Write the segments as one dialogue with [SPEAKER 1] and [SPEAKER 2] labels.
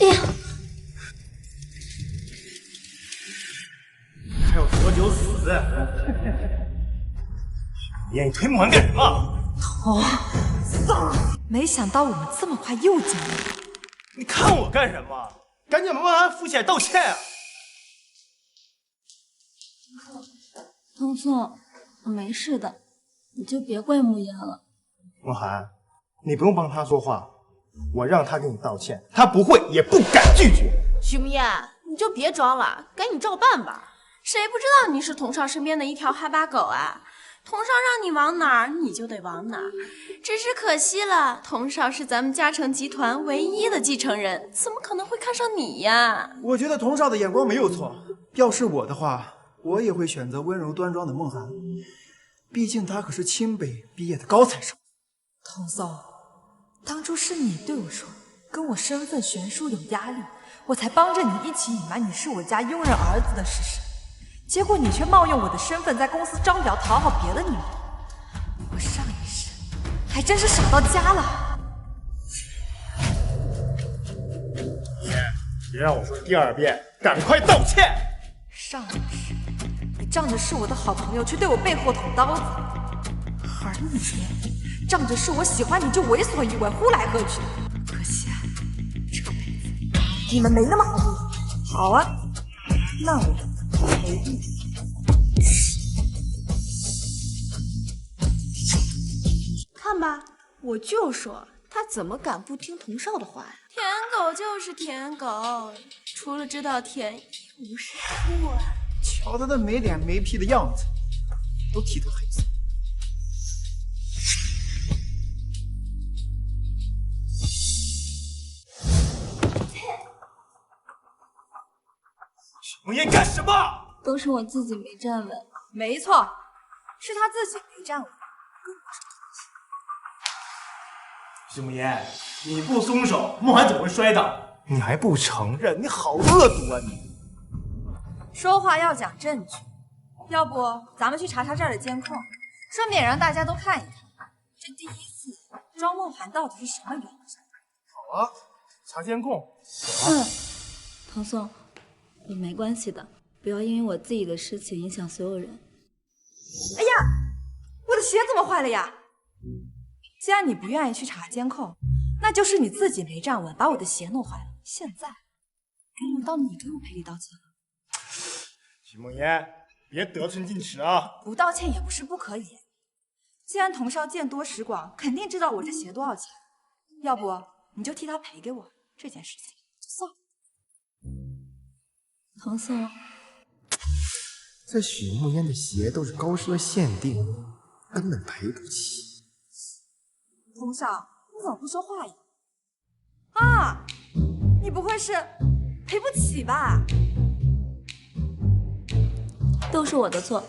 [SPEAKER 1] 哎呀！
[SPEAKER 2] 还要喝酒死？你推门干什么？
[SPEAKER 3] 没想到我们这么快又见面。
[SPEAKER 2] 你看我干什么？赶紧帮俺付钱道歉啊！
[SPEAKER 1] 聪聪，我没事的，你就别怪慕言了。
[SPEAKER 2] 梦涵，你不用帮他说话，我让他给你道歉，他不会也不敢拒绝。
[SPEAKER 4] 徐梦燕，你就别装了，赶紧照办吧。谁不知道你是童少身边的一条哈巴狗啊？童少让你往哪儿，你就得往哪儿。只是可惜了，童少是咱们嘉诚集团唯一的继承人，怎么可能会看上你呀？
[SPEAKER 5] 我觉得童少的眼光没有错，要是我的话，我也会选择温柔端庄的梦涵，毕竟她可是清北毕业的高材生。
[SPEAKER 3] 童少，当初是你对我说，跟我身份悬殊有压力，我才帮着你一起隐瞒你是我家佣人儿子的事实。结果你却冒用我的身份在公司招摇讨好别的女人，我上一世还真是傻到家了。
[SPEAKER 2] 别让我说第二遍，赶快道歉！
[SPEAKER 3] 上一世你仗着是我的好朋友，却对我背后捅刀子，而你仗着是我喜欢你就为所欲为，呼来喝去。可惜啊，这辈子你们没那么好过。好啊，那我陪你。
[SPEAKER 4] 看吧，我就说他怎么敢不听童少的话呀？舔狗就是舔狗，除了知道舔一无是处啊！
[SPEAKER 5] 瞧他那没脸没皮的样子，都替他黑色。
[SPEAKER 2] 梦妍干什么？
[SPEAKER 1] 都是我自己没站稳。
[SPEAKER 3] 没错，是他自己没站稳。
[SPEAKER 2] 徐梦妍，你不松手，梦涵怎么会摔倒？你还不承认，你好恶毒啊你！
[SPEAKER 3] 说话要讲证据，要不咱们去查查这儿的监控，顺便让大家都看一看，这第一次招梦涵到底是什么原因？
[SPEAKER 2] 好啊，查监控。
[SPEAKER 1] 童宋，我没关系的，不要因为我自己的事情影响所有人。
[SPEAKER 3] 哎呀，我的鞋怎么坏了呀？既然你不愿意去查监控，那就是你自己没站稳，把我的鞋弄坏了。现在该轮到你给我赔礼道歉了。
[SPEAKER 2] 徐梦妍，别得寸进尺啊！
[SPEAKER 3] 不道歉也不是不可以。既然童少见多识广，肯定知道我这鞋多少钱，要不你就替他赔给我，这件事情就算了。
[SPEAKER 1] 童宋，
[SPEAKER 6] 这许慕烟的鞋都是高奢限定，根本赔不起。
[SPEAKER 3] 童少，你怎么不说话呀？啊，你不会是赔不起吧？
[SPEAKER 1] 都是我的错，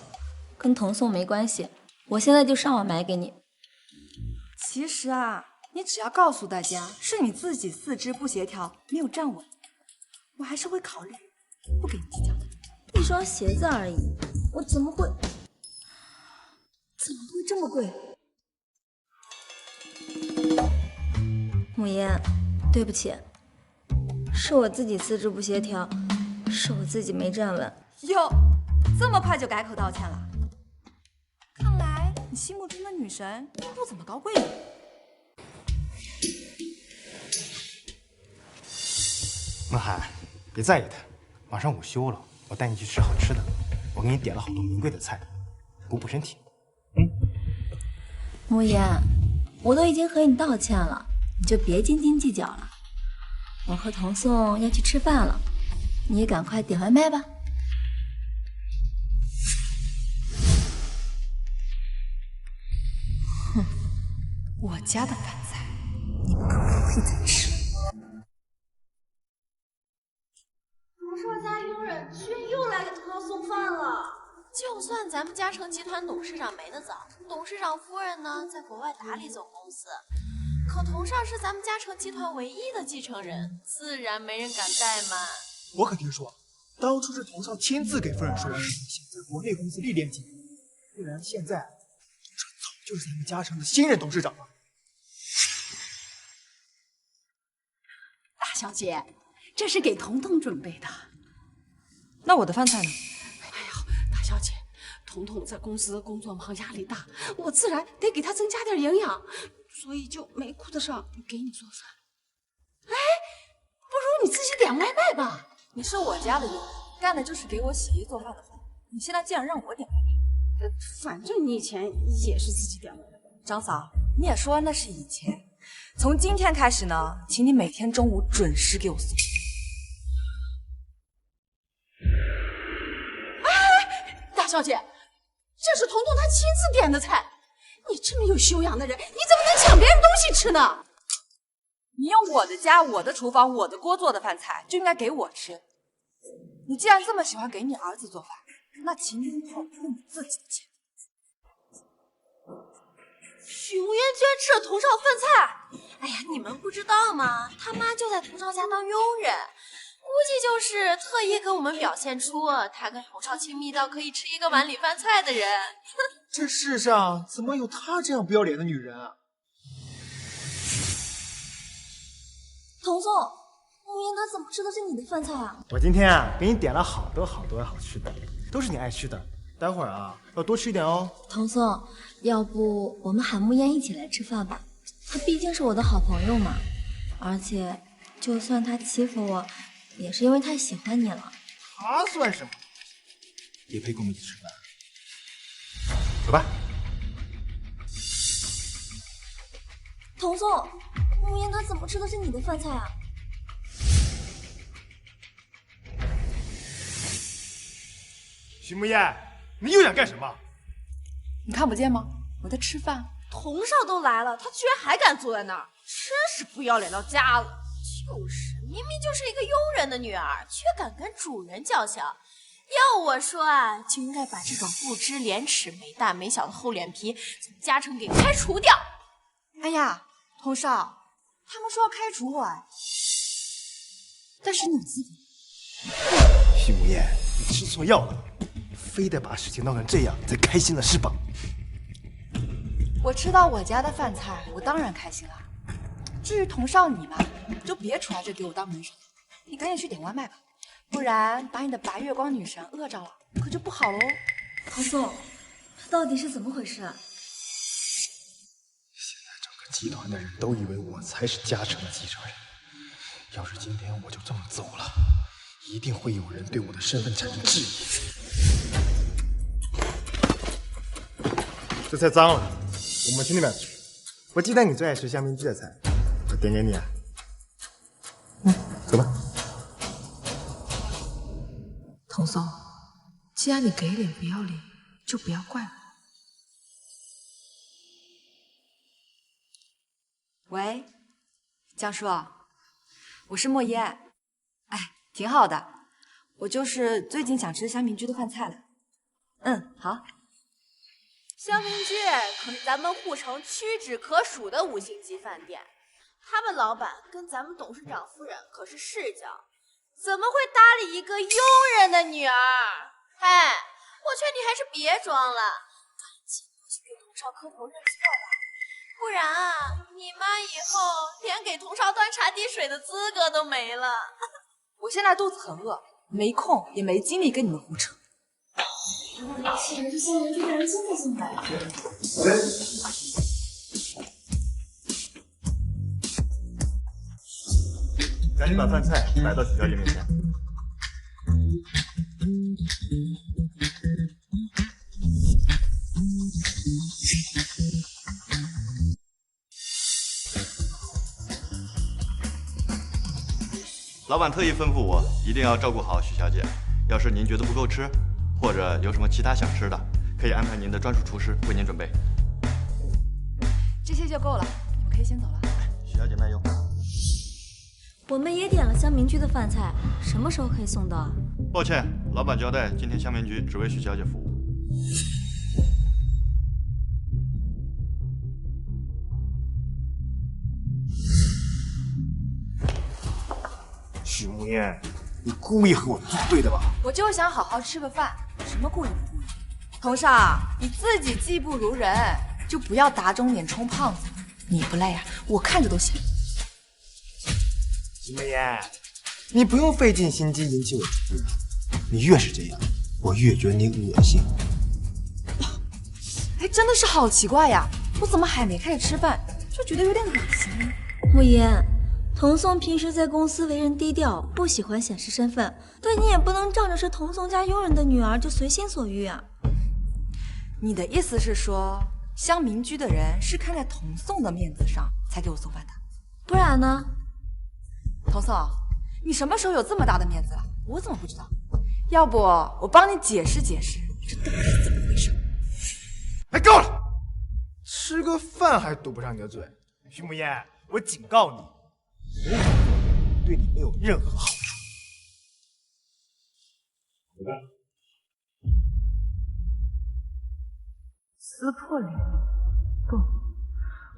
[SPEAKER 1] 跟童宋没关系。我现在就上网买给你。
[SPEAKER 3] 其实啊，你只要告诉大家是你自己四肢不协调，没有站稳，我还是会考虑不给你计较的。
[SPEAKER 1] 一双鞋子而已，我怎么会这么贵？慕言，对不起，是我自己四肢不协调，是我自己没站稳。
[SPEAKER 3] 哟，这么快就改口道歉了？看来你心目中的女神并不怎么高贵呢。
[SPEAKER 2] 梦涵，别在意他，马上午休了，我带你去吃好吃的。我给你点了好多名贵的菜，补补身体。
[SPEAKER 1] 慕言，我都已经和你道歉了，你就别斤斤计较了。我和童宋要去吃饭了，你也赶快点外卖吧。
[SPEAKER 3] 哼，我家的饭菜你们可不配再吃。
[SPEAKER 4] 童少家佣人居然又来给童少送饭了。就算咱们嘉诚集团董事长没得早，董事长夫人呢在国外打理总公司，可童少是咱们嘉诚集团唯一的继承人，自然没人敢怠慢。
[SPEAKER 5] 我可听说，当初是童少亲自给夫人说的，想在国内公司历练几年，不然现在这早就是咱们嘉诚的新任董事长了。
[SPEAKER 7] 大小姐，这是给彤彤准备的。
[SPEAKER 3] 那我的饭菜呢？
[SPEAKER 7] 大小姐，彤彤在公司工作忙，压力大，我自然得给她增加点营养，所以就没顾得上给你做饭。哎，不如你自己点外卖吧。
[SPEAKER 3] 你是我家的佣人，干的就是给我洗衣做饭的活。你现在竟然让我点外卖？
[SPEAKER 7] 反正你以前也是自己点外卖。
[SPEAKER 3] 张嫂，你也说那是以前，从今天开始呢，请你每天中午准时给我送。
[SPEAKER 7] 大小姐，这是彤彤她亲自点的菜，你这么有修养的人，你怎么能抢别人东西吃呢？
[SPEAKER 3] 你用我的家、我的厨房、我的锅做的饭菜，就应该给我吃。你既然这么喜欢给你儿子做饭，那请你以后用你自己的钱。
[SPEAKER 4] 许无言居然吃了童少饭菜！哎呀，你们不知道吗？他妈就在童少家当佣人，估计就是特意跟我们表现出他跟童少亲密到可以吃一个碗里饭菜的人。
[SPEAKER 5] 这世上怎么有她这样不要脸的女人啊？
[SPEAKER 1] 童颂，慕言他怎么吃的是你的饭菜啊？
[SPEAKER 2] 我今天啊给你点了好多好吃的，都是你爱吃的。待会儿啊要多吃一点哦。
[SPEAKER 1] 童颂，要不我们喊慕言一起来吃饭吧？他毕竟是我的好朋友嘛，而且就算他欺负我，也是因为太喜欢你了。
[SPEAKER 2] 他算什么？也配跟我们一起吃饭？走吧。
[SPEAKER 1] 童颂，慕言他怎么吃的是你的饭菜啊？
[SPEAKER 2] 徐慕言，你又想干什么？
[SPEAKER 3] 你看不见吗？我在吃饭。
[SPEAKER 4] 童少都来了，他居然还敢坐在那儿，真是不要脸到家了。就是，明明就是一个佣人的女儿，却敢跟主人叫嚣。要我说啊，就应该把这种不知廉耻、没大没小的厚脸皮从家城给开除掉。
[SPEAKER 3] 哎呀，童少，他们说要开除我，但是你自己。
[SPEAKER 2] 徐慕言，你吃错药了，非得把事情闹成这样才开心了是吧？
[SPEAKER 3] 我吃到我家的饭菜，我当然开心了。至于童少你嘛，就别出来这给我当门神，你赶紧去点外卖吧，不然把你的白月光女神饿着了，可就不好喽。
[SPEAKER 1] 童颂，这到底是怎么回事啊？
[SPEAKER 6] 现在整个集团的人都以为我才是嘉诚的继承人，要是今天我就这么走了，一定会有人对我的身份产生质疑。
[SPEAKER 2] 这菜脏了，我们去那边吃。我记得你最爱吃香槟鸡的菜，我点给你啊。走吧。
[SPEAKER 3] 童颂，既然你给脸不要脸，就不要怪我。喂，江叔，我是莫言。哎，挺好的，我就是最近想吃香民居的饭菜了。嗯，好。
[SPEAKER 4] 香民居可是咱们护城屈指可数的5星级饭店，他们老板跟咱们董事长夫人可是世交，怎么会搭理一个佣人的女儿？哎，我劝你还是别装了，赶紧过去给童少磕头认错吧，不然啊，你妈以后连给童少端茶递水的资格都没了。
[SPEAKER 3] 我现在肚子很饿，没空也没精力跟你们胡扯。
[SPEAKER 1] 是这香民居的人真的进来了。
[SPEAKER 2] 赶紧把饭菜摆到许小姐面前。
[SPEAKER 8] 老板特意吩咐我一定要照顾好许小姐，要是您觉得不够吃，或者有什么其他想吃的，可以安排您的专属厨师为您准备。
[SPEAKER 3] 这些就够了，你们可以先走了。
[SPEAKER 8] 许小姐慢用。
[SPEAKER 1] 我们也点了香民居的饭菜，什么时候可以送到啊？
[SPEAKER 8] 抱歉，老板交代今天香民局只为许小姐服务。
[SPEAKER 2] 许慕言，你故意和我作对的吧？
[SPEAKER 3] 我就想好好吃个饭，什么故意不故意？童少，你自己技不如人，就不要打肿脸充胖子。你不累啊？我看着都行。
[SPEAKER 2] 许慕言，
[SPEAKER 5] 你不用费尽心机引起我注意，你越是这样，我越觉得你恶心。
[SPEAKER 3] 哎，真的是好奇怪呀！我怎么还没开始吃饭，就觉得有点恶心呢？
[SPEAKER 1] 慕言，童颂平时在公司为人低调，不喜欢显示身份，但你也不能仗着是童颂家佣人的女儿就随心所欲啊。
[SPEAKER 3] 你的意思是说，乡民居的人是看在童颂的面子上才给我送饭的？
[SPEAKER 1] 不然呢？
[SPEAKER 3] 童颂，你什么时候有这么大的面子了？我怎么不知道？要不我帮你解释解释，这到底是怎么回事？
[SPEAKER 5] 哎，够了！吃个饭还堵不上你的嘴。徐慕言，我警告你，我对你没有任何好处。
[SPEAKER 7] 撕破脸？不，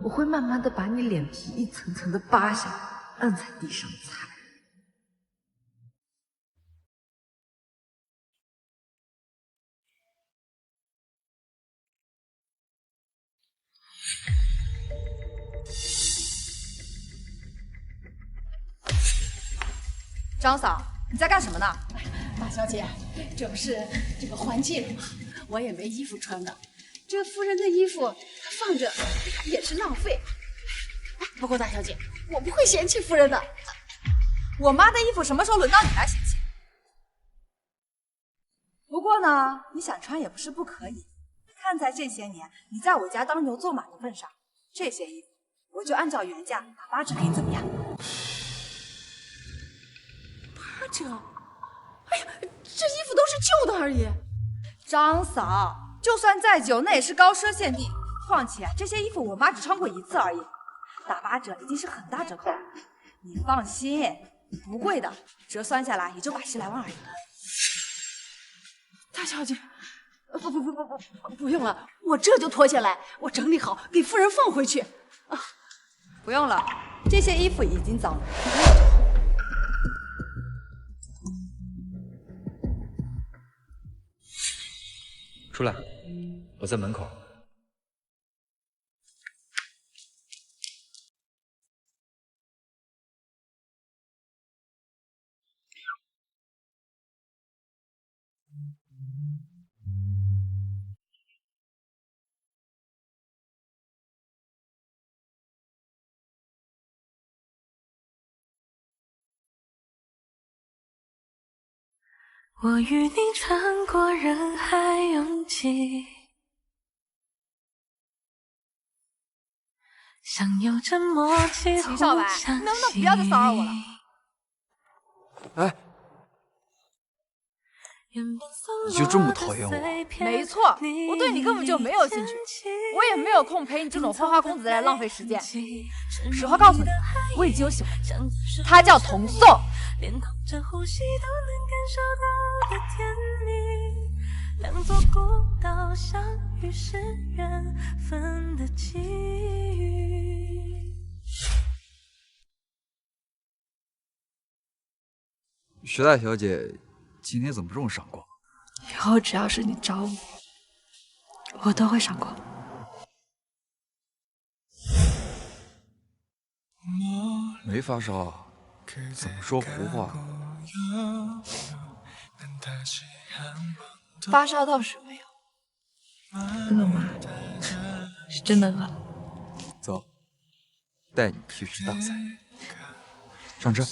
[SPEAKER 7] 我会慢慢的把你脸皮一层层的扒下来，按在地上踩。
[SPEAKER 3] 张嫂，你在干什么呢？
[SPEAKER 7] 大小姐，这不是这个换季了吗？我也没衣服穿的，这夫人的衣服她放着也是浪费。不过大小姐，我不会嫌弃夫人的。
[SPEAKER 3] 我妈的衣服什么时候轮到你来嫌弃？不过呢，你想穿也不是不可以。看在这些年你在我家当牛做马的份上，这些衣服我就按照原价打8折给你，怎么样
[SPEAKER 7] 8折？哎呀，这衣服都是旧的而已。
[SPEAKER 3] 张嫂，就算再久，那也是高奢限定。况且这些衣服我妈只穿过1次而已，打8折已经是很大折扣了。你放心，不贵的，折算下来也就80来万而已。
[SPEAKER 7] 大小姐，不用了，我这就脱下来，我整理好给夫人放回去。啊，
[SPEAKER 3] 不用了，这些衣服已经脏了。
[SPEAKER 9] 出来，我在门口。
[SPEAKER 10] 我与你穿过人海拥挤，像有着默契。
[SPEAKER 3] 秦少白，你能不能不要再骚扰我了？
[SPEAKER 9] 哎，你就这么讨厌我？
[SPEAKER 3] 没错，我对你根本就没有兴趣，我也没有空陪你这种花花公子来浪费时间。实话告诉你，我已经有喜欢的，他叫童颂。连同着呼吸都能感受到的甜蜜，两座孤岛相遇是缘分的际遇。
[SPEAKER 9] 徐大小姐今天怎么这么闪光？
[SPEAKER 10] 以后只要是你找我，我都会闪光。
[SPEAKER 9] 没发烧，怎么说胡话？
[SPEAKER 10] 发烧倒是没有，饿吗？是真的饿了。
[SPEAKER 9] 走，带你去吃大菜。上车。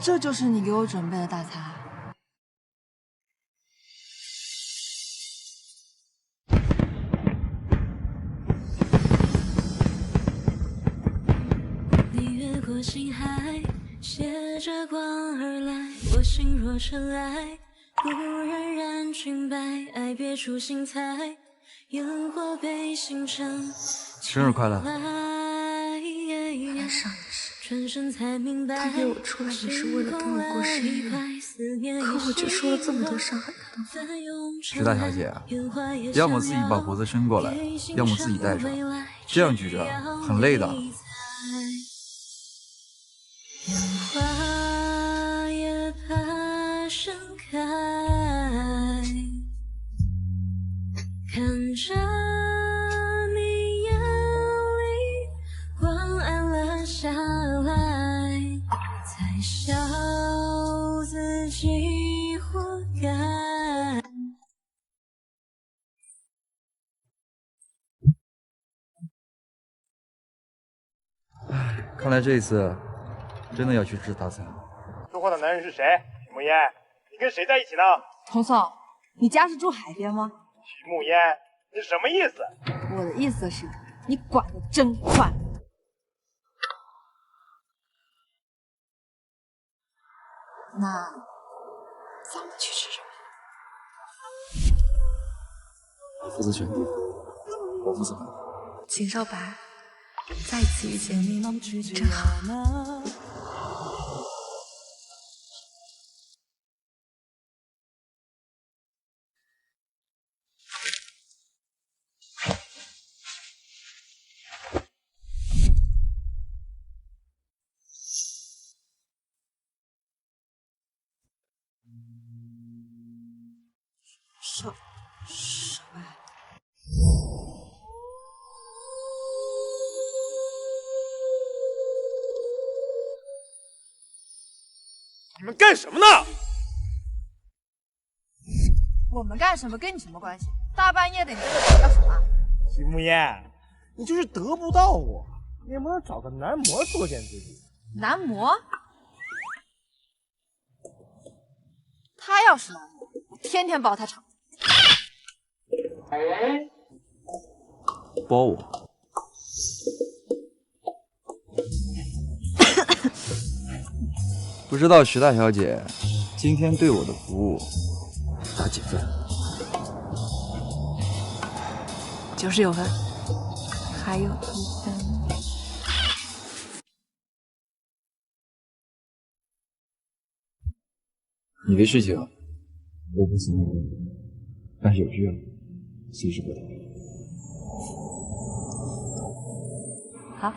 [SPEAKER 3] 这就是你给我准备的大餐。
[SPEAKER 10] 你越过星海，携着光而来，我心若尘埃，故人染裙摆，爱别出心裁，烟火被星辰。
[SPEAKER 9] 生日快乐！
[SPEAKER 10] 发生的事，他约我出来也是为了跟我过生日，可我却说了这么多伤害他的话。
[SPEAKER 9] 徐大小姐，要么自己把脖子伸过来，要么自己带着，这样举着很累的。
[SPEAKER 10] 花也怕盛开，看着你眼里光暗了下来，才笑自己活该。
[SPEAKER 9] 看来这一次真的要去吃大餐。
[SPEAKER 2] 说话的男人是谁？许慕烟，你跟谁在一起呢？
[SPEAKER 3] 童总，你家是住海边吗？
[SPEAKER 2] 许慕烟，你什么意思？
[SPEAKER 3] 我的意思是，你管得真宽。那咱们去吃什么？
[SPEAKER 9] 你负责选地方，我负责买。
[SPEAKER 1] 秦少白，再次遇见你，真好。
[SPEAKER 3] 少白，
[SPEAKER 2] 你们干什么呢？
[SPEAKER 3] 我们干什么跟你什么关系？大半夜的你在这搞什么？
[SPEAKER 2] 许慕烟，你就是得不到我，你也不能找个男模作践自己。
[SPEAKER 3] 男模？他要是男模，我天天包他场。
[SPEAKER 9] 包我？不知道徐大小姐今天对我的服务打几分
[SPEAKER 3] ？99分，
[SPEAKER 1] 还有1分。
[SPEAKER 9] 你的事情我不行，但是有需要随时拨打。
[SPEAKER 3] 好。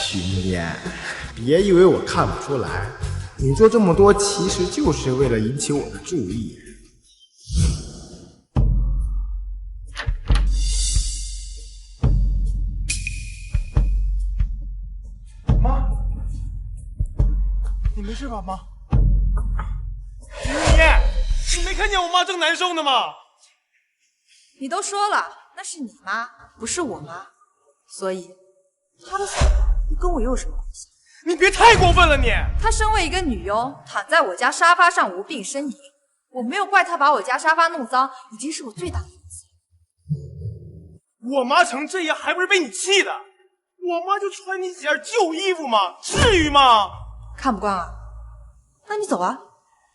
[SPEAKER 6] 许慕烟，别以为我看不出来，你做这么多其实就是为了引起我的注意。
[SPEAKER 2] 妈，你没事吧，妈？许慕烟，你没看见我妈正难受呢吗？
[SPEAKER 3] 你都说了，那是你妈，不是我妈，所以她的死跟我又有什么关系？
[SPEAKER 2] 你别太过分了你！
[SPEAKER 3] 她身为一个女佣，躺在我家沙发上无病呻吟，我没有怪她把我家沙发弄脏，已经是我最大的错。
[SPEAKER 2] 我妈成这样还不是被你气的？我妈就穿你几件旧衣服吗？至于吗？
[SPEAKER 3] 看不惯啊？那你走啊！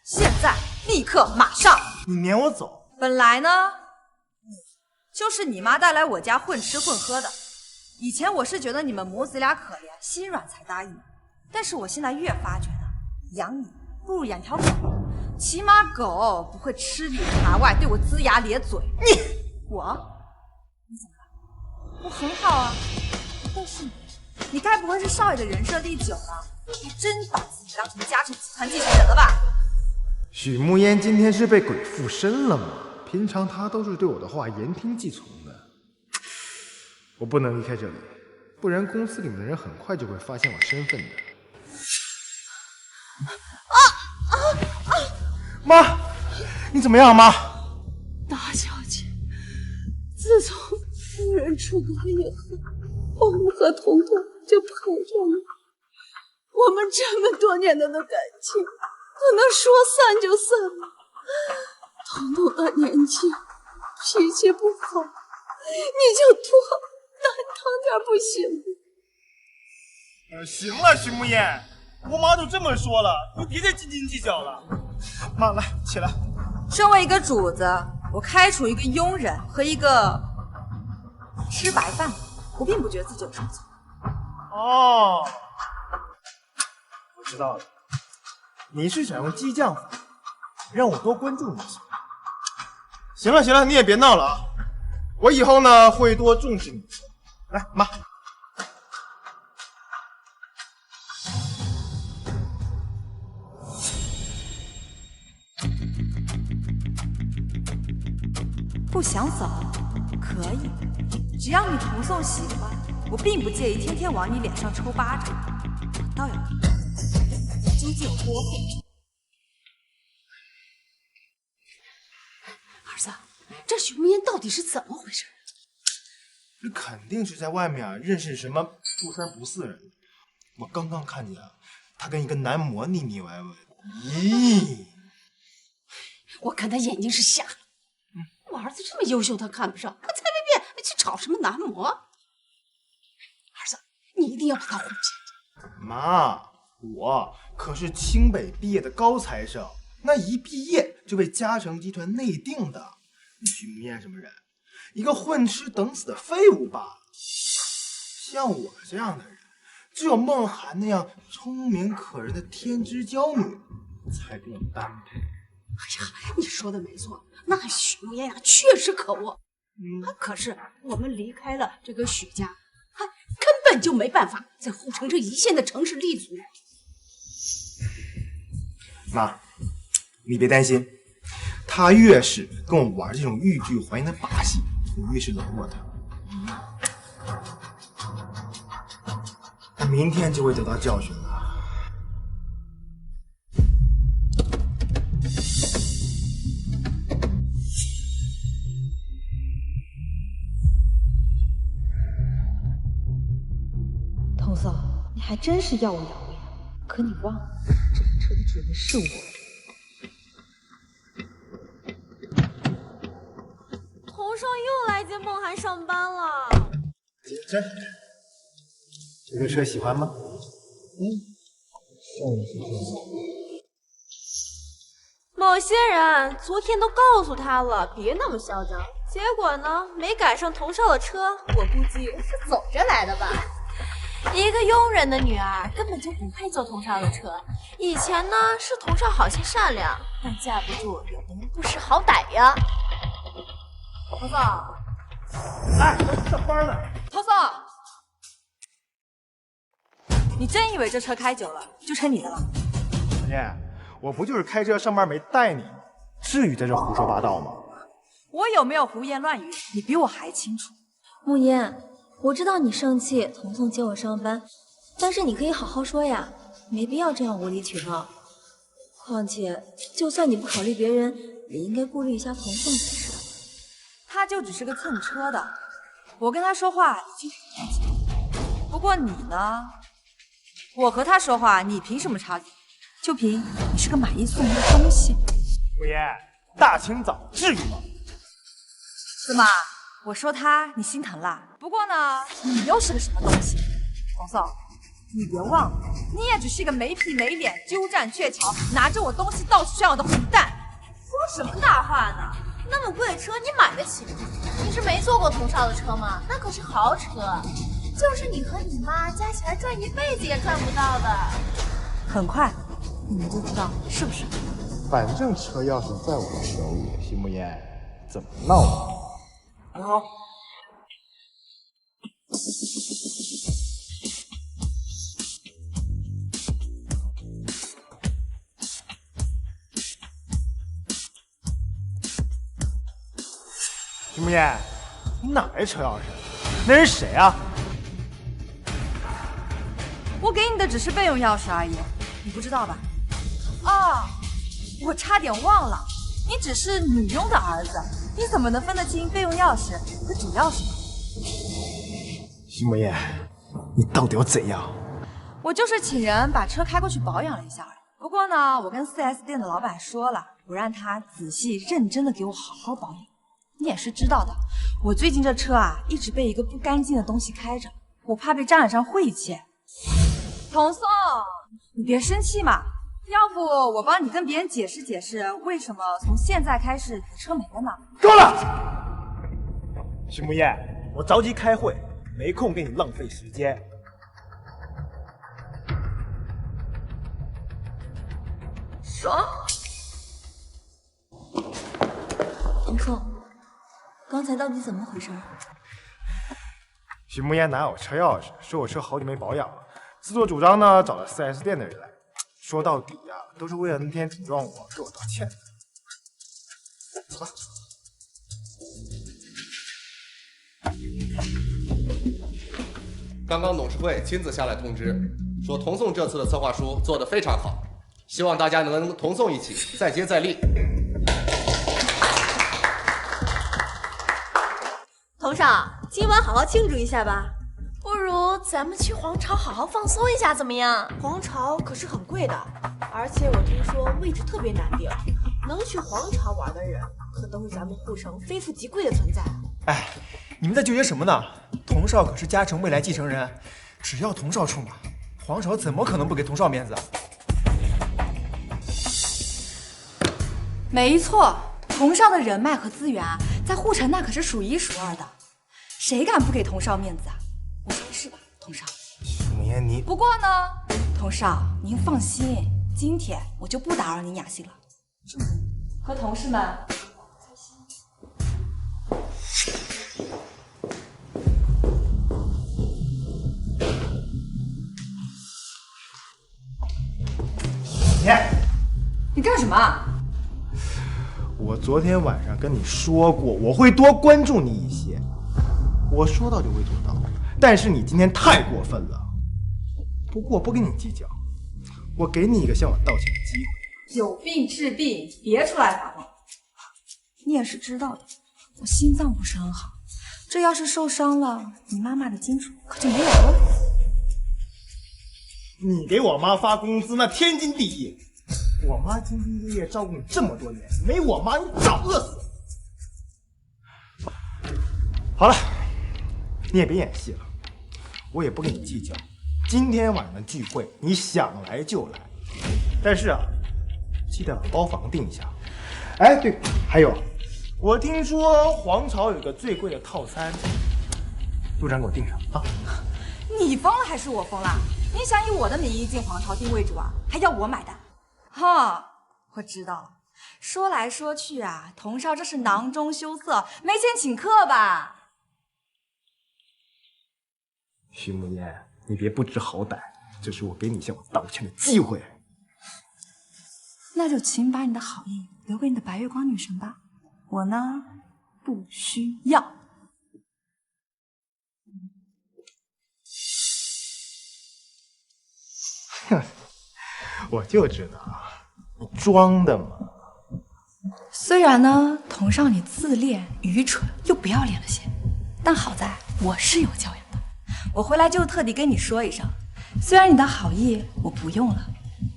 [SPEAKER 3] 现在，立刻，马上！
[SPEAKER 2] 你撵我走？
[SPEAKER 3] 本来呢，就是你妈带来我家混吃混喝的。以前我是觉得你们母子俩可怜，心软才答应，但是我现在越发觉得，养你不如养条狗，起码狗不会吃里扒外，对我龇牙咧嘴。你怎么了？我很好啊，但是你该不会是少爷的人设立久了，还真把自己当成嘉诚集团继承人了吧？
[SPEAKER 6] 许慕烟今天是被鬼附身了吗？平常她都是对我的话言听计从的。我不能离开这里，不然公司里面的人很快就会发现我身份的。
[SPEAKER 2] 妈，你怎么样，妈？
[SPEAKER 7] 大小姐，自从夫人出阁以后，我们和彤彤就陪着你。我们这么多年的感情，不能说散就散吗？彤彤的年纪，脾气不好，你就多担当点不行吗？
[SPEAKER 2] 行了，徐慕烟，我妈都这么说了，你别再斤斤计较了。妈，来起来。
[SPEAKER 3] 身为一个主子，我开除一个佣人和一个吃白饭的，我并不觉得自己有什么错。
[SPEAKER 2] 哦，我知道了，你是想用激将法
[SPEAKER 5] 让我多关注你一下。
[SPEAKER 6] 行了行了，你也别闹了啊！我以后呢会多重视你。来，妈。
[SPEAKER 3] 不想走，可以，只要你童宋喜欢，我并不介意天天往你脸上抽巴掌。我倒要看究竟有多狠。
[SPEAKER 7] 儿子，这许慕言到底是怎么回事？
[SPEAKER 6] 这肯定是在外面认识什么不三不四人。我刚刚看见他跟一个男模腻腻歪歪。咦，
[SPEAKER 7] 我看他眼睛是瞎了。我儿子这么优秀，他看不上，他才没变去找什么男模。儿子，你一定要把他哄骗。
[SPEAKER 6] 妈，我可是清北毕业的高材生，那一毕业就被嘉诚集团内定的。许慕言什么人？一个混吃等死的废物罢了。像我这样的人，只有梦涵那样聪明可人的天之娇女才跟我般配。
[SPEAKER 7] 哎呀，你说的没错，那许慕言呀确实可恶。可是我们离开了这个许家，他根本就没办法在护城这一线的城市立足。
[SPEAKER 6] 妈，你别担心，他越是跟我玩这种欲拒还迎的把戏，我越是冷落他。他明天就会得到教训了。
[SPEAKER 3] 童嫂，你还真是耀武扬威，可你忘了，这个车的主人是我。
[SPEAKER 4] 童少又来接梦涵上班了。
[SPEAKER 6] 这个车喜欢吗？
[SPEAKER 4] 某些人昨天都告诉他了，别那么嚣张，结果呢，没赶上童少的车，我估计是走着来的吧。一个佣人的女儿根本就不配坐童少的车。以前呢是童少好心善良，但架不住有的人不识好歹呀。
[SPEAKER 3] 童嫂，
[SPEAKER 6] 哎，上班了。
[SPEAKER 3] 童嫂，你真以为这车开久了就成你的了？
[SPEAKER 6] 慕言，我不就是开车上班没带你，至于在这胡说八道吗？
[SPEAKER 3] 我有没有胡言乱语，你比我还清楚。
[SPEAKER 1] 慕言，我知道你生气童宋接我上班，但是你可以好好说呀，没必要这样无理取闹。况且，就算你不考虑别人，也应该顾虑一下童宋才是。
[SPEAKER 3] 他就只是个蹭车的，我跟他说话已经很严谨。不过你呢？我和他说话，你凭什么插嘴？就凭你是个买一送一的东西。
[SPEAKER 6] 慕言，大清早至于吗？
[SPEAKER 3] 怎么？我说他，你心疼啦？不过呢，你又是个什么东西？王嫂，你别忘了，你也只是一个没皮没脸、鸠占鹊巢、拿着我东西到处炫耀的混蛋。
[SPEAKER 4] 说什么大话呢？那么贵的车你买得起吗？你是没坐过童少的车吗？那可是豪车，就是你和你妈加起来赚一辈子也赚不到的。
[SPEAKER 3] 很快你们就知道是不是？
[SPEAKER 6] 反正车钥匙在我手里，徐慕言，怎么闹呢？你好。徐慕言，你哪来车钥匙？那人谁啊？
[SPEAKER 3] 我给你的只是备用钥匙而已，你不知道吧？哦，我差点忘了，你只是女佣的儿子，你怎么能分得清备用钥匙和主钥匙呢？
[SPEAKER 6] 徐慕言，你到底要怎样？
[SPEAKER 3] 我就是请人把车开过去保养了一下而已。不过呢，我跟 4S 店的老板说了，我让他仔细认真的给我好好保养。你也是知道的，我最近这车啊，一直被一个不干净的东西开着，我怕被沾染上晦气。童宋，你别生气嘛，要不我帮你跟别人解释解释，为什么从现在开始你的车没了呢？
[SPEAKER 6] 够了！徐慕言，我着急开会，没空跟你浪费时间。
[SPEAKER 3] 爽！
[SPEAKER 1] 凤，刚才到底怎么回事？
[SPEAKER 6] 许慕言拿我车钥匙，说我车好久没保养了，自作主张呢找了 4S 店的人来。说到底呀，都是为了那天顶撞我，给我道歉的。走吧。
[SPEAKER 11] 刚刚董事会亲自下来通知，说同颂这次的策划书做得非常好，希望大家能跟同颂一起再接再厉。
[SPEAKER 4] 童少，今晚好好庆祝一下吧。不如咱们去皇朝好好放松一下，怎么样？
[SPEAKER 12] 皇朝可是很贵的，而且我听说位置特别难定，能去皇朝玩的人可都是咱们护城非富即贵的存在。
[SPEAKER 5] 哎，你们在纠结什么呢？童少可是嘉诚未来继承人，只要童少出马，皇朝怎么可能不给童少面子？
[SPEAKER 3] 没错，童少的人脉和资源啊，在护城那可是数一数二的，谁敢不给童少面子啊？我说是吧，童少？
[SPEAKER 6] 许慕言，你
[SPEAKER 3] 不过呢，童少您放心，今天我就不打扰您雅兴了，和同事们。你干什么？
[SPEAKER 6] 我昨天晚上跟你说过，我会多关注你一些。我说到就会做到，但是你今天太过分了。不过我不跟你计较，我给你一个向我道歉的机会。
[SPEAKER 3] 有病治病，别出来发疯。你也是知道的，我心脏不是很好，这要是受伤了，你妈妈的金主可就没有了。
[SPEAKER 6] 你给我妈发工资那天经地义，我妈兢兢业业照顾你这么多年，没我妈你早饿死。好了，你也别演戏了，我也不跟你计较。今天晚上的聚会，你想来就来，但是啊，记得把包房定一下。哎，对，还有，我听说皇朝有个最贵的套餐，路长给我订上啊！
[SPEAKER 3] 你疯了还是我疯了？你想以我的名义进皇朝定位主啊，还要我买单？哈，我知道了。说来说去啊，童少这是囊中羞涩，没钱请客吧？
[SPEAKER 6] 徐慕言，你别不知好歹，这是我给你向我道歉的机会。
[SPEAKER 3] 那就请把你的好意留给你的白月光女神吧，我呢，不需要。
[SPEAKER 6] 哼，我就知道，你装的嘛。
[SPEAKER 3] 虽然呢，童少你自恋、愚蠢又不要脸了些，但好在我是有教养的。我回来就特地跟你说一声，虽然你的好意我不用了，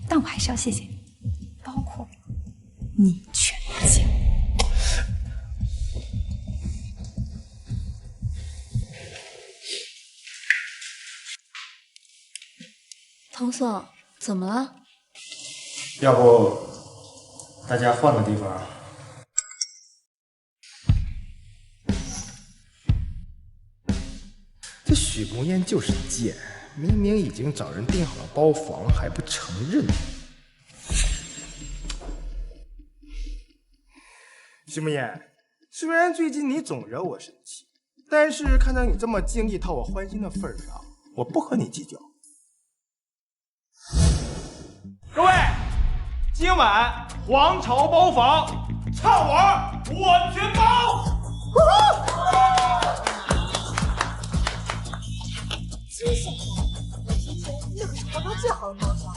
[SPEAKER 3] 但我还是要谢谢你，包括你全家。
[SPEAKER 1] 童颂，怎么了？
[SPEAKER 2] 要不大家换个地方？
[SPEAKER 6] 这许慕言就是贱，明明已经找人订好了包房，还不承认。许慕言，虽然最近你总惹我生气，但是看在你这么尽力讨我欢心的份上，我不和你计较。各位，今晚皇朝包房，畅玩我全包！
[SPEAKER 12] 真想到，我听说那可是皇朝最好的包厢，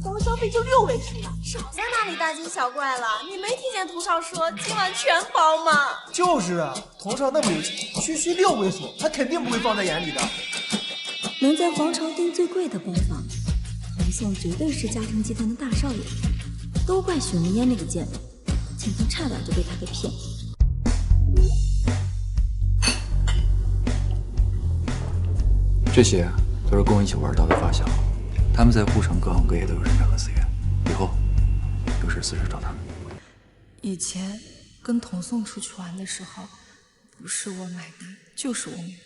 [SPEAKER 12] 光消费就6位数呢。
[SPEAKER 4] 少在那里大惊小怪了，你没听见童少说今晚全包吗？
[SPEAKER 5] 就是啊，童少那么有钱，区区6位数，他肯定不会放在眼里的。
[SPEAKER 1] 能在皇朝订最贵的包房，童颂绝对是嘉诚集团的大少爷，都怪许慕烟那个贱人，今天差点就被他给骗了。
[SPEAKER 9] 这些都是跟我一起玩到的发小，他们在护城各行各业都有人脉和资源，以后有事随时找他们。
[SPEAKER 3] 以前跟童颂出去玩的时候，不是我买单就是我买单。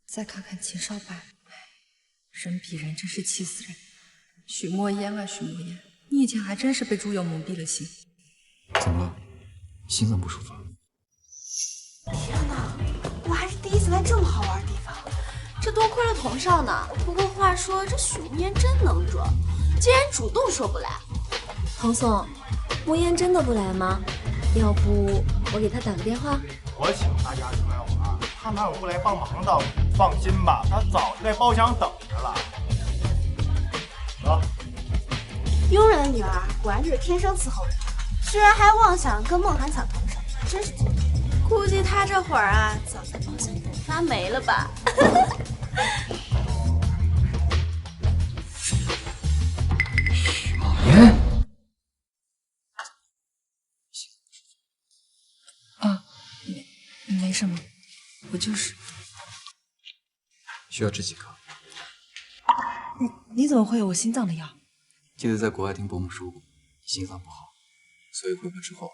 [SPEAKER 3] 再看看秦少白，人比人真是气死人。许墨烟啊许墨烟，你以前还真是被猪油蒙蔽了心。
[SPEAKER 9] 怎么了？心脏不舒服？
[SPEAKER 4] 次来这么好玩的地方，这多亏了童少呢。不过话说，这许无言真能装，竟然主动说不来。
[SPEAKER 1] 童宋，无言真的不来吗？要不我给他打个电话。
[SPEAKER 2] 我请大家出来玩，他哪有不来帮忙的？放心吧，他早就在包厢等着了。走。
[SPEAKER 12] 佣人的女儿果然就是天生伺候人，居然还妄想跟梦涵抢童少，真是天真。
[SPEAKER 4] 估计他这会儿啊，早在包厢等发霉了吧。
[SPEAKER 9] 许梦言。
[SPEAKER 3] 啊，没什么，我就是。
[SPEAKER 9] 需要吃几颗？
[SPEAKER 3] 你怎么会有我心脏的药？
[SPEAKER 9] 记得在国外听伯母说过，你心脏不好，所以回国之后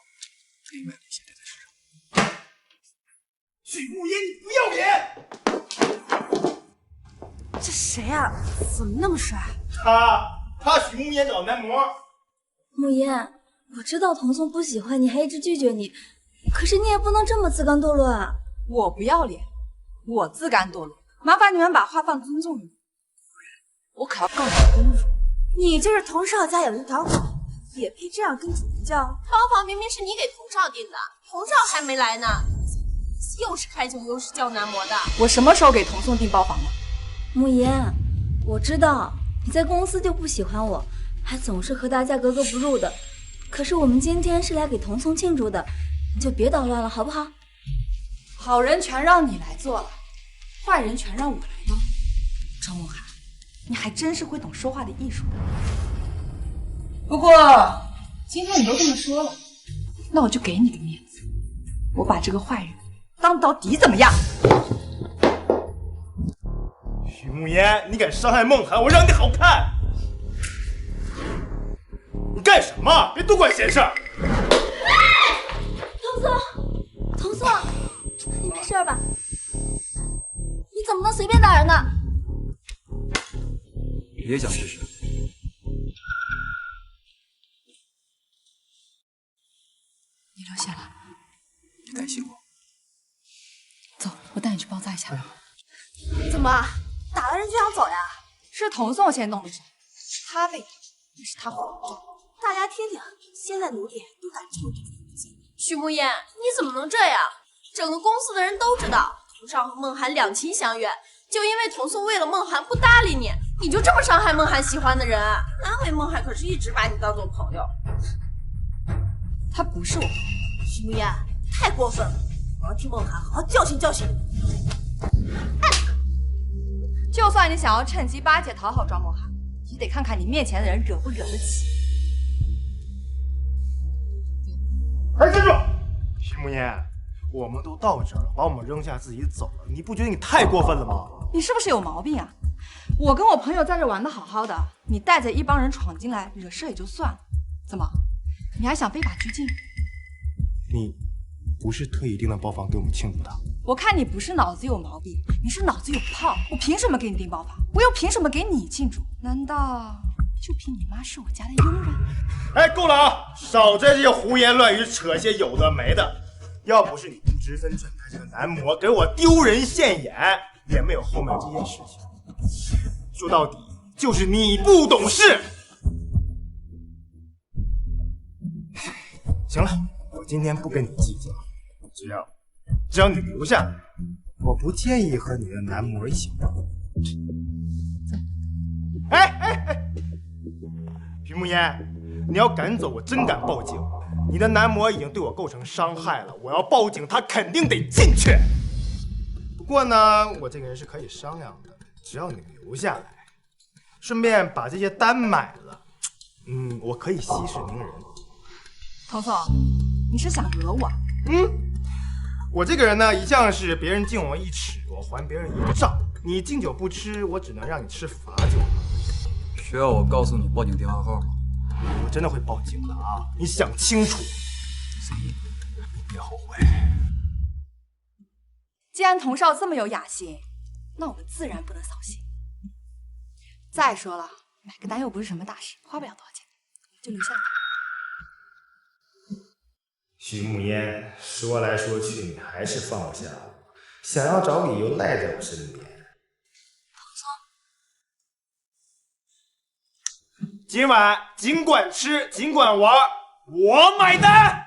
[SPEAKER 9] 特意买了一些带在身上。
[SPEAKER 5] 许慕言，你不要脸！
[SPEAKER 12] 这谁啊？怎么那么帅？
[SPEAKER 2] 他许慕言找男模。
[SPEAKER 1] 慕言，我知道童宋不喜欢你，还一直拒绝你，可是你也不能这么自甘堕落啊！
[SPEAKER 3] 我不要脸，我自甘堕落，麻烦你们把话放尊重一点。我可要告你公主！
[SPEAKER 12] 你就是童少家有一条狗，也配这样跟主人叫？
[SPEAKER 4] 包房明明是你给童少订的，童少还没来呢，又是开酒又是叫男模的。
[SPEAKER 3] 我什么时候给童宋订包房了？
[SPEAKER 1] 慕言，我知道你在公司就不喜欢我，还总是和大家格格不入的。可是我们今天是来给童宋庆祝的，你就别捣乱了，好不好？
[SPEAKER 3] 好人全让你来做了，坏人全让我来当。张梦涵，你还真是会懂说话的艺术。不过今天你都这么说了，那我就给你个面子，我把这个坏人当到底，怎么样？
[SPEAKER 2] 许慕言，你敢伤害梦涵，我让你好看！你干什么？别多管闲事儿！
[SPEAKER 1] 童宋，你没事吧？你怎么能随便打人呢？
[SPEAKER 9] 也想试试？
[SPEAKER 3] 你留下来，
[SPEAKER 9] 感谢我。
[SPEAKER 3] 走，我带你去包扎一下。
[SPEAKER 12] 怎么打了人就想走呀？
[SPEAKER 3] 是童宋先动的手，他被打，那是他慌张。
[SPEAKER 12] 大家听听，现在奴隶都敢这么对父亲。
[SPEAKER 4] 许慕言，你怎么能这样？整个公司的人都知道，童少和梦涵两情相悦，就因为童宋为了梦涵不搭理你，你就这么伤害梦涵喜欢的人？那回梦涵可是一直把你当做朋友。
[SPEAKER 3] 他不是我朋友。
[SPEAKER 12] 许慕言，太过分了，我要替梦涵好好教训教训你。
[SPEAKER 3] 就算你想要趁机巴结讨好庄梦涵，也得看看你面前的人惹不惹得起。
[SPEAKER 2] 哎，站住！许慕言，我们都到这儿了，把我们扔下自己走了，你不觉得你太过分了吗？
[SPEAKER 3] 你是不是有毛病啊？我跟我朋友在这玩的好好的，你带着一帮人闯进来惹事也就算了，怎么，你还想非法拘禁？
[SPEAKER 2] 你不是特意订的包房给我们庆祝的？
[SPEAKER 3] 我看你不是脑子有毛病，你是脑子有泡。我凭什么给你订包房？我又凭什么给你庆祝？难道就凭你妈是我家的佣人？
[SPEAKER 2] 哎，够了啊！少在这些胡言乱语，扯些有的没的。要不是你不知分寸的这个男模给我丢人现眼，也没有后面这件事情。说到底，就是你不懂事。行了，我今天不跟你计较，只要你留下来，我不介意和你的男模一起玩。哎，徐慕言，你要敢走，我真敢报警。你的男模已经对我构成伤害了，我要报警，他肯定得进去。不过呢，我这个人是可以商量的，只要你留下来，顺便把这些单买了，我可以息事宁人。
[SPEAKER 3] 童宋，你是想讹我？
[SPEAKER 2] 我这个人呢，一向是别人敬我一尺，我还别人一丈。你敬酒不吃，我只能让你吃罚酒。
[SPEAKER 9] 需要我告诉你报警电话号吗？
[SPEAKER 2] 我真的会报警的啊！你想清楚。所以你别后悔。
[SPEAKER 3] 既然童少这么有雅兴，那我们自然不能扫兴。再说了，买个单又不是什么大事，花不了多少钱，就留下来。
[SPEAKER 2] 徐慕烟，说来说去，你还是放不下我。
[SPEAKER 6] 想要找理由赖在我身边。
[SPEAKER 2] 今晚尽管吃，尽管玩，我买单。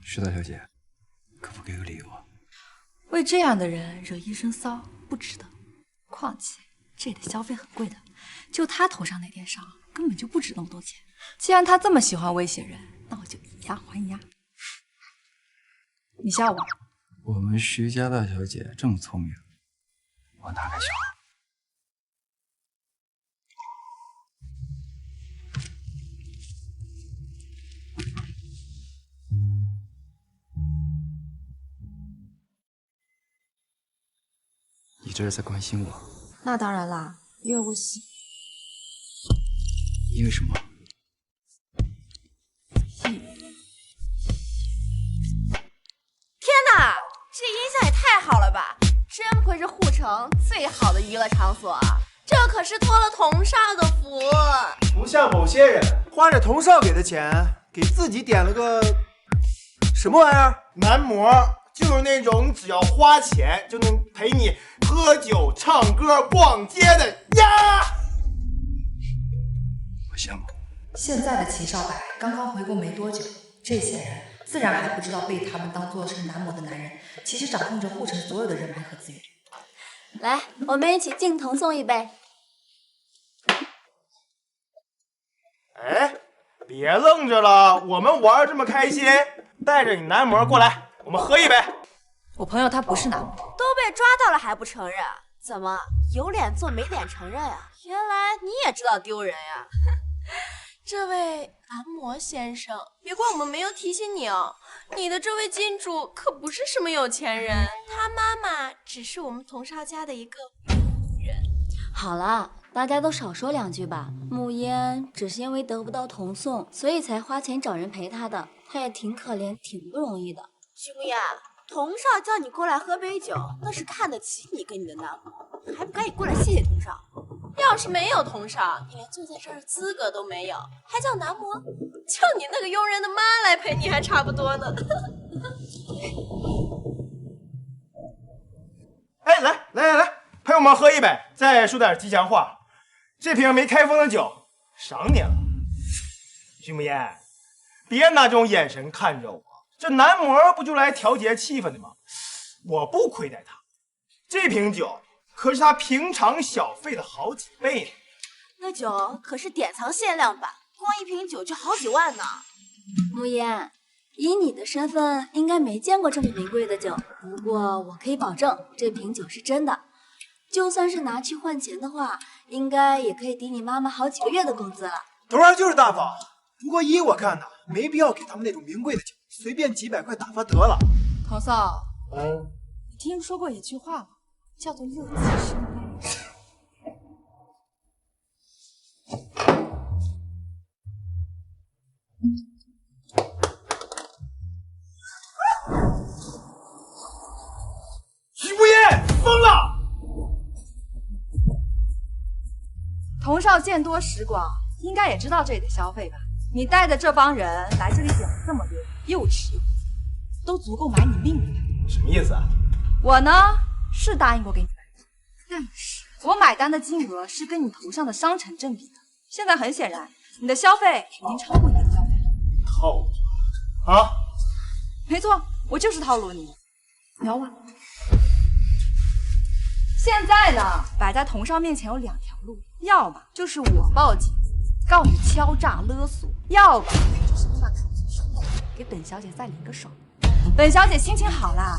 [SPEAKER 9] 石大小姐，可否给个理由啊？
[SPEAKER 3] 为这样的人惹一身骚不值得。况且这里的消费很贵的，就他头上那点伤，根本就不值那么多钱。既然他这么喜欢威胁人，那我就以牙还牙。你笑我？
[SPEAKER 9] 我们徐家大小姐这么聪明，我哪敢笑？你这是在关心我？
[SPEAKER 1] 那当然啦，因为我喜。
[SPEAKER 9] 因为什么？
[SPEAKER 4] 天哪，这音响也太好了吧！真不愧是护城最好的娱乐场所啊！这可是托了童少的福。
[SPEAKER 5] 不像某些人花着童少给的钱，给自己点了个什么玩意儿？
[SPEAKER 2] 男模，就是那种只要花钱就能陪你喝酒、唱歌、逛街的呀！
[SPEAKER 9] 我羡慕。
[SPEAKER 3] 现在的齐少白刚刚回国没多久，这些人自然还不知道被他们当作是男模的男人，其实掌控着护城所有的人脉和资源。
[SPEAKER 1] 来，我们一起敬童送一杯。
[SPEAKER 2] 哎，别愣着了，我们玩这么开心，带着你男模过来，我们喝一杯。
[SPEAKER 3] 我朋友他不是男模，
[SPEAKER 4] 都被抓到了还不承认？怎么有脸做没脸承认呀？原来你也知道丢人呀！这位男模先生，别怪我们没有提醒你哦。你的这位金主可不是什么有钱人，他妈妈只是我们童少家的一个人。
[SPEAKER 1] 好了，大家都少说两句吧。慕嫣只是因为得不到童送，所以才花钱找人陪她的，她也挺可怜，挺不容易的。
[SPEAKER 4] 徐慕嫣，童少叫你过来喝杯酒，那是看得起你跟你的男模，还不赶紧过来谢谢童少？要是没有童少，你连坐在这儿的资格都没有，还叫男模？叫你那个佣人的妈来陪你还差不多呢。
[SPEAKER 2] 哎，来，陪我们喝一杯，再说点吉祥话。这瓶没开封的酒，赏你了。徐慕嫣，别拿这种眼神看着我，这男模不就来调节气氛的吗？我不亏待他，这瓶酒可是他平常小费的好几倍呢。
[SPEAKER 4] 那酒可是典藏限量版，光一瓶酒就好几万呢。
[SPEAKER 1] 慕嫣，以你的身份，应该没见过这么名贵的酒。不过我可以保证，这瓶酒是真的。就算是拿去换钱的话，应该也可以抵你妈妈好几个月的工资了。
[SPEAKER 5] 童儿就是大方，不过依我看呢，没必要给他们那种名贵的酒，随便几百块打发得了。
[SPEAKER 3] 童少，你听说过一句话吗？叫做乐极生悲。
[SPEAKER 2] 徐慕嫣疯了！
[SPEAKER 3] 童少见多识广，应该也知道这里的消费吧？你带着这帮人来这里点了这么多，又吃又喝，都足够买你命的。
[SPEAKER 2] 什么意思啊？
[SPEAKER 3] 我呢是答应过给你买单，但是我买单的金额是跟你头上的伤成正比的。现在很显然，你的消费已经超过你的消费了。
[SPEAKER 2] 套路啊？
[SPEAKER 3] 没错，我就是套路你。瞄我。现在呢，摆在童少面前有两条路，要么就是我报警告你敲诈勒索，要不就是你把感情收了，给本小姐再领个手。本小姐心情好啦，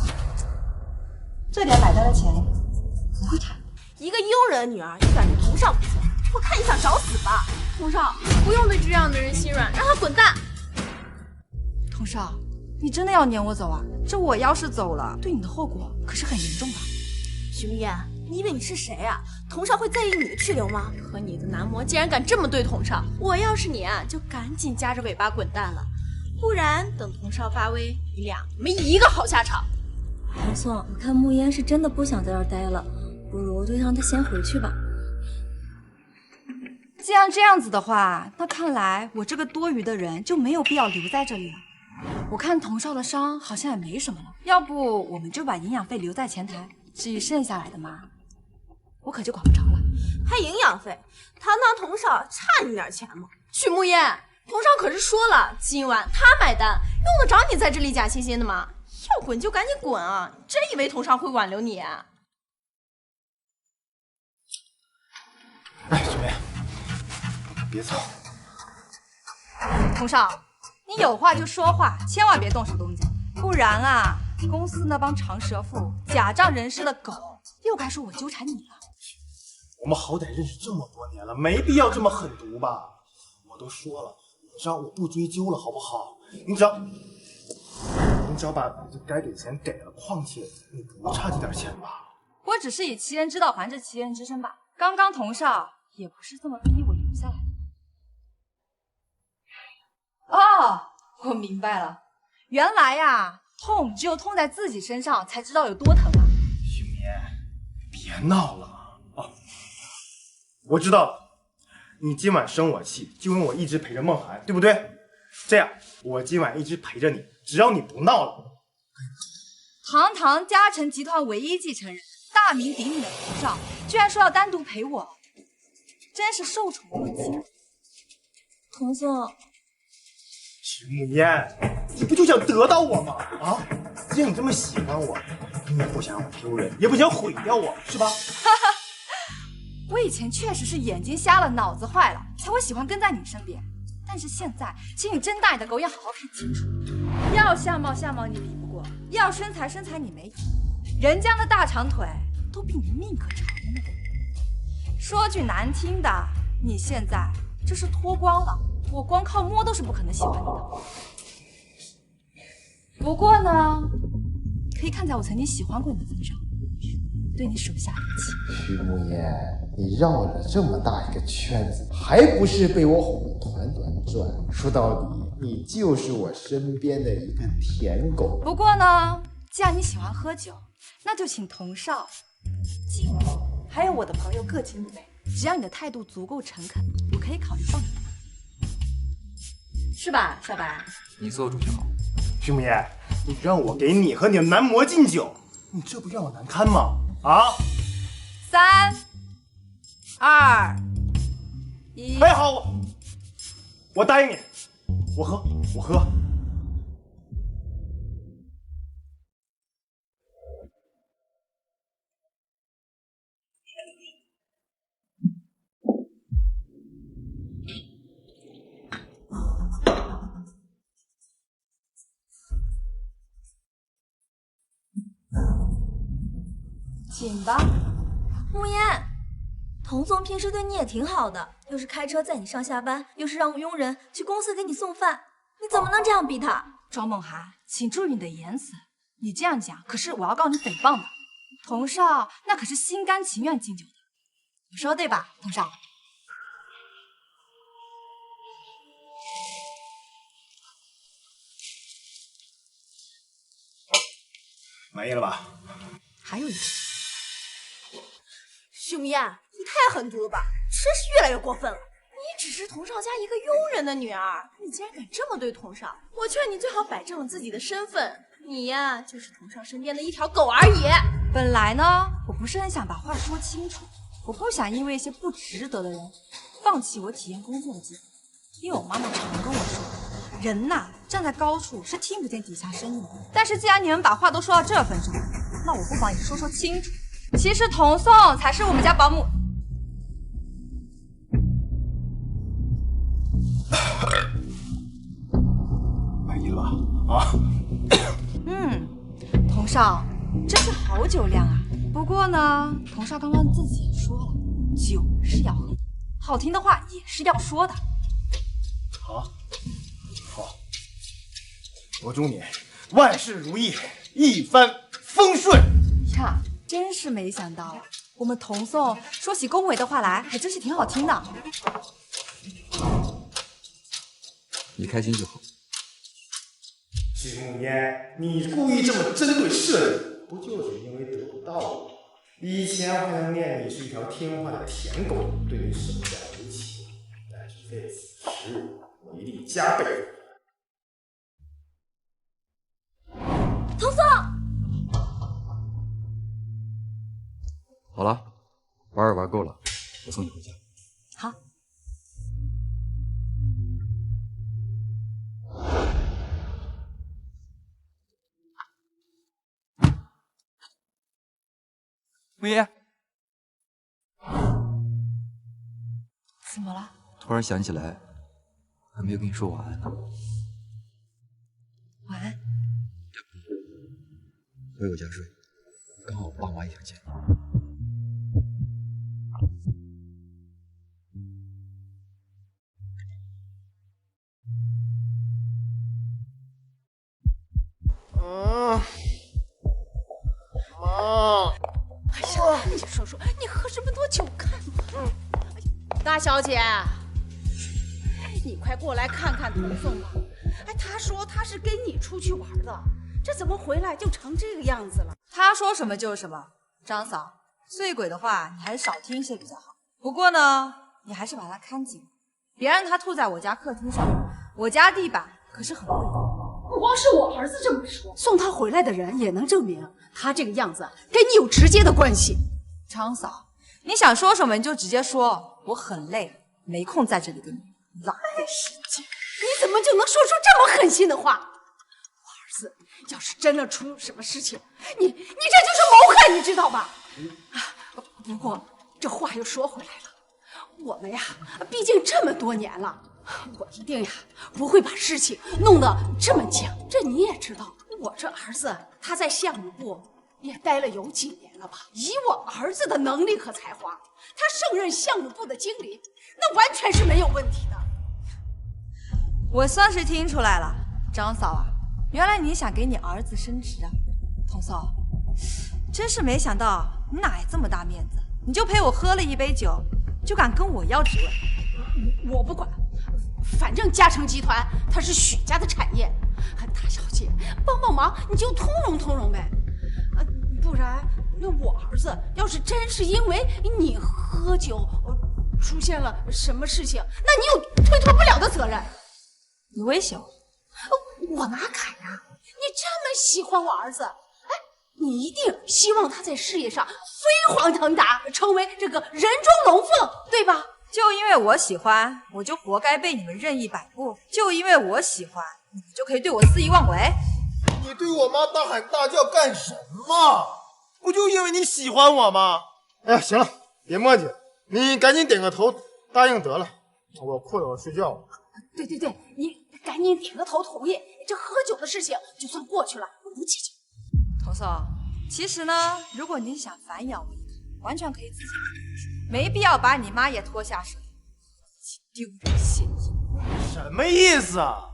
[SPEAKER 3] 这点买单的钱不会差。
[SPEAKER 4] 一个佣人女儿，你敢对童少不错，我看你想找死吧！童少，不用对这样的人心软，让他滚蛋！
[SPEAKER 3] 童少，你真的要撵我走啊？这我要是走了，对你的后果可是很严重的。
[SPEAKER 4] 徐慕嫣，你以为你是谁啊？童少会在意你的去留吗？可你的男模竟然敢这么对童少，我要是你啊，就赶紧夹着尾巴滚蛋了，不然等童少发威，你俩没一个好下场。
[SPEAKER 1] 童送，我看慕嫣是真的不想在这儿待了，不如就让她先回去吧。
[SPEAKER 3] 既然这样子的话，那看来我这个多余的人就没有必要留在这里了。我看童少的伤好像也没什么了，要不我们就把营养费留在前台，至于剩下来的嘛，我可就管不着了。
[SPEAKER 12] 还营养费？堂堂童少差你点钱吗？
[SPEAKER 4] 许慕言，童少可是说了，今晚他买单，用得着你在这里假惺惺的吗？要滚就赶紧滚啊！你真以为童少会挽留你啊？
[SPEAKER 2] 哎，小梅，别走。
[SPEAKER 3] 童少，你有话就说话，千万别动手动脚，不然啊，公司那帮长舌妇、假仗人势的狗又该说我纠缠你了。
[SPEAKER 2] 我们好歹认识这么多年了，没必要这么狠毒吧？我都说了，你让我不追究了，好不好？你只要把该给钱给了，况且你不差这点钱吧？
[SPEAKER 3] 我只是以其人之道还治其人之身吧。刚刚童少也不是这么逼我留下来的。哦，我明白了，原来呀，痛只有痛在自己身上才知道有多疼啊。
[SPEAKER 2] 许眠，别闹了啊！我知道了，你今晚生我气，就因为我一直陪着梦涵，对不对？这样，我今晚一直陪着你，只要你不闹了。
[SPEAKER 3] 堂堂嘉诚集团唯一继承人，大名鼎鼎的童少，居然说要单独陪我，真是受宠若惊。
[SPEAKER 1] 童总，
[SPEAKER 2] 许慕言，你不就想得到我吗？啊，既然你这么喜欢我，你也不想让我丢人，也不想毁掉我，是吧？
[SPEAKER 3] 我以前确实是眼睛瞎了，脑子坏了，才会喜欢跟在你身边。但是现在，请你睁大你的狗眼，好好看清楚。要相貌你比不过，要身材你没有，人家的大长腿都比你命可长呢。说句难听的，你现在这是脱光了，我光靠摸都是不可能喜欢你的。不过呢，可以看在我曾经喜欢过你的份上，对你手下留情。
[SPEAKER 6] 徐慕言，你绕了这么大一个圈子，还不是被我哄得团团转？说到底，你就是我身边的一个舔狗。
[SPEAKER 3] 不过呢，既然你喜欢喝酒，那就请童少、静茹还有我的朋友各请一杯。只要你的态度足够诚恳，我可以考虑放你一马，是吧，小白？
[SPEAKER 9] 你做主就好。
[SPEAKER 2] 徐慕言，你让我给你和你的男模敬酒，你这不让我难堪吗？啊
[SPEAKER 3] ！3、2、1。
[SPEAKER 2] 哎，好，我答应你，我喝。
[SPEAKER 3] 请吧。
[SPEAKER 1] 慕言，童总平时对你也挺好的，又是开车载你上下班，又是让佣人去公司给你送饭，你怎么能这样逼他？
[SPEAKER 3] 庄梦涵，请注意你的言辞，你这样讲可是我要告你诽谤的。童少那可是心甘情愿敬酒的，我说对吧，童少？
[SPEAKER 2] 满意了吧？
[SPEAKER 3] 还有一个。
[SPEAKER 12] 许慕言，你太狠毒了吧，真是越来越过分了。
[SPEAKER 4] 你只是童少家一个佣人的女儿，你竟然敢这么对童少，我劝你最好摆正了自己的身份。你呀，就是童少身边的一条狗而已。
[SPEAKER 3] 本来呢，我不是很想把话说清楚，我不想因为一些不值得的人放弃我体验工作的机会。因为我妈妈常跟我说，人呐，站在高处是听不见底下声音的。但是既然你们把话都说到这份上，那我不妨也说清楚。其实童颂才是我们家保姆。
[SPEAKER 2] 满意了吧？啊？
[SPEAKER 3] 童少真是好酒量啊！不过呢，童少刚刚自己也说了，酒是要喝的，好听的话也是要说的。
[SPEAKER 2] 好，我祝你万事如意，一帆风顺
[SPEAKER 3] 呀！真是没想到啊，我们童颂说起恭维的话来，还真是挺好听的。
[SPEAKER 9] 你开心就好。
[SPEAKER 2] 许慕言，你故意这么针对社里，不就是因为得不到我？以前还能念你是一条听话的舔狗，对你手下留情，加倍。
[SPEAKER 1] 童宋，
[SPEAKER 9] 好了，玩也玩够了，我送你回家。
[SPEAKER 3] 好。
[SPEAKER 9] 木叶，
[SPEAKER 3] 怎么了？
[SPEAKER 9] 突然想起来，还没有跟你说晚安呢。
[SPEAKER 3] 晚安。
[SPEAKER 9] 回我家睡，刚好我爸妈也想见你。
[SPEAKER 2] 妈。
[SPEAKER 7] 哎呀，你说说，你喝这么多酒干嘛？
[SPEAKER 13] 大小姐，你快过来看看童宋吧。哎，他说他是跟你出去玩的，这怎么回来就成这个样子了？
[SPEAKER 3] 他说什么就是什么。张嫂，醉鬼的话你还是少听一些比较好。不过呢，你还是把他看紧，别让他吐在我家客厅上。我家地板可是很贵的。
[SPEAKER 13] 不光是我儿子这么说，送他回来的人也能证明他这个样子跟你有直接的关系。
[SPEAKER 3] 张嫂，你想说什么你就直接说，我很累，没空在这里跟你浪费时间。
[SPEAKER 13] 你怎么就能说出这么狠心的话？我儿子要是真的出什么事情，你这就是谋害，你知道吧？不过这话又说回来了，我们呀，毕竟这么多年了，我一定呀不会把事情弄得这么僵。这你也知道，我这儿子他在项目部也待了有几年了吧？以我儿子的能力和才华，他胜任项目部的经理，那完全是没有问题的。
[SPEAKER 3] 我算是听出来了，张嫂啊，原来你想给你儿子升职啊。童嫂，真是没想到你哪来这么大面子，你就陪我喝了一杯酒，就敢跟我要职位？
[SPEAKER 13] 我不管，反正嘉诚集团它是许家的产业，大小姐帮帮忙你就通融通融呗，不然那我儿子要是真是因为你喝酒出现了什么事情，那你有推脱不了的责任。
[SPEAKER 3] 你威胁我？
[SPEAKER 13] 我哪敢呀！你这么喜欢我儿子，哎，你一定希望他在事业上飞黄腾达，成为这个人中龙凤，对吧？
[SPEAKER 3] 就因为我喜欢，我就活该被你们任意摆布；就因为我喜欢，你们就可以对我肆意妄为。
[SPEAKER 2] 你对我妈大喊大叫干什么？不就因为你喜欢我吗？哎呀，行了，别磨叽，你赶紧点个头答应得了。我困了，我睡觉了。
[SPEAKER 13] 对，你赶紧点个头同意，这喝酒的事情就算过去了，不计较。
[SPEAKER 3] 童嫂，其实呢，如果你想反咬我一口，完全可以自己来，没必要把你妈也拖下水，丢人现眼。
[SPEAKER 2] 什么意思啊？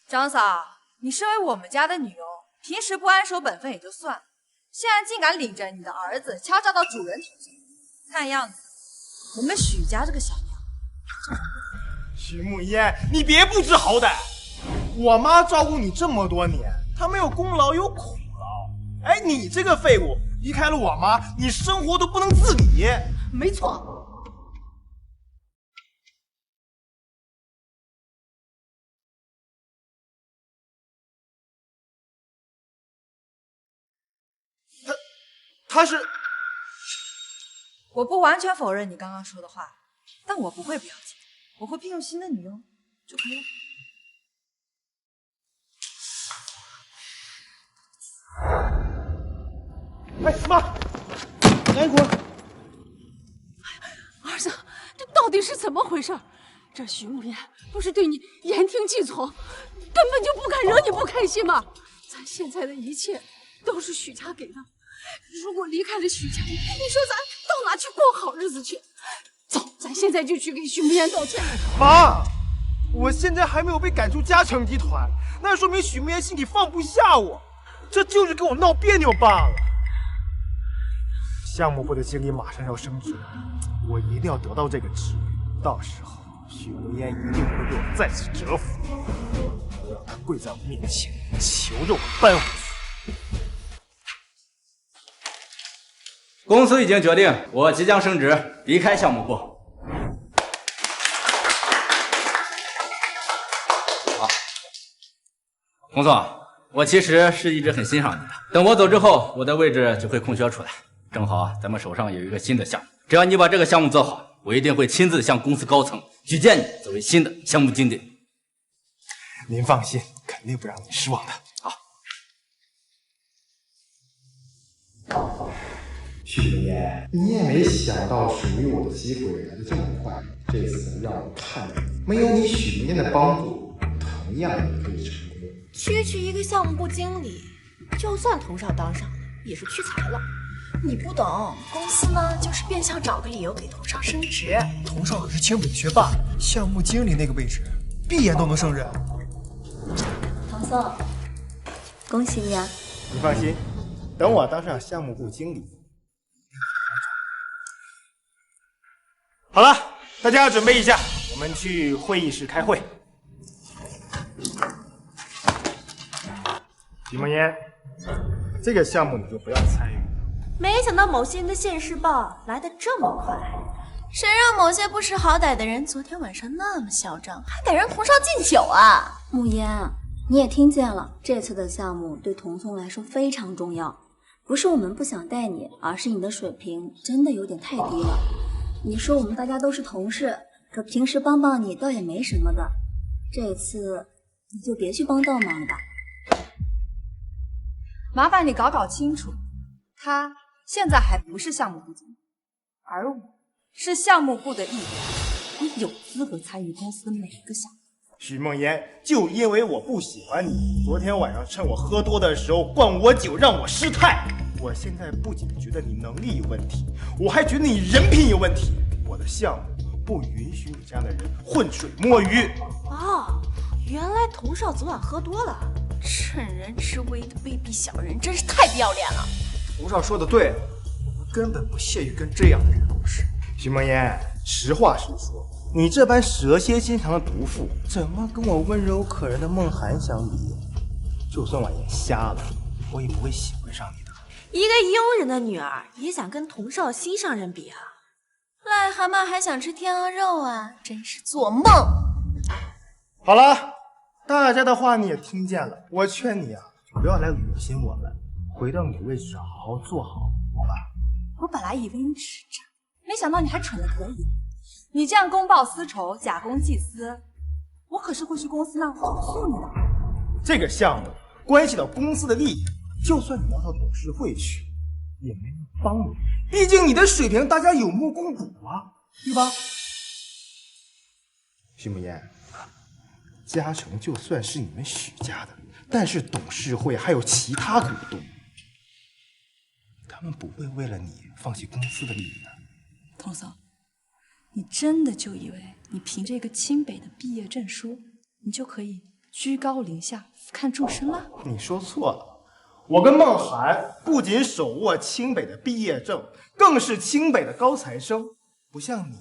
[SPEAKER 3] 张嫂，你身为我们家的女佣，平时不安守本分也就算了，现在竟敢领着你的儿子敲诈到主人头上，看样子我们许家这个小娘。
[SPEAKER 2] 许慕烟，你别不知好歹！我妈照顾你这么多年，她没有功劳有苦劳。哎，你这个废物，离开了我妈，你生活都不能自理。
[SPEAKER 13] 没错。
[SPEAKER 2] 他是……
[SPEAKER 3] 我不完全否认你刚刚说的话，但我不会不要紧，我会聘用新的女佣就可以了。
[SPEAKER 2] 哎妈，来一会儿。
[SPEAKER 13] 儿子，这到底是怎么回事？这徐慕言不是对你言听计从，根本就不敢惹你不开心吗？咱现在的一切都是许家给的。如果离开了许家，你说咱到哪去过好日子去？走，咱现在就去给许慕言道歉。
[SPEAKER 2] 妈，我现在还没有被赶出嘉诚集团，那说明许慕言心里放不下我，这就是跟我闹别扭罢了。项目部的经理马上要升职，我一定要得到这个职位，到时候许慕言一定不会被我再次折服，我让他跪在我面前，求着我搬回去。
[SPEAKER 14] 公司已经决定，我即将升职，离开项目部。好，洪总，我其实是一直很欣赏你的。等我走之后，我的位置就会空缺出来，正好咱们手上有一个新的项目，只要你把这个项目做好，我一定会亲自向公司高层举荐你作为新的项目经理。
[SPEAKER 2] 您放心，肯定不让你失望的。好。
[SPEAKER 6] 许明言，你也没想到属于我的机会来得这么快，这次让我看着没有你许明言的帮助，同样也可以成功。
[SPEAKER 12] 区一个项目部经理，就算童少当上了，也是屈才了。
[SPEAKER 4] 你不懂，公司呢就是变相找个理由给童少升职。
[SPEAKER 5] 童少可是清北的学霸，项目经理那个位置，闭眼都能胜任。
[SPEAKER 1] 唐宋，恭喜你啊！
[SPEAKER 2] 你放心，等我当上项目部经理。好了，大家准备一下，我们去会议室开会。许梦嫣，这个项目你就不要参与。
[SPEAKER 12] 没想到某些人的现世报来得这么快，
[SPEAKER 4] 谁让某些不识好歹的人昨天晚上那么嚣张，还敢让童少敬酒啊？
[SPEAKER 1] 慕言，你也听见了，这次的项目对童聪来说非常重要，不是我们不想带你，而是你的水平真的有点太低了。你说我们大家都是同事，可平时帮帮你倒也没什么的，这次你就别去帮倒忙了吧。
[SPEAKER 3] 麻烦你搞清楚，他现在还不是项目部经理，而我是项目部的一员，我有资格参与公司的每一个项目。
[SPEAKER 2] 许梦嫣，就因为我不喜欢你，昨天晚上趁我喝多的时候灌我酒，让我失态。我现在不仅觉得你能力有问题，我还觉得你人品有问题。我的项目不允许你这样的人浑水摸鱼。
[SPEAKER 12] 哦，原来童少昨晚喝多了，
[SPEAKER 4] 趁人之危的卑鄙小人，真是太不要脸了。
[SPEAKER 5] 童少说的对，我根本不屑于跟这样的人共事。
[SPEAKER 2] 许梦嫣，实话实说，你这般蛇蝎心肠的毒妇，怎么跟我温柔可人的梦涵相比？就算我眼瞎了，我也不会喜欢上你的。
[SPEAKER 12] 一个佣人的女儿也想跟童少心上人比啊？
[SPEAKER 4] 癞蛤蟆还想吃天鹅肉啊？真是做梦！
[SPEAKER 2] 好了，大家的话你也听见了，我劝你啊，不要来恶心我们，回到你的位置上好好做好，好吧？
[SPEAKER 3] 我本来以为你只是渣，没想到你还蠢得可以。你这样公报私仇、假公济私，我可是会去公司那投诉你的。
[SPEAKER 2] 这个项目关系到公司的利益，就算你要到董事会去，也没人帮你。毕竟你的水平大家有目共睹啊，对吧？许慕言，嘉诚就算是你们许家的，但是董事会还有其他股东，他们不会为了你放弃公司的利益的。
[SPEAKER 3] 童总，你真的就以为你凭这个清北的毕业证书，你就可以居高临下、俯瞰众生了？
[SPEAKER 2] 你说错了，我跟孟涵不仅手握清北的毕业证，更是清北的高材生，不像你，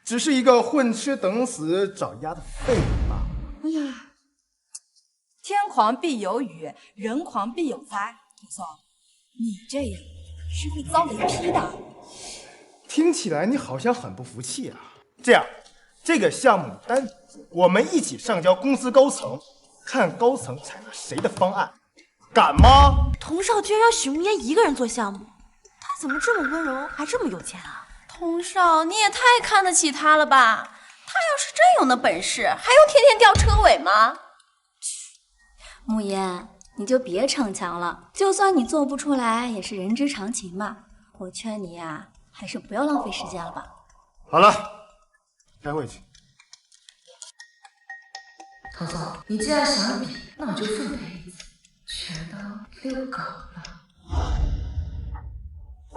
[SPEAKER 2] 只是一个混吃等死找丫的废物吧。
[SPEAKER 3] 哎呀，天狂必有雨，人狂必有灾。童总，你这样是会遭雷劈的。
[SPEAKER 2] 听起来你好像很不服气啊。这样，这个项目单独做，我们一起上交公司高层，看高层采纳谁的方案，敢吗？
[SPEAKER 12] 童少居然让许慕言一个人做项目，他怎么这么温柔，还这么有钱啊？
[SPEAKER 4] 童少，你也太看得起他了吧？他要是真有那本事，还用天天吊车尾吗？
[SPEAKER 1] 慕言，你就别逞强了，就算你做不出来，也是人之常情嘛。我劝你呀，还是不要浪费时间了吧。
[SPEAKER 2] 好了，开会去。
[SPEAKER 10] 童总，你既然想比，那我就奉陪一次，全当遛狗了。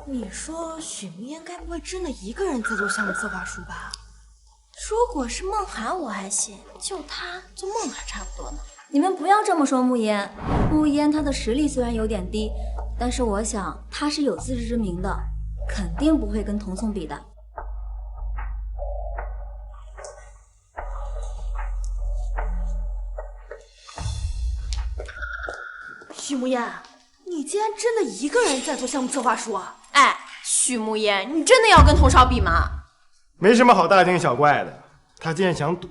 [SPEAKER 12] 你说许慕言该不会真的一个人在做项目策划书吧？
[SPEAKER 4] 如果是孟涵我还行，就他做孟涵差不多呢。
[SPEAKER 1] 你们不要这么说慕言，慕言他的实力虽然有点低，但是我想他是有自知之明的，肯定不会跟童聪比的。
[SPEAKER 12] 许慕言，你竟然真的一个人在做项目策划书啊？
[SPEAKER 4] 哎，许慕言，你真的要跟童少比吗？
[SPEAKER 2] 没什么好大惊小怪的，他既然想赌，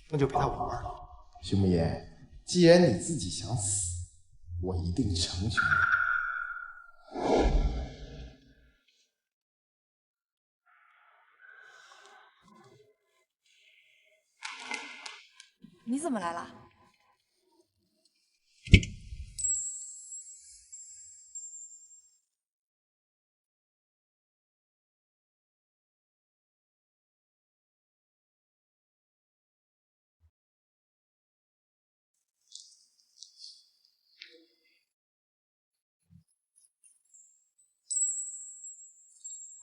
[SPEAKER 2] 那就陪他玩玩。
[SPEAKER 15] 许慕言，既然你自己想死，我一定成全你。
[SPEAKER 3] 你怎么来了？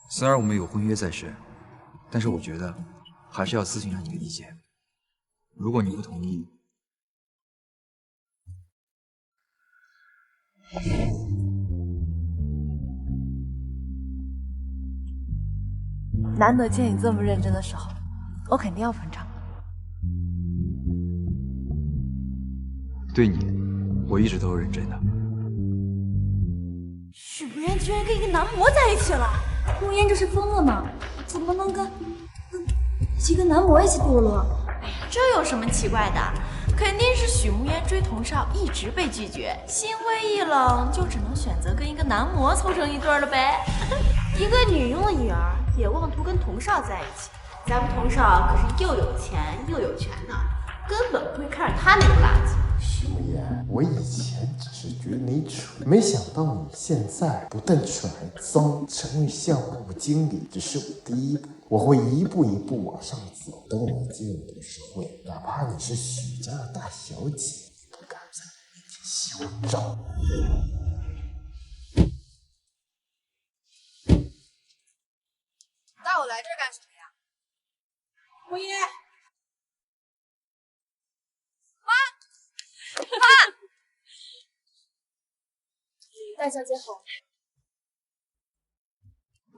[SPEAKER 9] 虽然我们有婚约在身，但是我觉得还是要咨询下你的意见。如果你不同意，
[SPEAKER 3] 难得见你这么认真的时候，我肯定要捧场。
[SPEAKER 9] 对你，我一直都是认真的。
[SPEAKER 1] 许不然居然跟一个男模在一起了，慕言这是疯了吗？怎么能跟一个男模一起堕落？
[SPEAKER 4] 哎呀，这有什么奇怪的？肯定是许慕言追童少一直被拒绝，心灰意冷，就只能选择跟一个男模凑成一对了呗。
[SPEAKER 12] 一个女佣的女儿也妄图跟童少在一起，咱们童少可是又有钱又有权的，根本不会看上他那个垃圾。
[SPEAKER 15] 许慕言，我以前只是觉得你蠢，没想到你现在不但蠢还脏。成为项目经理只是我第一步，我会一步一步往上走。等我进入董事会，哪怕你是许家的大小姐，也不敢在我面前嚣张。
[SPEAKER 3] 带我来这儿干什么呀？
[SPEAKER 13] 慕言，
[SPEAKER 1] 大小姐好。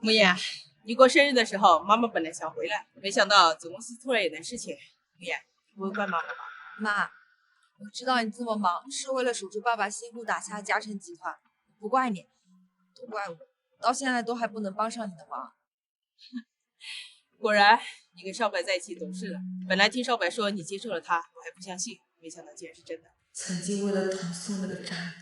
[SPEAKER 16] 慕言，你过生日的时候，妈妈本来想回来，没想到总公司突然有点事情。慕言，不会怪妈妈吧？
[SPEAKER 3] 妈，我知道你这么忙，是为了守住爸爸辛苦打下嘉诚集团，不怪你，都怪我，到现在都还不能帮上你的忙。
[SPEAKER 16] 果然，你跟少白在一起懂事了。本来听少白说你接受了他，我还不相信，没想到竟然是真的。
[SPEAKER 10] 曾经为了童宋那个渣男，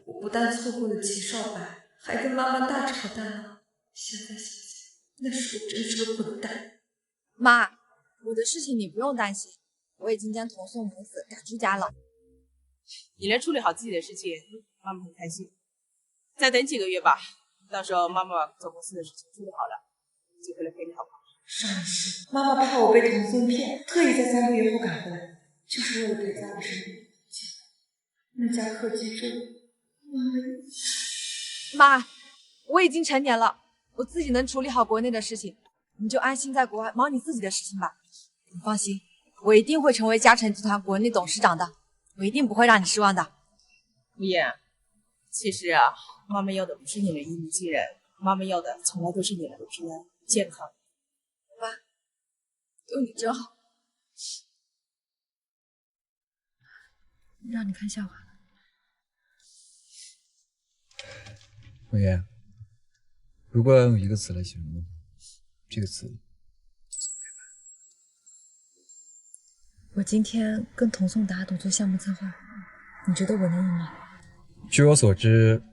[SPEAKER 10] 我不但错过了齐少白，还跟妈妈大吵大闹。现在想想，那时我真是个混蛋。
[SPEAKER 3] 妈，我的事情你不用担心，我已经将童宋母子赶出家了。
[SPEAKER 16] 你能处理好自己的事情，妈妈很开心。再等几个月吧，到时候妈妈把总公司的事情处理好了，就回来陪你好不好？
[SPEAKER 10] 上一世，妈妈怕我被童宋骗，特意在3个月后赶回来，就是为了陪在我身边。那家客机粥，
[SPEAKER 3] 妈，我已经成年了，我自己能处理好国内的事情，你就安心在国外忙你自己的事情吧。你放心，我一定会成为嘉诚集团国内董事长的，我一定不会让你失望的。
[SPEAKER 16] 慕言，其实啊，妈妈要的不是你的一鸣惊人，妈妈要的从来都是你们的平安健康。
[SPEAKER 3] 妈，有你真好。
[SPEAKER 10] 让你看笑话。
[SPEAKER 9] 慕言，如果要用一个词来形容，这个词
[SPEAKER 10] 我今天跟童宋打赌做项目策划，你觉得我能赢吗？
[SPEAKER 9] 据我所知，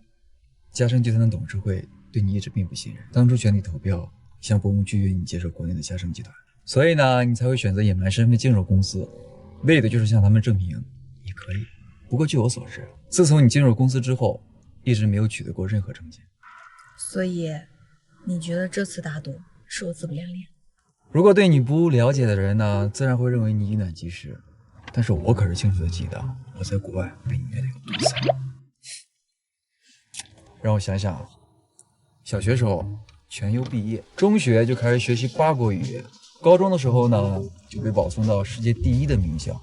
[SPEAKER 9] 嘉诚集团的董事会对你一直并不信任，当初全体投票向博文拒绝你接手国内的嘉诚集团，所以呢，你才会选择隐瞒身份进入公司，为的就是向他们证明你可以。不过据我所知，自从你进入公司之后，一直没有取得过任何成绩。
[SPEAKER 10] 所以，你觉得这次打赌是我自不量力？
[SPEAKER 9] 如果对你不了解的人呢，自然会认为你以卵击石。但是我可是清楚的记得，我在国外被你虐得有多惨。让我想想，小学时候全优毕业，中学就开始学习8国语，高中的时候呢就被保送到世界第1的名校。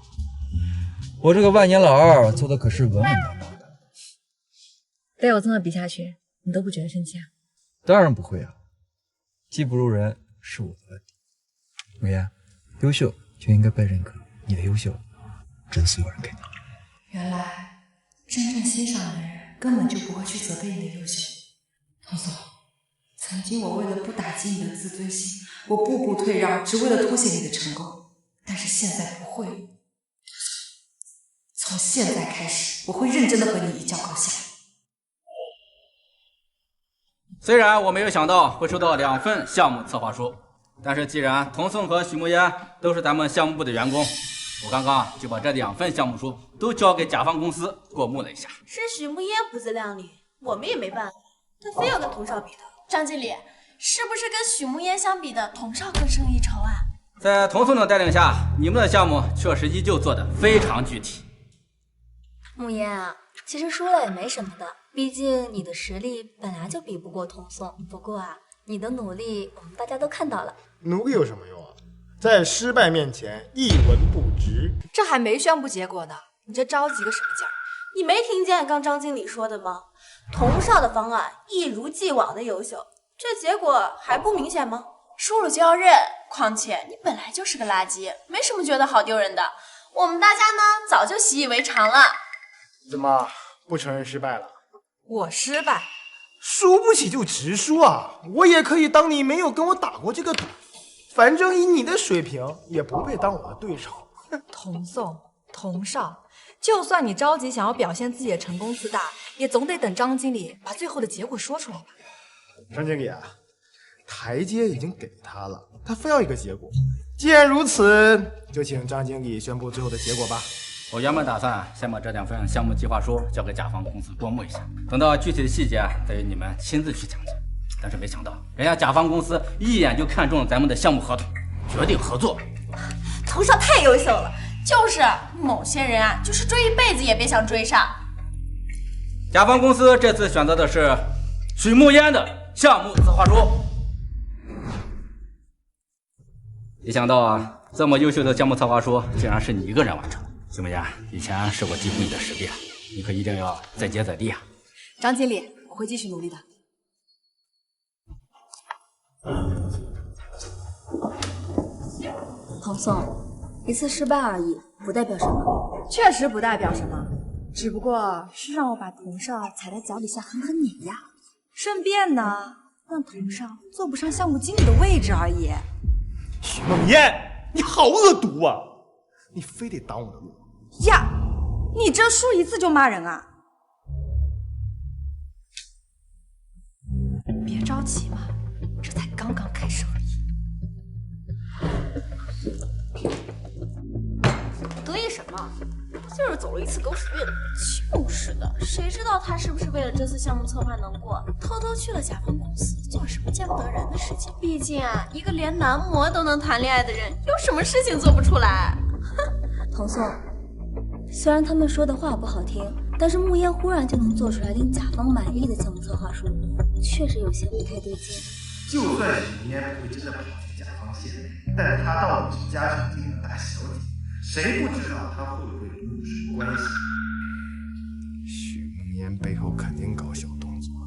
[SPEAKER 9] 我这个万年老二做的可是稳稳当当的。
[SPEAKER 10] 被我这么比下去，你都不觉得生气啊？
[SPEAKER 9] 当然不会啊，技不如人是我的问题。慕言，优秀就应该被认可，你的优秀真是有人给你。
[SPEAKER 10] 原来真正欣赏的人根本就不会去责备你的优秀。童总，
[SPEAKER 3] 曾经我为了不打击你的自尊心，我步步退让，只为了凸显你的成功。但是现在不会了，从现在开始，我会认真的和你一较高下。
[SPEAKER 14] 虽然我没有想到会收到2份项目策划书，但是既然童颂和许慕烟都是咱们项目部的员工，我刚刚就把这2份项目书都交给甲方公司过目了一下。
[SPEAKER 12] 是许慕烟不自量力，我们也没办法，他非要跟童少比的。
[SPEAKER 4] 张经理，是不是跟许慕烟相比的童少更胜一筹啊？
[SPEAKER 14] 在童颂的带领下，你们的项目确实依旧做得非常具体。
[SPEAKER 1] 慕烟啊，其实输了也没什么的，毕竟你的实力本来就比不过童颂。不过啊，你的努力我们大家都看到了。
[SPEAKER 2] 努力有什么用啊？在失败面前一文不值。
[SPEAKER 3] 这还没宣布结果呢，你这着急个什么劲儿？
[SPEAKER 12] 你没听见刚张经理说的吗？童少的方案一如既往的优秀，这结果还不明显吗？
[SPEAKER 4] 输了就要认，况且你本来就是个垃圾，没什么觉得好丢人的。我们大家呢，早就习以为常了。
[SPEAKER 2] 怎么不承认失败了？
[SPEAKER 3] 我失败，
[SPEAKER 2] 输不起就直输啊！我也可以当你没有跟我打过这个赌，反正以你的水平，也不配当我的对手。
[SPEAKER 3] 童颂、童少，就算你着急想要表现自己的成功自大，也总得等张经理把最后的结果说出来吧。
[SPEAKER 2] 张经理啊，台阶已经给他了，他非要一个结果。既然如此，就请张经理宣布最后的结果吧。
[SPEAKER 14] 我原本打算先把这2份项目计划书交给甲方公司过目一下，等到具体的细节再由你们亲自去讲解。但是没想到，人家甲方公司一眼就看中了咱们的项目合同，决定合作。
[SPEAKER 12] 童少太优秀了，
[SPEAKER 4] 就是某些人啊，就是追一辈子也别想追上。
[SPEAKER 14] 甲方公司这次选择的是许慕烟的项目策划书。没想到啊，这么优秀的项目策划书竟然是你一个人完成。许慕烟，以前是我低估你的实力了，你可一定要再接再厉啊！
[SPEAKER 3] 张经理，我会继续努力的。
[SPEAKER 1] 童颂，一次失败而已，不代表什么。
[SPEAKER 3] 确实不代表什么，只不过是让我把童少踩在脚底下狠狠碾压，顺便呢，让童少坐不上项目经理的位置而已。
[SPEAKER 2] 许梦烟，你好恶毒啊！你非得挡我的路
[SPEAKER 3] 呀！你这输一次就骂人啊？别着急嘛，这才刚刚开始而已。
[SPEAKER 12] 得意什么？就是走了一次狗屎运。
[SPEAKER 4] 就是的，谁知道他是不是为了这次项目策划能过，偷偷去了甲方公司做什么见不得人的事情？毕竟啊，一个连男模都能谈恋爱的人，有什么事情做不出来？
[SPEAKER 1] 童颂，虽然他们说的话不好听，但是慕烟忽然就能做出来令甲方满意的项目策划书，确实有些不太对劲。
[SPEAKER 6] 就算许慕烟不会真的跑进甲方线，但他到底是家长经理的大小姐，谁不知道他会不会跟你有什么关系？
[SPEAKER 2] 许梦烟背后肯定搞小动作了。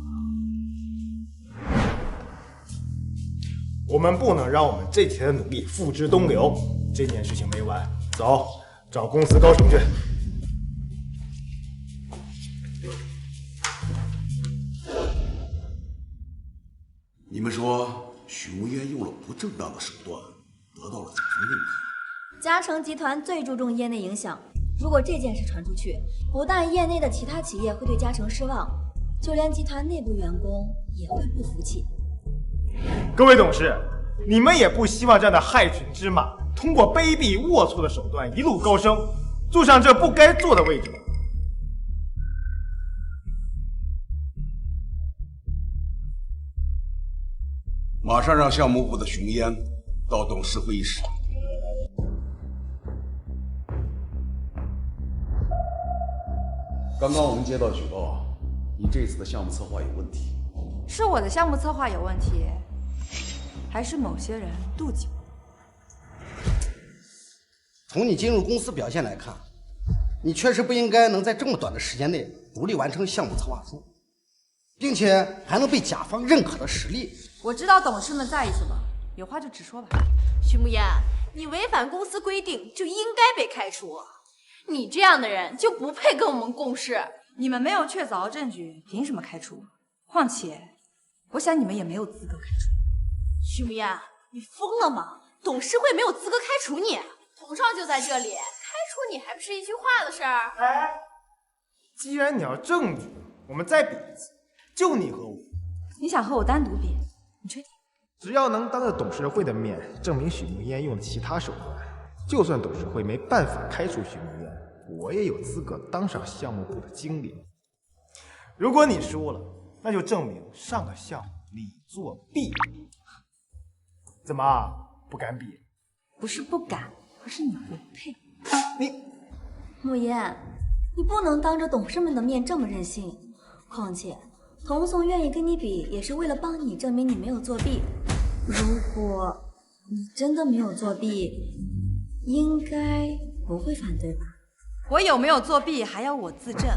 [SPEAKER 2] 我们不能让我们这几天的努力付之东流，这件事情没完，走，找公司高层去。
[SPEAKER 17] 你们说许慕烟用了不正当的手段，得到了甲方认可。
[SPEAKER 1] 嘉诚集团最注重业内影响，如果这件事传出去，不但业内的其他企业会对嘉诚失望，就连集团内部员工也会不服气。
[SPEAKER 2] 各位董事，你们也不希望这样的害群之马通过卑鄙龌龊的手段一路高升，坐上这不该坐的位置吧？
[SPEAKER 17] 马上让项目部的熊烟到董事会议室。刚刚我们接到举报，你这次的项目策划有问题。
[SPEAKER 3] 是我的项目策划有问题，还是某些人妒忌我？
[SPEAKER 18] 从你进入公司表现来看，你确实不应该能在这么短的时间内独立完成项目策划书，并且还能被甲方认可的实力。
[SPEAKER 3] 我知道董事们在意什么，有话就直说吧。
[SPEAKER 12] 许慕烟，你违反公司规定就应该被开除。
[SPEAKER 4] 你这样的人就不配跟我们共事。
[SPEAKER 3] 你们没有确凿证据，凭什么开除？况且我想你们也没有资格开除。
[SPEAKER 12] 许慕言，你疯了吗？董事会没有资格开除你。
[SPEAKER 4] 董少就在这里，开除你还不是一句话的事儿？
[SPEAKER 2] 哎，既然你要证据，我们再比一次，就你和我。
[SPEAKER 3] 你想和我单独比？你确定？
[SPEAKER 6] 只要能当着董事会的面证明许慕烟用了其他手段，就算董事会没办法开除许慕烟，我也有资格当上项目部的经理。
[SPEAKER 2] 如果你输了，那就证明上个项目你作弊。怎么不敢比？
[SPEAKER 3] 不是不敢，而是你不配。
[SPEAKER 1] 慕烟，你不能当着董事们的面这么任性。况且，童颂愿意跟你比，也是为了帮你证明你没有作弊。如果你真的没有作弊，应该不会反对吧？
[SPEAKER 3] 我有没有作弊还要我自证？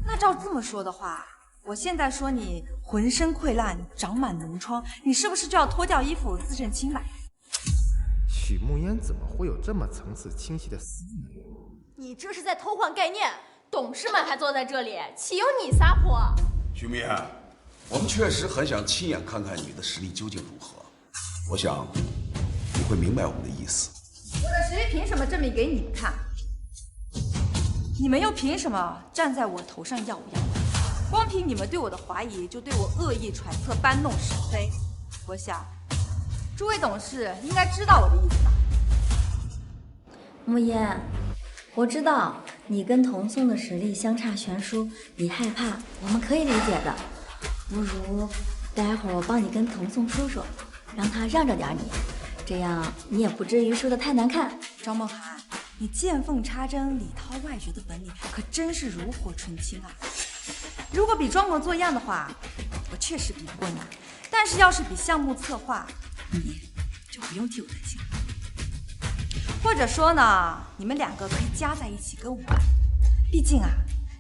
[SPEAKER 3] 那照这么说的话，我现在说你浑身溃烂，长满脓疮，你是不是就要脱掉衣服自证清白？
[SPEAKER 6] 许慕烟怎么会有这么层次清晰的思维？
[SPEAKER 4] 你这是在偷换概念！董事们还坐在这里，岂有你撒泼？
[SPEAKER 17] 许慕烟，我们确实很想亲眼看看你的实力究竟如何。我想你会明白我们的意思。
[SPEAKER 3] 我的实力凭什么证明给你们看？你们又凭什么站在我头上耀武扬威？光凭你们对我的怀疑，就对我恶意揣测、搬弄是非。我想，诸位董事应该知道我的意思吧？
[SPEAKER 1] 慕烟，我知道你跟童颂的实力相差悬殊，你害怕，我们可以理解的。不如待会儿我帮你跟童颂说说，让他让着点你，这样你也不至于输得太难看。
[SPEAKER 3] 张梦涵，你见缝插针、里掏外掘的本领可真是炉火纯青啊！如果比装模作样的话，我确实比不过你。但是要是比项目策划，你就不用替我担心了。或者说呢，你们两个可以加在一起跟我玩。毕竟啊，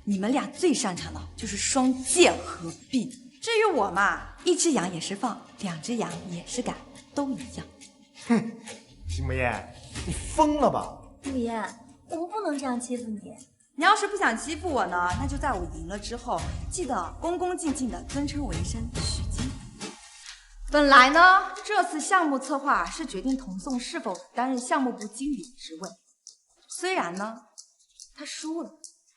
[SPEAKER 3] 你们俩最擅长的就是双剑合璧。至于我嘛，一只羊也是放，两只羊也是赶，都一样。
[SPEAKER 2] 哼，许慕烟，你疯了吧？
[SPEAKER 1] 慕烟，我们不能这样欺负你。
[SPEAKER 3] 你要是不想欺负我呢，那就在我赢了之后，记得恭恭敬敬的尊称我一声许经理。本来呢，这次项目策划是决定童颂是否担任项目部经理的职位。虽然呢，他输了，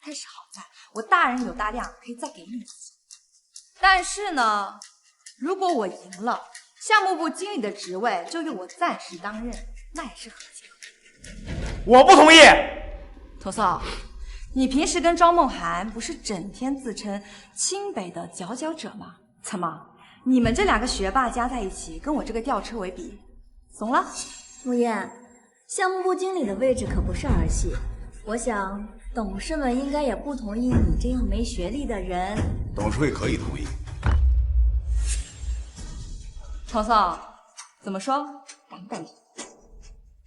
[SPEAKER 3] 但是好在我大人有大量，可以再给你一次。但是呢，如果我赢了，项目部经理的职位就由我暂时担任，那也是合情合理。
[SPEAKER 2] 我不同意。
[SPEAKER 3] 童颂，你平时跟张梦涵不是整天自称清北的佼佼者吗？怎么，你们这两个学霸加在一起，跟我这个吊车尾比，怂了？
[SPEAKER 1] 慕烟，项目部经理的位置可不是儿戏，我想董事们应该也不同意你这样没学历的人。
[SPEAKER 17] 董事会可以同意。
[SPEAKER 3] 童颂，怎么说？敢不敢赢？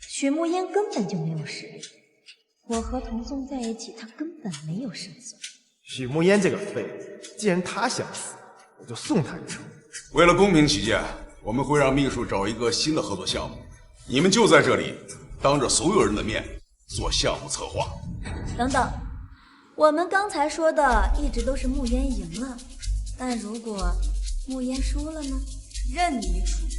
[SPEAKER 1] 许慕烟根本就没有实力，我和童颂在一起，他根本没有胜算。
[SPEAKER 6] 许慕烟这个废物，既然他想死，我就送他一程。
[SPEAKER 17] 为了公平起见，我们会让秘书找一个新的合作项目，你们就在这里当着所有人的面做项目策划。
[SPEAKER 1] 等等，我们刚才说的一直都是慕烟赢了，但如果慕烟输了呢？
[SPEAKER 3] 任你处置。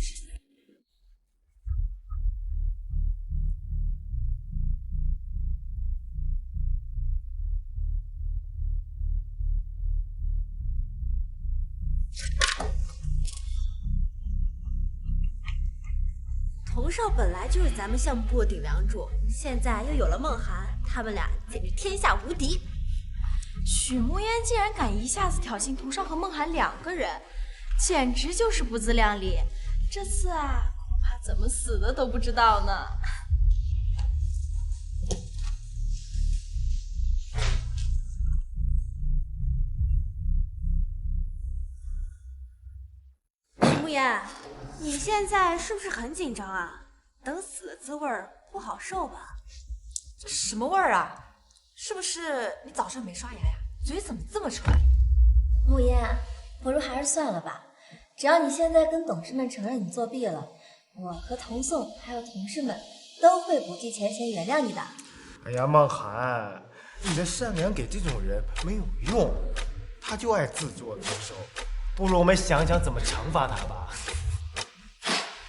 [SPEAKER 12] 童少本来就是咱们项目部的顶梁柱，现在又有了梦涵，他们俩简直天下无敌。
[SPEAKER 4] 许慕烟竟然敢一下子挑衅童少和梦涵两个人，简直就是不自量力。这次啊，恐怕怎么死的都不知道呢。
[SPEAKER 12] 许慕烟，你现在是不是很紧张啊？等死的滋味不好受吧？
[SPEAKER 3] 这什么味儿啊？是不是你早上没刷牙呀？嘴怎么这么臭？
[SPEAKER 1] 慕烟，不如还是算了吧。只要你现在跟董事们承认你作弊了，我和童颂还有同事们都会不计前嫌原谅你的。
[SPEAKER 2] 哎呀，梦涵，你的善良给这种人没有用，他就爱自作自受。不如我们想想怎么惩罚他吧。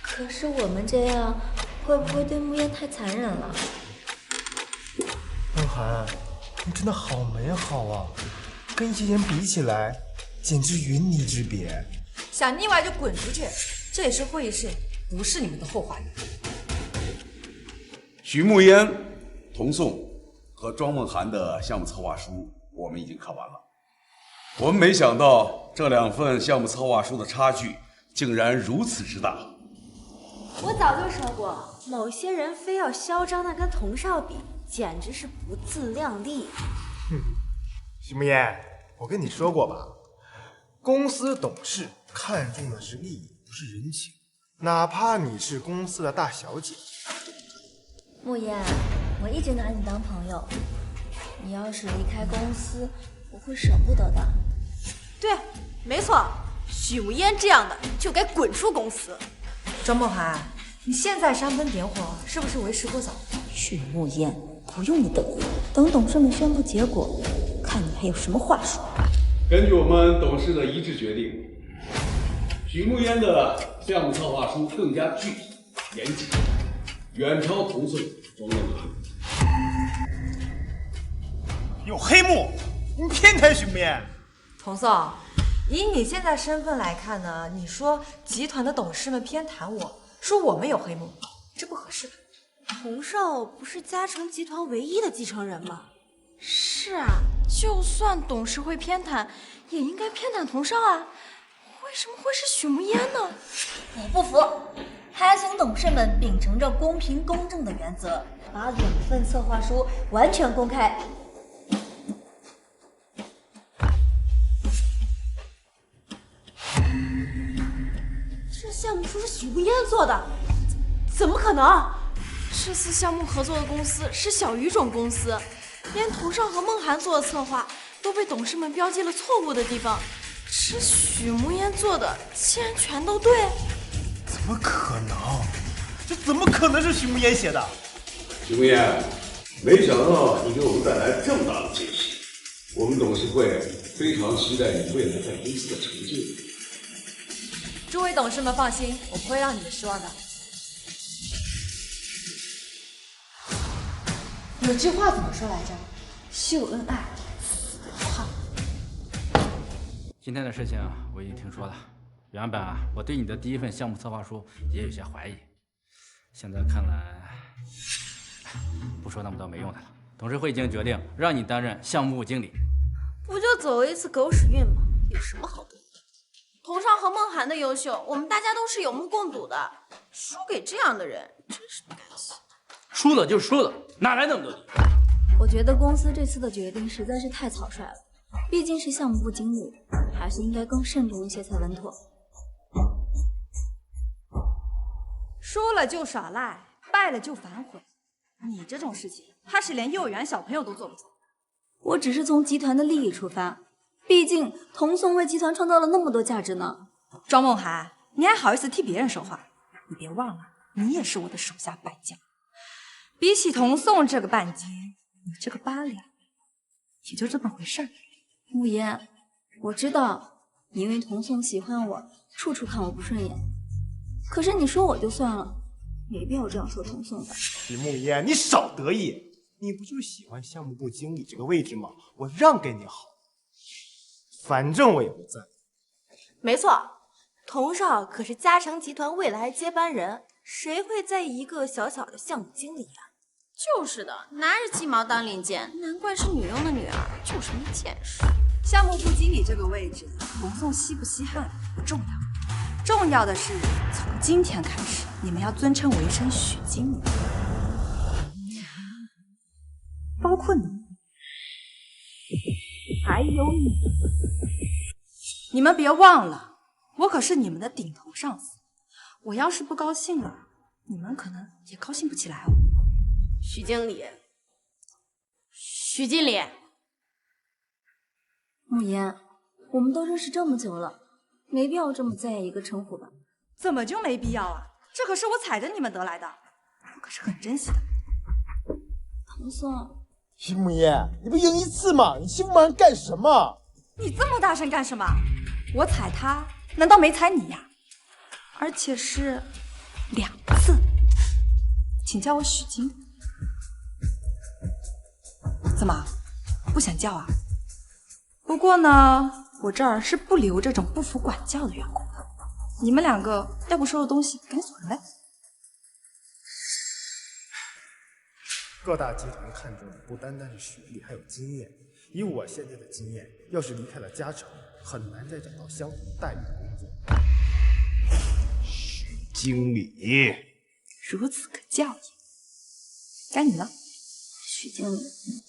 [SPEAKER 1] 可是我们这样会不会对慕言太残忍了？
[SPEAKER 2] 梦涵，你真的好美好啊，跟一些人比起来，简直云泥之别。
[SPEAKER 3] 想腻歪就滚出去，这里是会议室，不是你们的后花园。
[SPEAKER 17] 许慕烟、童颂和庄梦涵的项目策划书我们已经看完了。我们没想到这2份项目策划书的差距竟然如此之大。
[SPEAKER 12] 我早就说过，某些人非要嚣张的跟童少比，简直是不自量力。
[SPEAKER 2] 许慕烟，我跟你说过吧，公司董事看重的是利益，不是人情，哪怕你是公司的大小姐。
[SPEAKER 1] 慕言，我一直拿你当朋友，你要是离开公司，我会舍不得的。
[SPEAKER 12] 对，没错，许慕烟这样的就该滚出公司。
[SPEAKER 3] 庄梦涵，你现在煽风点火，是不是为时过早？
[SPEAKER 1] 许慕言，不用你等，等董事们宣布结果，看你还有什么话说。
[SPEAKER 17] 根据我们董事的一致决定，许慕烟的项目策划书更加具体严谨，远超童颂、庄梦涵。
[SPEAKER 2] 有黑幕，你偏袒许慕烟。
[SPEAKER 3] 童颂，以你现在身份来看呢，你说集团的董事们偏袒我，说我们有黑幕，这不合适吧？
[SPEAKER 12] 童少不是嘉诚集团唯一的继承人吗？
[SPEAKER 4] 是啊，就算董事会偏袒，也应该偏袒童少啊，为什么会是许慕烟呢？
[SPEAKER 1] 我不服，还请董事们秉承着公平公正的原则，把2份策划书完全公开。
[SPEAKER 12] 这项目书是许慕烟做的，怎么可能？
[SPEAKER 4] 这次项目合作的公司是小语种公司，连童少和梦涵做的策划都被董事们标记了错误的地方，这许慕烟做的竟然全都对？
[SPEAKER 2] 怎么可能？这怎么可能是许慕烟写的？
[SPEAKER 17] 许慕烟，没想到你给我们带来这么大的惊喜，我们董事会非常期待你未来在公司的成就。
[SPEAKER 3] 诸位董事们放心，我不会让你们失望的。有句话怎么说来着？秀恩爱，死不好。
[SPEAKER 14] 今天的事情我已经听说了，原本我对你的第1份项目策划书也有些怀疑，现在看来，不说那么多没用的了。董事会已经决定让你担任项目部经理，
[SPEAKER 12] 不就走一次狗屎运吗？有什么好得意？
[SPEAKER 4] 童少和梦涵的优秀，我们大家都是有目共睹的，输给这样的人，真是不甘心。
[SPEAKER 14] 输了就输了，哪来那么多理由？
[SPEAKER 1] 我觉得公司这次的决定实在是太草率了，毕竟是项目部经理，还是应该更慎重一些才稳妥。
[SPEAKER 3] 输了就耍赖，败了就反悔，你这种事情，怕是连幼儿园小朋友都做不出。
[SPEAKER 1] 我只是从集团的利益出发，毕竟童颂为集团创造了那么多价值呢。
[SPEAKER 3] 庄梦涵，你还好意思替别人说话？你别忘了，你也是我的手下败将。比起童颂这个半斤，你这个8两，也就这么回事儿。
[SPEAKER 1] 慕言，我知道你因为童颂喜欢我，处处看我不顺眼。可是你说我就算了，没必要这样说童颂的。
[SPEAKER 2] 许慕言，你少得意，你不就喜欢项目部经理这个位置吗？我让给你好，反正我也不在。
[SPEAKER 12] 没错，童少可是嘉诚集团未来接班人，谁会在意一个小小的项目经理啊？
[SPEAKER 4] 就是的，拿着鸡毛当令箭，难怪是女佣的女儿，就是没见识。
[SPEAKER 3] 项目部经理这个位置，童颂稀不稀罕不重要，重要的是从今天开始，你们要尊称我一声许经理，包括你，还有你。你们别忘了，我可是你们的顶头上司，我要是不高兴了，你们可能也高兴不起来哦。
[SPEAKER 12] 许经理，
[SPEAKER 4] 许经理，
[SPEAKER 1] 慕言，我们都认识这么久了，没必要这么在意一个称呼吧？
[SPEAKER 3] 怎么就没必要啊？这可是我踩着你们得来的，我可是很珍惜的。
[SPEAKER 1] 童颂，
[SPEAKER 15] 徐慕言，你不赢1次吗？你欺负梦涵干什么？
[SPEAKER 3] 你这么大声干什么？我踩他，难道没踩你呀？而且是2次，请叫我许经理。怎么，不想叫啊？不过呢，我这儿是不留这种不服管教的员工的。你们2个要不收拾东西，赶紧走人呗。
[SPEAKER 6] 各大集团看重的不单单是学历，还有经验。以我现在的经验，要是离开了嘉诚，很难再找到相同待遇的工作。
[SPEAKER 17] 许经理，
[SPEAKER 3] 如此可教也。该你了，
[SPEAKER 1] 许经理。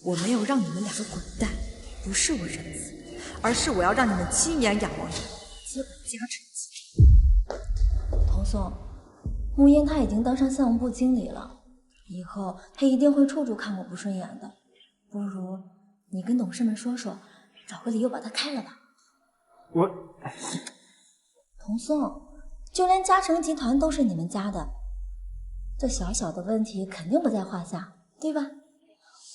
[SPEAKER 3] 我没有让你们2个滚蛋，不是我仁慈，而是我要让你们7年仰望着接管嘉诚集团。
[SPEAKER 1] 童宋，穆烟他已经当上项目部经理了，以后他一定会处处看我不顺眼的。不如你跟董事们说说，找个理由把他开了吧。
[SPEAKER 6] 我，
[SPEAKER 1] 童宋，就连嘉诚集团都是你们家的，这小小的问题肯定不在话下，对吧？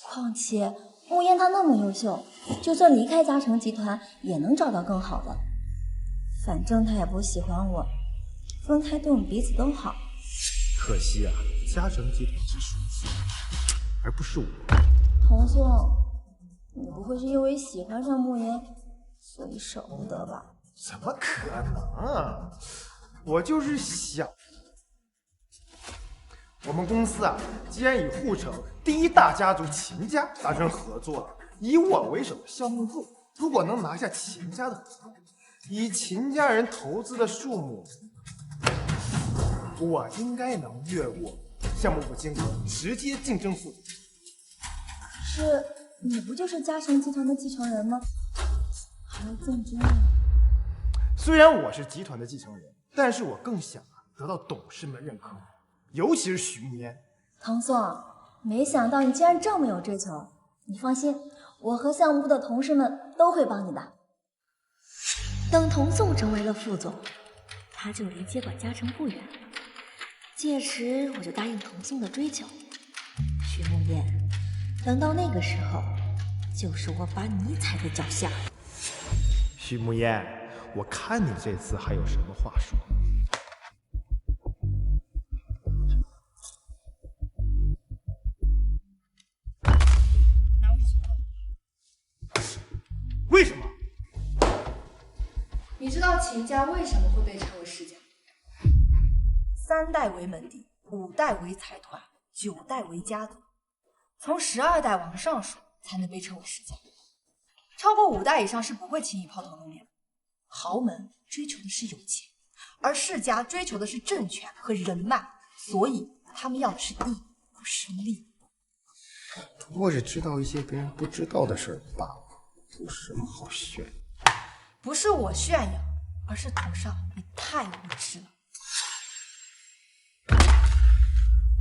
[SPEAKER 1] 况且穆烟他那么优秀，就算离开嘉诚集团也能找到更好的。反正他也不喜欢我，分开对我们彼此都好。
[SPEAKER 6] 可惜啊，嘉诚集团是属于而不是我。
[SPEAKER 1] 童宋，你不会是因为喜欢上穆烟，所以舍不得吧？
[SPEAKER 6] 怎么可能？我就是想，我们公司啊，既然与沪城第1大家族秦家达成合作了，以我为首的项目部如果能拿下秦家的合作，以秦家人投资的数目，我应该能越过项目部经理，直接竞争副总。
[SPEAKER 1] 可是你不就是嘉诚集团的继承人吗？还要竞争啊？
[SPEAKER 6] 虽然我是集团的继承人，但是我更想得到董事们认可，尤其是许慕烟。
[SPEAKER 1] 唐宋，没想到你竟然这么有追求。你放心，我和项目部的同事们都会帮你的。等童宋成为了副总，他就离接管嘉诚不远了。届时我就答应童宋的追求。许慕烟，等到那个时候，就是我把你踩在脚下。
[SPEAKER 6] 许慕烟，我看你这次还有什么话说。为什么？
[SPEAKER 3] 你知道秦家为什么会被称为世家？3代为门第，5代为财团，9代为家族，从12代往上数才能被称为世家。超过5代以上是不会轻易抛头露脸。豪门追求的是有钱，而世家追求的是政权和人脉，所以他们要的是义，不是利。
[SPEAKER 6] 不过是知道一些别人不知道的事儿罢了，有什么好炫？
[SPEAKER 3] 不是我炫耀，而是董少你太无知了。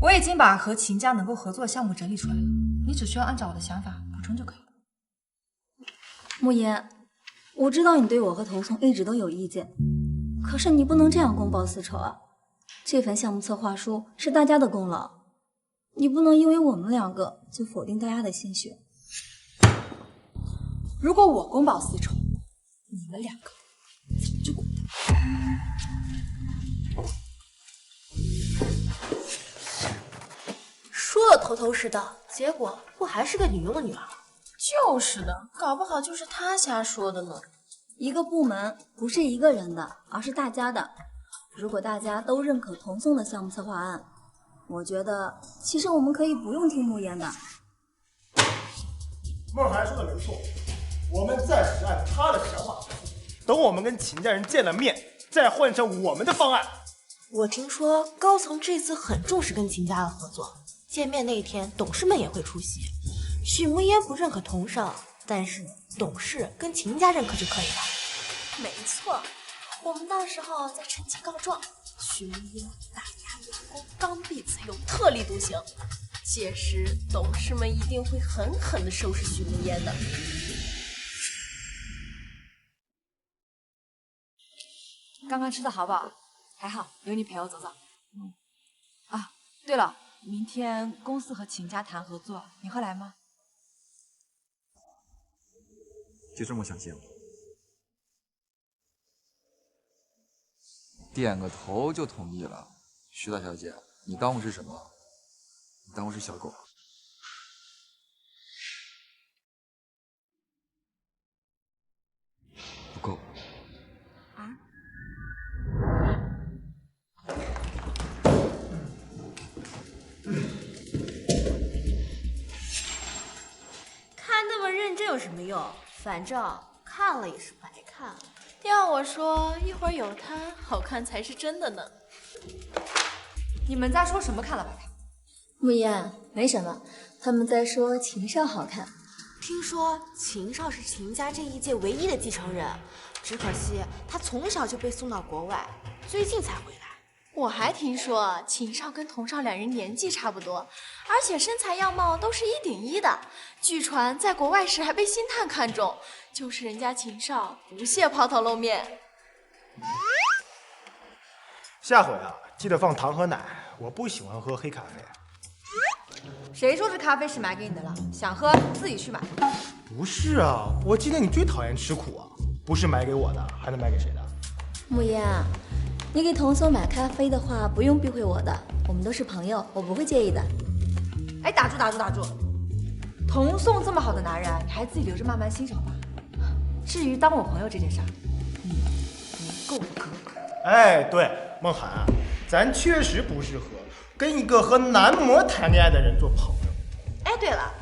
[SPEAKER 3] 我已经把和秦家能够合作的项目整理出来了，你只需要按照我的想法补充就可以了。
[SPEAKER 1] 慕烟，我知道你对我和童宋一直都有意见，可是你不能这样公报私仇啊！这份项目策划书是大家的功劳，你不能因为我们2个就否定大家的心血。
[SPEAKER 3] 如果我公报私仇，你们2个早就滚蛋。
[SPEAKER 12] 说的头头是道，结果不还是个女佣的女儿？
[SPEAKER 4] 就是的，搞不好就是他瞎说的呢。
[SPEAKER 1] 一个部门不是一个人的，而是大家的。如果大家都认可童宋的项目策划案，我觉得其实我们可以不用听慕烟的。
[SPEAKER 2] 孟涵说的没错，我们暂时按他的想法，等我们跟秦家人见了面，再换上我们的方案。
[SPEAKER 12] 我听说高层这次很重视跟秦家的合作，见面那天董事们也会出席。许慕烟不认可童少，但是董事跟秦家认可就可以了。
[SPEAKER 4] 没错，我们到时候再趁机告状，许慕烟打压员工，刚愎自用，特立独行。届时董事们一定会狠狠地收拾许慕烟的。
[SPEAKER 3] 刚刚吃的好不好？还好有你陪我走走。啊，对了，明天公司和秦家谈合作，你会来吗？
[SPEAKER 9] 就这么想见我？点个头就同意了。徐大小姐，你当我是什么？你当我是小狗？不够。
[SPEAKER 12] 看那么认真有什么用？反正看了也是白看。
[SPEAKER 4] 要我说，一会儿有他，好看才是真的呢。
[SPEAKER 3] 你们在说什么？看了吧他？
[SPEAKER 1] 慕言，没什么，他们在说秦少好看。
[SPEAKER 12] 听说秦少是秦家这一届唯一的继承人，只可惜他从小就被送到国外，最近才回来。
[SPEAKER 4] 我还听说秦少跟童少两人年纪差不多，而且身材样貌都是1顶1的。据传在国外时还被星探看中，就是人家秦少不屑抛头露面。
[SPEAKER 2] 下回啊，记得放糖和奶，我不喜欢喝黑咖啡。
[SPEAKER 3] 谁说这咖啡是买给你的了？想喝自己去买。
[SPEAKER 2] 不是啊，我记得你最讨厌吃苦啊，不是买给我的，还能买给谁的？
[SPEAKER 1] 慕言，你给童松买咖啡的话，不用避讳我的，我们都是朋友，我不会介意的。
[SPEAKER 3] 哎，打住！童颂这么好的男人，你还自己留着慢慢欣赏吧。至于当我朋友这件事儿，你不够格。
[SPEAKER 2] 哎，对，梦涵啊，咱确实不适合跟一个和男模谈恋爱的人做朋友。
[SPEAKER 12] 哎，对了，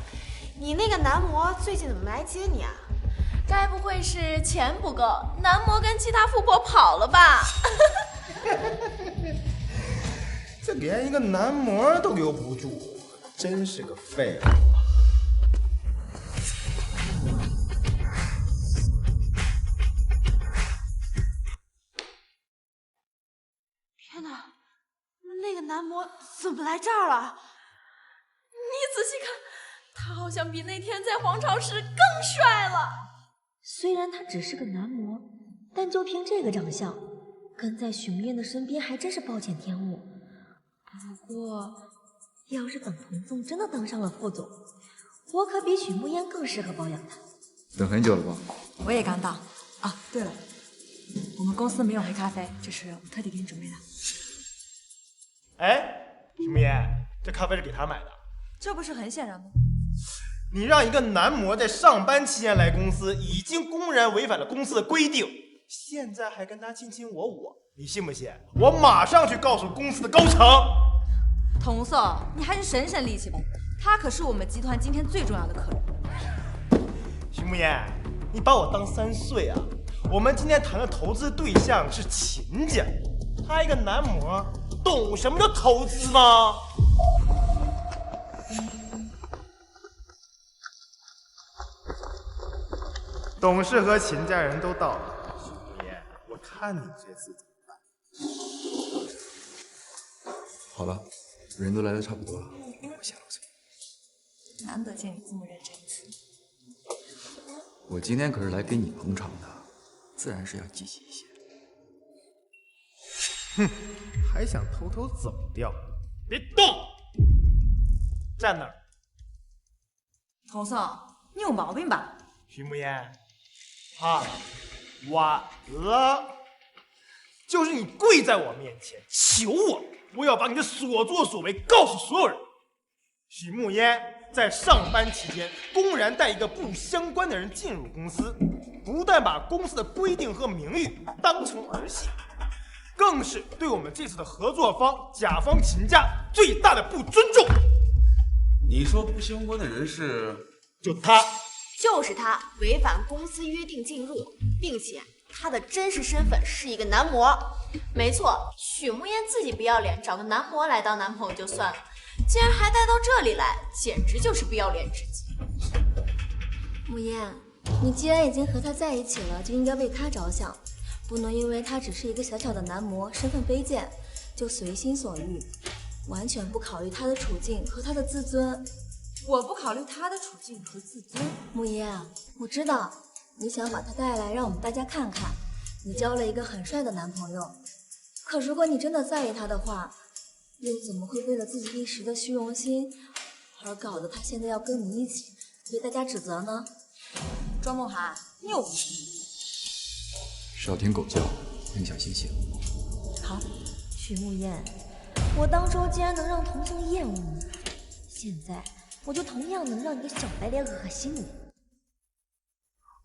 [SPEAKER 12] 你那个男模最近怎么没来接你啊？
[SPEAKER 4] 该不会是钱不够，男模跟其他富婆跑了吧？
[SPEAKER 2] 这连一个男模都留不住，真是个废物。
[SPEAKER 12] 天哪，那个男模怎么来这儿了？
[SPEAKER 4] 你仔细看，他好像比那天在皇朝时更帅了。
[SPEAKER 1] 虽然他只是个男模，但就凭这个长相，跟在许慕嫣的身边还真是暴殄天物。不过，要是等童纵真的当上了副总，我可比许慕嫣更适合保养他。
[SPEAKER 9] 等很久了吧？
[SPEAKER 3] 我也刚到。啊，对了，我们公司没有黑咖啡，这是我特地给你准备的。
[SPEAKER 2] 哎，许慕嫣，这咖啡是给他买的？
[SPEAKER 3] 这不是很显然吗？
[SPEAKER 2] 你让一个男模在上班期间来公司，已经公然违反了公司的规定，现在还跟他卿卿我我，你信不信？我马上去告诉公司的高层。
[SPEAKER 3] 童颂，你还是省省力气吧，他可是我们集团今天最重要的客人。
[SPEAKER 2] 许慕嫣，你把我当3岁啊？我们今天谈的投资对象是秦家，他一个男模，懂什么叫投资吗？董事和秦家人都到了，许慕嫣，我看你这次怎么办？
[SPEAKER 9] 好了，人都来的差不多了，我先落嘴。
[SPEAKER 3] 难得见你这么认真一次。
[SPEAKER 9] 我今天可是来给你捧场的，自然是要积极一些。
[SPEAKER 2] 哼，还想偷偷走掉？别动，站那儿。
[SPEAKER 3] 童颂，你有毛病吧？
[SPEAKER 2] 许慕嫣，完了，就是你跪在我面前求我，我要把你的所作所为告诉所有人。许慕嫣在上班期间公然带一个不相关的人进入公司，不但把公司的规定和名誉当成儿戏，更是对我们这次的合作方甲方秦家最大的不尊重。
[SPEAKER 17] 你说不相关的人是？
[SPEAKER 2] 就他。
[SPEAKER 12] 就是他违反公司约定进入，并且他的真实身份是一个男模。
[SPEAKER 4] 没错，许慕嫣自己不要脸，找个男模来当男朋友就算了，竟然还带到这里来，简直就是不要脸至极。
[SPEAKER 1] 慕嫣，你既然已经和他在一起了，就应该为他着想，不能因为他只是一个小小的男模，身份卑贱，就随心所欲，完全不考虑他的处境和他的自尊。
[SPEAKER 3] 我不考虑他的处境和自尊。
[SPEAKER 1] 慕嫣，我知道你想把他带来让我们大家看看，你交了一个很帅的男朋友。可如果你真的在意他的话，又怎么会为了自己一时的虚荣心，而搞得他现在要跟你一起被大家指责呢？
[SPEAKER 3] 庄梦涵，你有病！
[SPEAKER 9] 少听狗叫，影响心情。
[SPEAKER 1] 好，许慕言，我当初竟然能让童宋厌恶你，现在我就同样能让你的小白脸恶心你。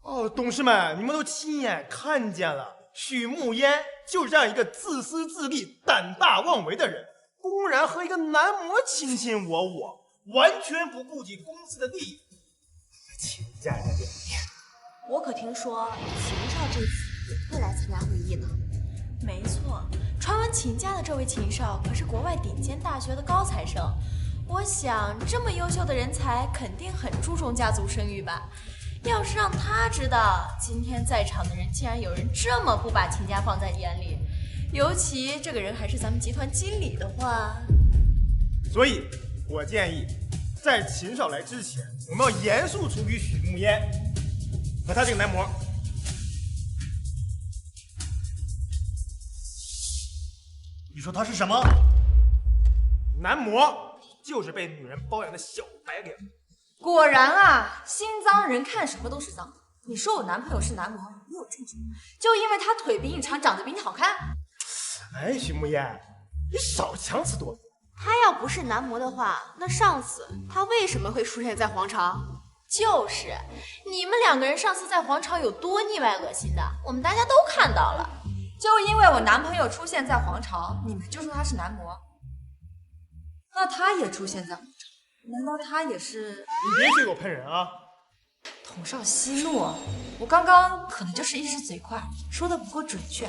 [SPEAKER 2] 哦，董事们，你们都亲眼看见了，许慕言就这样一个自私自利、胆大妄为的人，公然和一个男模卿卿我我，完全不顾及公司的利益。秦家人的脸面，
[SPEAKER 12] 我可听说秦少这次也会来参加会议呢。
[SPEAKER 4] 没错，传闻秦家的这位秦少可是国外顶尖大学的高材生，我想这么优秀的人才肯定很注重家族声誉吧。要是让他知道今天在场的人竟然有人这么不把秦家放在眼里，尤其这个人还是咱们集团经理的话，
[SPEAKER 2] 所以我建议在秦少来之前，我们要严肃处理许慕言和他这个男模。
[SPEAKER 5] 你说他是什么？
[SPEAKER 2] 男模，就是被女人包养的小白脸。
[SPEAKER 3] 果然啊，心脏人看什么都是脏。你说我男朋友是男模，没有证据，就因为他腿比你长，长得比你好看？
[SPEAKER 2] 哎，许慕言，你少强词夺理。
[SPEAKER 12] 他要不是男模的话，那上次他为什么会出现在皇朝？
[SPEAKER 4] 就是你们两个人上次在皇朝有多腻歪恶心的，我们大家都看到了。
[SPEAKER 3] 就因为我男朋友出现在皇朝，你们就说他是男模？那他也出现在皇朝，难道他也是？
[SPEAKER 2] 你别随口喷人啊！
[SPEAKER 3] 统少息怒，我刚刚可能就是一时嘴快，说的不够准确。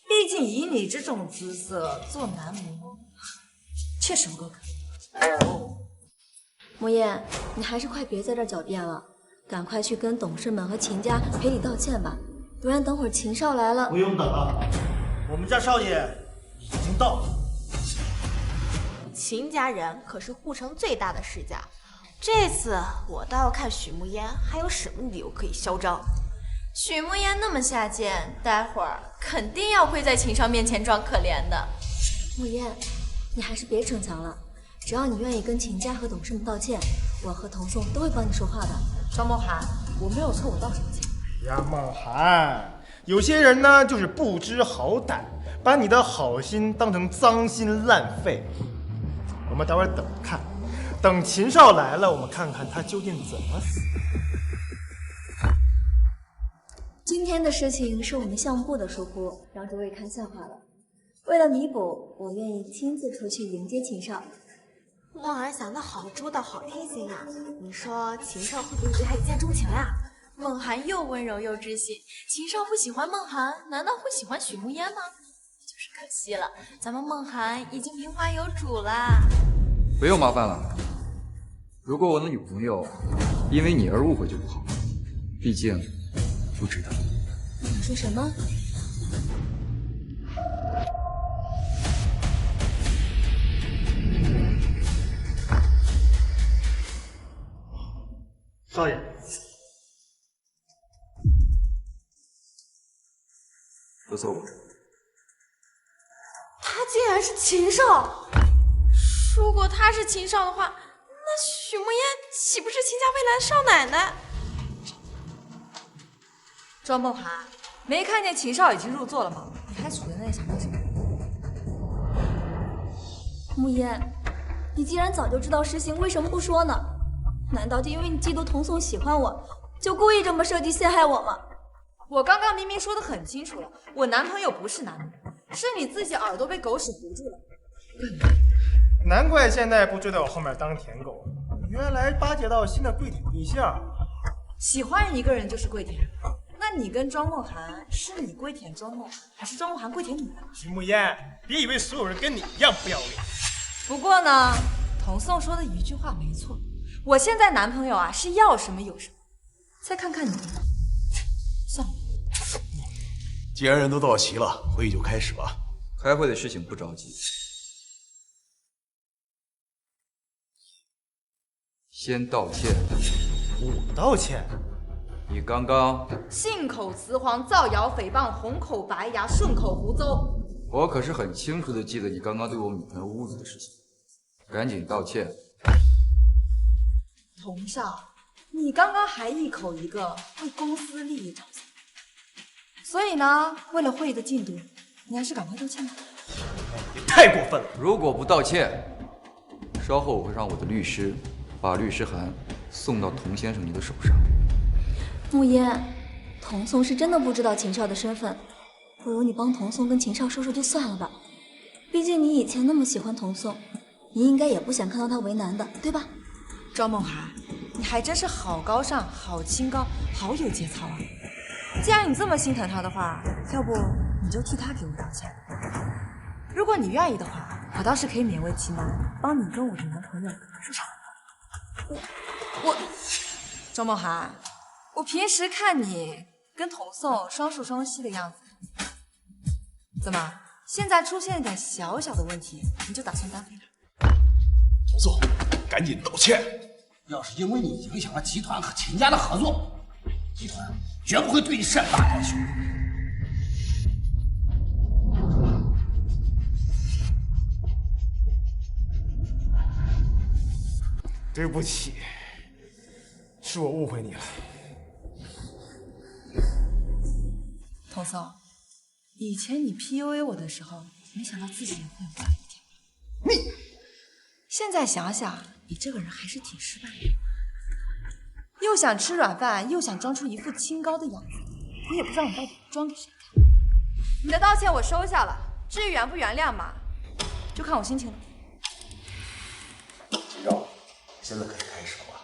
[SPEAKER 3] 毕竟以你这种姿色做男模，确实不够格。
[SPEAKER 1] 慕言，你还是快别在这儿狡辩了，赶快去跟董事们和秦家赔礼道歉吧，不然等会儿秦少来了。
[SPEAKER 5] 不用等了，我们家少爷已经到了。
[SPEAKER 12] 秦家人可是护城最大的世家，这次我倒要看许慕言还有什么理由可以嚣张。
[SPEAKER 4] 许慕言那么下贱，待会儿肯定要跪在秦少面前装可怜的。
[SPEAKER 1] 慕言，你还是别逞强了，只要你愿意跟秦家和董事们道歉，我和童宋都会帮你说话的。
[SPEAKER 3] 张梦涵，我没有错，我道什么歉？
[SPEAKER 2] 呀，梦涵，有些人呢就是不知好歹，把你的好心当成脏心烂肺。我们待会儿等看，等秦少来了，我们看看他究竟怎么死。
[SPEAKER 1] 今天的事情是我们项目部的疏忽，让诸位看笑话了。为了弥补，我愿意亲自出去迎接秦少。
[SPEAKER 12] 梦涵想的好周到，好贴心呀！你说秦少会不会对他一见钟情呀？
[SPEAKER 4] 梦涵又温柔又知性，秦少不喜欢梦涵，难道会喜欢许慕言吗？就是可惜了，咱们梦涵已经名花有主啦。
[SPEAKER 9] 不用麻烦了，如果我的女朋友因为你而误会就不好，毕竟不值得。
[SPEAKER 1] 你说什么？
[SPEAKER 5] 少爷，
[SPEAKER 9] 不错吧？
[SPEAKER 12] 他竟然是秦少！
[SPEAKER 4] 如果他是秦少的话，那许慕言岂不是秦家未来的少奶奶？
[SPEAKER 3] 庄梦涵，没看见秦少已经入座了吗？你还杵在那里想干什么？
[SPEAKER 1] 慕言，你既然早就知道实情，为什么不说呢？难道就因为你嫉妒童宋喜欢我，就故意这么设计陷害我吗？
[SPEAKER 3] 我刚刚明明说的很清楚了，我男朋友不是男模，是你自己耳朵被狗屎糊住了。
[SPEAKER 2] 难怪现在不追在我后面当舔狗，原来巴结到新的跪舔对象。
[SPEAKER 3] 喜欢一个人就是跪舔，那你跟庄梦涵，是你跪舔庄梦涵，还是庄梦涵跪舔你？
[SPEAKER 2] 徐慕言，别以为所有人跟你一样不要脸。
[SPEAKER 3] 不过呢，童宋说的一句话没错，我现在男朋友啊是要什么有什么。再看看你，算了。
[SPEAKER 17] 既然人都到齐了，会议就开始吧。
[SPEAKER 9] 开会的事情不着急，先道歉。
[SPEAKER 2] 我道歉？
[SPEAKER 9] 你刚刚
[SPEAKER 3] 信口雌黄、造谣诽谤、红口白牙、顺口胡诌，
[SPEAKER 9] 我可是很清楚的记得你刚刚对我女朋友侮辱的事情，赶紧道歉。
[SPEAKER 3] 童少，你刚刚还一口一个为公司利益着想，所以呢，为了会议的进度，你还是赶快道歉吧。
[SPEAKER 2] 你太过分了！
[SPEAKER 19] 如果不道歉，稍后我会让我的律师把律师函送到童先生你的手上。
[SPEAKER 1] 慕烟，童颂是真的不知道秦少的身份，不如你帮童颂跟秦少说说就算了吧。毕竟你以前那么喜欢童颂，你应该也不想看到他为难的，对吧？
[SPEAKER 3] 庄梦涵，你还真是好高尚、好清高、好有节操啊！既然你这么心疼他的话，要不你就替他给我道歉。如果你愿意的话，我倒是可以勉为其难，帮你跟我的男朋友说场。我，庄梦涵，我平时看你跟童颂双宿双栖的样子，怎么现在出现一点小小的问题，你就打算单飞了？
[SPEAKER 17] 童颂，赶紧道歉！
[SPEAKER 18] 要是因为你影响了集团和秦家的合作，集团绝不会对你善罢甘休。
[SPEAKER 2] 对不起，是我误会你了。
[SPEAKER 3] 童颂，以前你 PUA 我的时候，没想到自己也会有这样一天。你现在想想，你这个人还是挺失败的，又想吃软饭，又想装出一副清高的样子，我也不知道你到底装给谁看。你的道歉我收下了，至于原不原谅嘛，就看我心情了。
[SPEAKER 17] 秦少，现在可以开始了吧？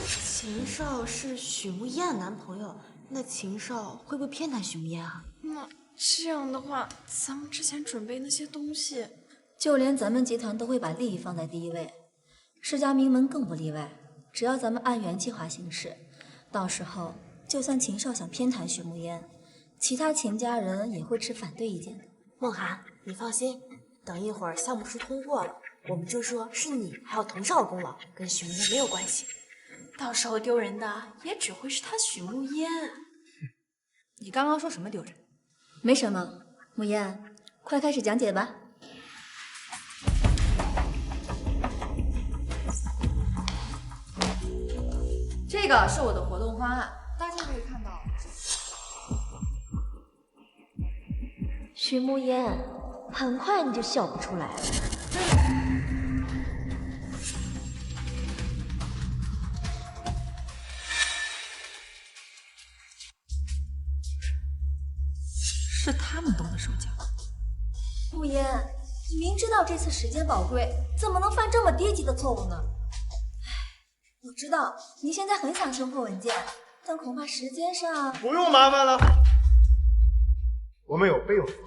[SPEAKER 12] 秦少是许慕烟的男朋友，那秦少会不会偏袒许慕烟啊？
[SPEAKER 4] 那这样的话，咱们之前准备那些东西，
[SPEAKER 1] 就连咱们集团都会把利益放在第一位，世家名门更不例外。只要咱们按原计划行事，到时候就算秦少想偏袒许慕烟，其他秦家人也会持反对意见的。
[SPEAKER 12] 梦涵，你放心，等一会儿项目书通过了，我们就说是你还有童少的功劳，跟许慕烟没有关系。
[SPEAKER 4] 到时候丢人的也只会是他许慕烟。
[SPEAKER 3] 你刚刚说什么丢人？
[SPEAKER 1] 没什么，慕烟，快开始讲解吧。
[SPEAKER 3] 这个是我的活动方案，大家可以看到。
[SPEAKER 1] 许慕烟，很快你就笑不出来了。
[SPEAKER 3] 是他们动的手脚。
[SPEAKER 1] 慕烟，你明知道这次时间宝贵，怎么能犯这么低级的错误呢？我知道你现在很想生破文件，但恐怕时间上……
[SPEAKER 2] 不用麻烦了，我们有备用方案。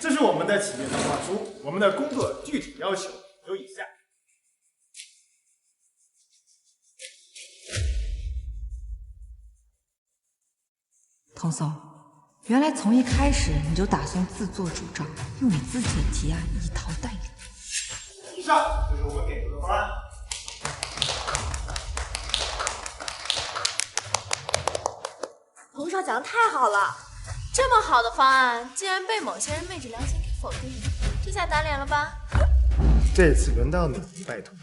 [SPEAKER 2] 这是我们的企业策划书，我们的工作具体要求有以下。
[SPEAKER 3] 童颂，原来从一开始你就打算自作主张，用你自己的提案一刀带领。
[SPEAKER 2] 以上就是我们给出的方案。
[SPEAKER 12] 童少讲的太好了，
[SPEAKER 4] 这么好的方案，竟然被某些人昧着良心给否定，这下打脸了吧？
[SPEAKER 2] 这次轮到你，拜托。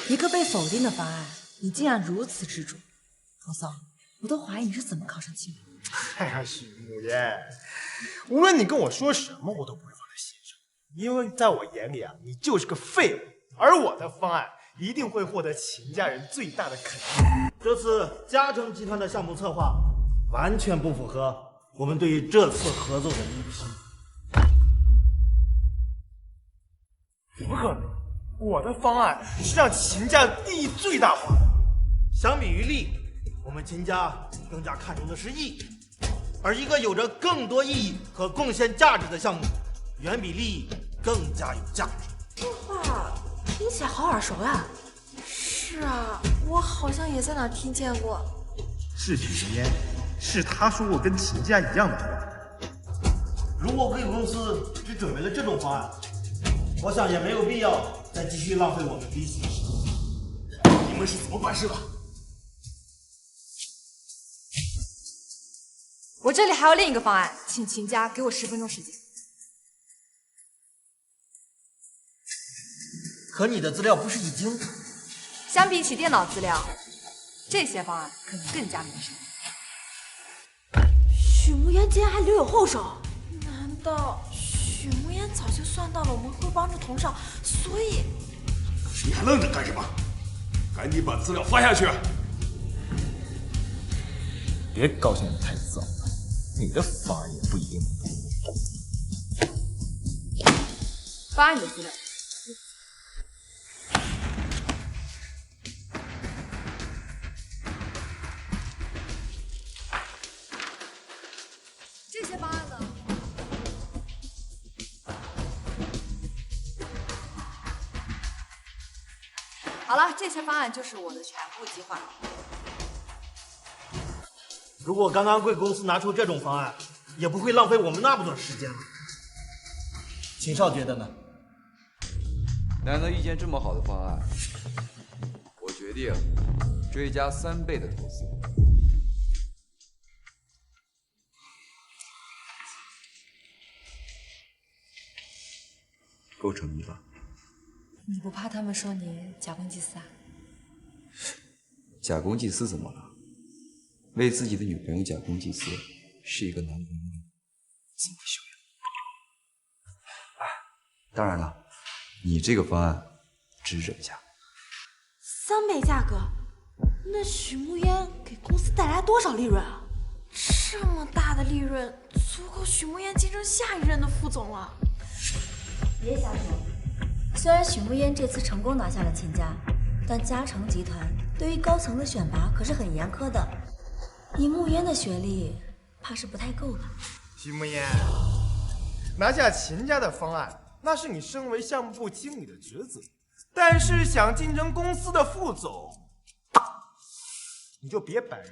[SPEAKER 3] 一个被否定的方案，你竟然如此执着，童颂，我都怀疑你是怎么考上清华。
[SPEAKER 2] 哎呀，许慕烟，无论你跟我说什么，我都不会放在心上，因为在我眼里啊，你就是个废物，而我的方案一定会获得秦家人最大的肯定。
[SPEAKER 20] 这次嘉诚集团的项目策划完全不符合我们对于这次合作的预期。
[SPEAKER 2] 怎么可能？我的方案是让秦家利益最大化的。
[SPEAKER 20] 相比于利，我们秦家更加看重的是义，而一个有着更多意义和贡献价值的项目，远比利益更加有价值。
[SPEAKER 12] 这话听起来好耳熟呀。
[SPEAKER 4] 是啊，我好像也在哪听见过。
[SPEAKER 2] 是许慕烟，是他说过跟秦家一样的话。
[SPEAKER 20] 如果贵公司只准备了这种方案，我想也没有必要再继续浪费我们彼此的时间。
[SPEAKER 2] 你们是怎么办事的？
[SPEAKER 3] 我这里还有另一个方案，请秦家给我10分钟时间。
[SPEAKER 20] 可你的资料不是已经……
[SPEAKER 3] 相比起电脑资料，这些方案可能更加明确。
[SPEAKER 12] 许慕言竟然还留有后手，
[SPEAKER 4] 难道许慕言早就算到了我们会帮助童少，所以……
[SPEAKER 17] 你还愣着干什么？赶紧把资料发下去！
[SPEAKER 6] 别高兴得太早了，你的方案也不一定能通。
[SPEAKER 3] 发你的资料。这些方案呢？好了，这些方案就是我的全部计划。
[SPEAKER 20] 如果刚刚贵公司拿出这种方案，也不会浪费我们那么多时间了。秦少觉得呢？
[SPEAKER 19] 难得遇见这么好的方案，我决定追加3倍的投资。够诚意吧？
[SPEAKER 3] 你不怕他们说你假公济私啊？
[SPEAKER 19] 假公济私怎么了？为自己的女朋友假公济私，是一个男人的自我修养。当然了，你这个方案值这个价。
[SPEAKER 12] 3倍价格，那许慕烟给公司带来多少利润啊？
[SPEAKER 4] 这么大的利润，足够许慕烟竞争下一任的副总了。
[SPEAKER 1] 别瞎说。虽然许慕烟这次成功拿下了秦家，但嘉诚集团对于高层的选拔可是很严苛的。以慕烟的学历，怕是不太够吧？
[SPEAKER 2] 许慕烟，拿下秦家的方案，那是你身为项目部经理的职责。但是想竞争公司的副总，你就别摆热。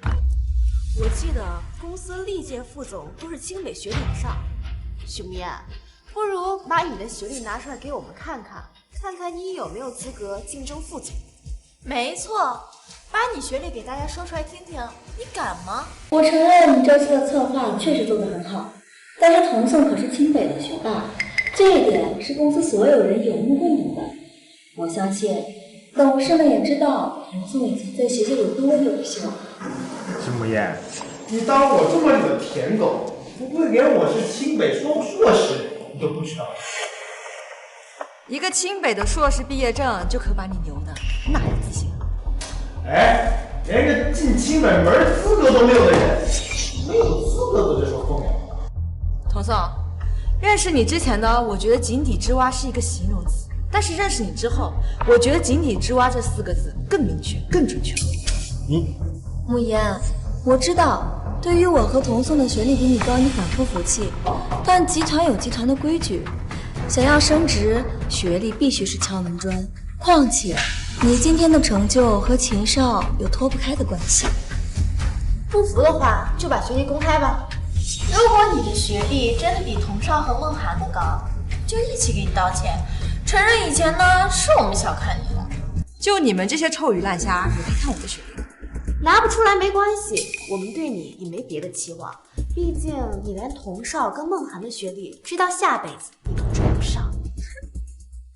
[SPEAKER 12] 我记得公司历届副总都是清北学历以上。许慕烟，不如把你的学历拿出来给我们看看，看看你有没有资格竞争副总。
[SPEAKER 4] 没错，把你学历给大家说出来听听，你敢吗？
[SPEAKER 1] 我承认你这次的策划确实做得很好，但是童颂可是清北的学霸，这一点是公司所有人有目共睹的。我相信董事们也知道童颂以前在学校有多优秀。
[SPEAKER 2] 许慕烟，你当我这么里的舔狗，不会连我是清北硕士你都不知道？
[SPEAKER 3] 一个清北的硕士毕业证就可把你牛的哪有自信？
[SPEAKER 2] 哎，连个进清北门资格都没有的人，没有资格搁这说风凉话。
[SPEAKER 3] 童颂，认识你之前呢，我觉得井底之蛙是一个形容词，但是认识你之后，我觉得井底之蛙这4个字更明确、更准确。
[SPEAKER 1] 慕言，我知道，对于我和童颂的学历比你高，你很不服气，但集团有集团的规矩，想要升职，学历必须是敲门砖。况且，你今天的成就和秦少有脱不开的关系。
[SPEAKER 12] 不服的话，就把学历公开吧。
[SPEAKER 4] 如果你的学历真的比童少和梦涵的高，就一起给你道歉，承认以前呢是我们小看你了。
[SPEAKER 3] 就你们这些臭鱼烂虾，也配看我的学历？
[SPEAKER 12] 拿不出来没关系，我们对你也没别的期望，毕竟你连童少跟梦涵的学历追到下辈子你都追不上。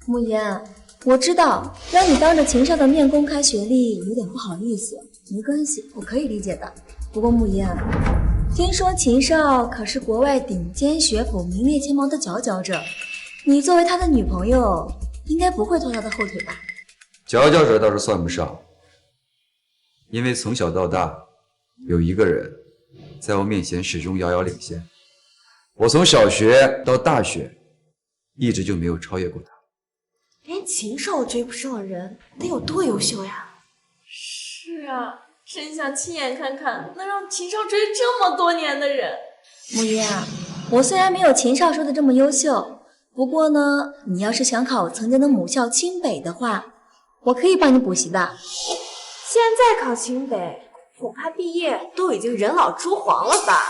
[SPEAKER 1] 慕言，我知道让你当着秦少的面公开学历有点不好意思，没关系，我可以理解的。不过慕言，听说秦少可是国外顶尖学府名列前茅的佼佼者，你作为他的女朋友，应该不会拖他的后腿吧？
[SPEAKER 19] 佼佼者倒是算不上，因为从小到大，有一个人在我面前始终遥遥领先。我从小学到大学，一直就没有超越过他。
[SPEAKER 12] 连秦少都追不上的人，得有多优秀呀？
[SPEAKER 4] 是啊，真想亲眼看看能让秦少追这么多年的人。
[SPEAKER 1] 慕言，我虽然没有秦少说的这么优秀，不过呢，你要是想考曾经的母校清北的话，我可以帮你补习的。
[SPEAKER 12] 现在考清北，恐怕毕业都已经人老珠黄了吧？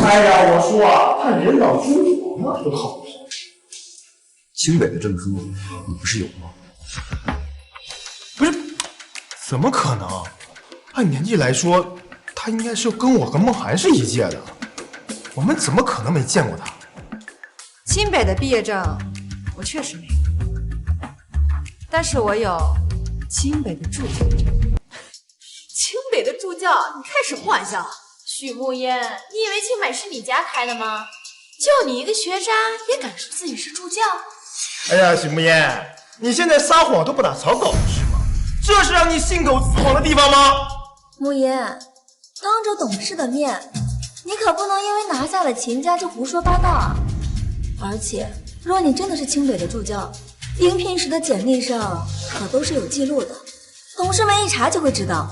[SPEAKER 2] 哎呀，我说啊，他人老珠黄了都好不上。
[SPEAKER 19] 清北的证书你不是有吗？
[SPEAKER 2] 不是，怎么可能？按年纪来说，他
[SPEAKER 6] 他应该是跟我和梦涵是一届的，我们怎么可能没见过他？
[SPEAKER 3] 清北的毕业证我确实没有，但是我有清北的助教证。
[SPEAKER 4] 清北的助教，你开什么玩笑？许慕烟，你以为清北是你家开的吗？就你一个学渣，也敢说自己是助教？
[SPEAKER 2] 哎呀，许慕烟，你现在撒谎都不打草稿是吗？这是让你信口雌黄的地方吗？
[SPEAKER 1] 慕言，当着董事的面，你可不能因为拿下了秦家就胡说八道啊！而且，若你真的是清北的助教，应聘时的简历上可都是有记录的，董事们一查就会知道。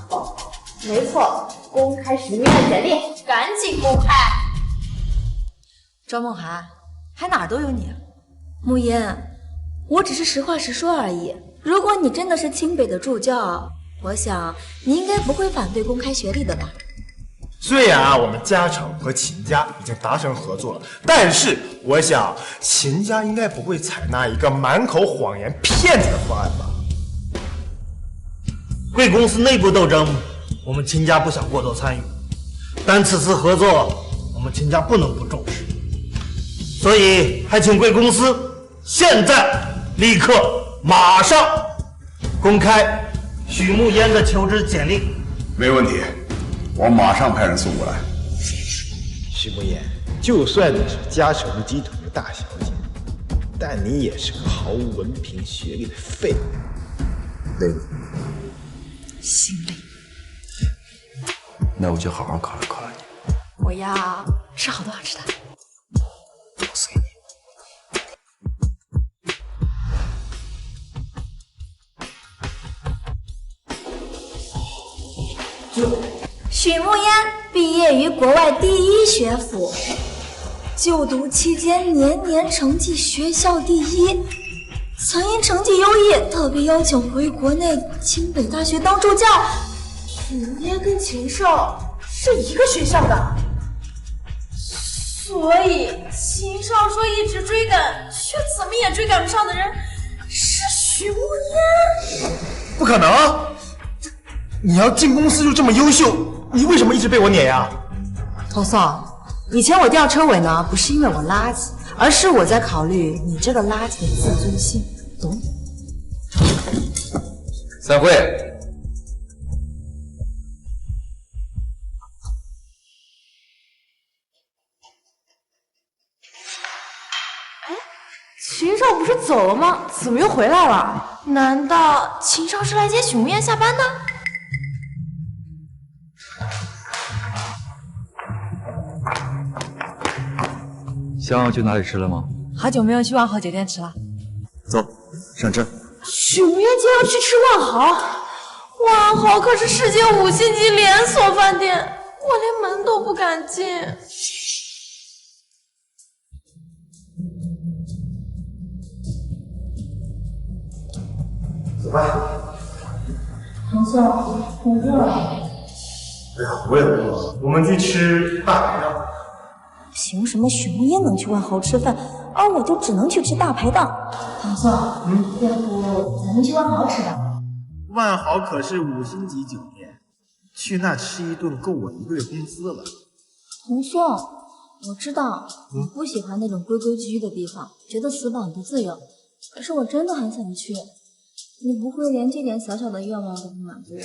[SPEAKER 4] 没错，公开许慕烟的简历，赶紧公开！
[SPEAKER 3] 庄梦涵，还哪都有你啊！
[SPEAKER 1] 慕言，我只是实话实说而已。如果你真的是清北的助教，我想你应该不会反对公开学历的吧？
[SPEAKER 2] 虽然啊，我们嘉诚和秦家已经达成合作了，但是我想秦家应该不会采纳一个满口谎言骗子的方案吧？
[SPEAKER 20] 贵公司内部斗争，我们秦家不想过多参与，但此次合作，我们秦家不能不重视，所以还请贵公司现在立刻马上公开许慕烟的求职简历。
[SPEAKER 17] 没问题，我马上派人送过来。
[SPEAKER 6] 许慕言，就算你是嘉诚集团的大小姐，但你也是个毫无文凭学历的废物，累了。
[SPEAKER 3] 心累。
[SPEAKER 19] 那我就好好考虑考虑你。
[SPEAKER 3] 我要吃好多好吃的。
[SPEAKER 19] 我随你。
[SPEAKER 1] 许慕烟毕业于国外第一学府，就读期间年年成绩学校第一，曾因成绩优异特别邀请回国内清北大学当助教。
[SPEAKER 4] 许慕烟跟秦少是一个学校的，所以秦少说一直追赶，却怎么也追赶不上的人是许慕烟。
[SPEAKER 2] 不可能！你要进公司就这么优秀，你为什么一直被我碾压？
[SPEAKER 3] 童宋，以前我吊车尾呢，不是因为我垃圾，而是我在考虑你这个垃圾的自尊心，懂？
[SPEAKER 19] 散会。
[SPEAKER 4] 秦少不是走了吗？怎么又回来了？难道秦少是来接许慕烟下班的？
[SPEAKER 19] 想要去哪里吃了吗？
[SPEAKER 3] 好久没有去万豪酒店吃了。
[SPEAKER 19] 走，上车。
[SPEAKER 4] 许慕烟竟要去吃万豪，万豪可是世界5星级连锁饭店，我连门都不敢进。
[SPEAKER 2] 走吧。
[SPEAKER 1] 童宋，我饿了。
[SPEAKER 2] 哎呀，我也饿了，我们去吃大排档。
[SPEAKER 1] 凭什么许慕烟能去万豪吃饭，而我就只能去吃大排档？童宋，要不咱们去万豪吃吧？
[SPEAKER 2] 万豪可是5星级酒店，去那吃一顿够我1个月工资了。
[SPEAKER 1] 童宋，我知道你不喜欢那种规规矩矩的地方，觉得死板不自由，可是我真的很想去。你不会连这点小小的愿望都不满足我？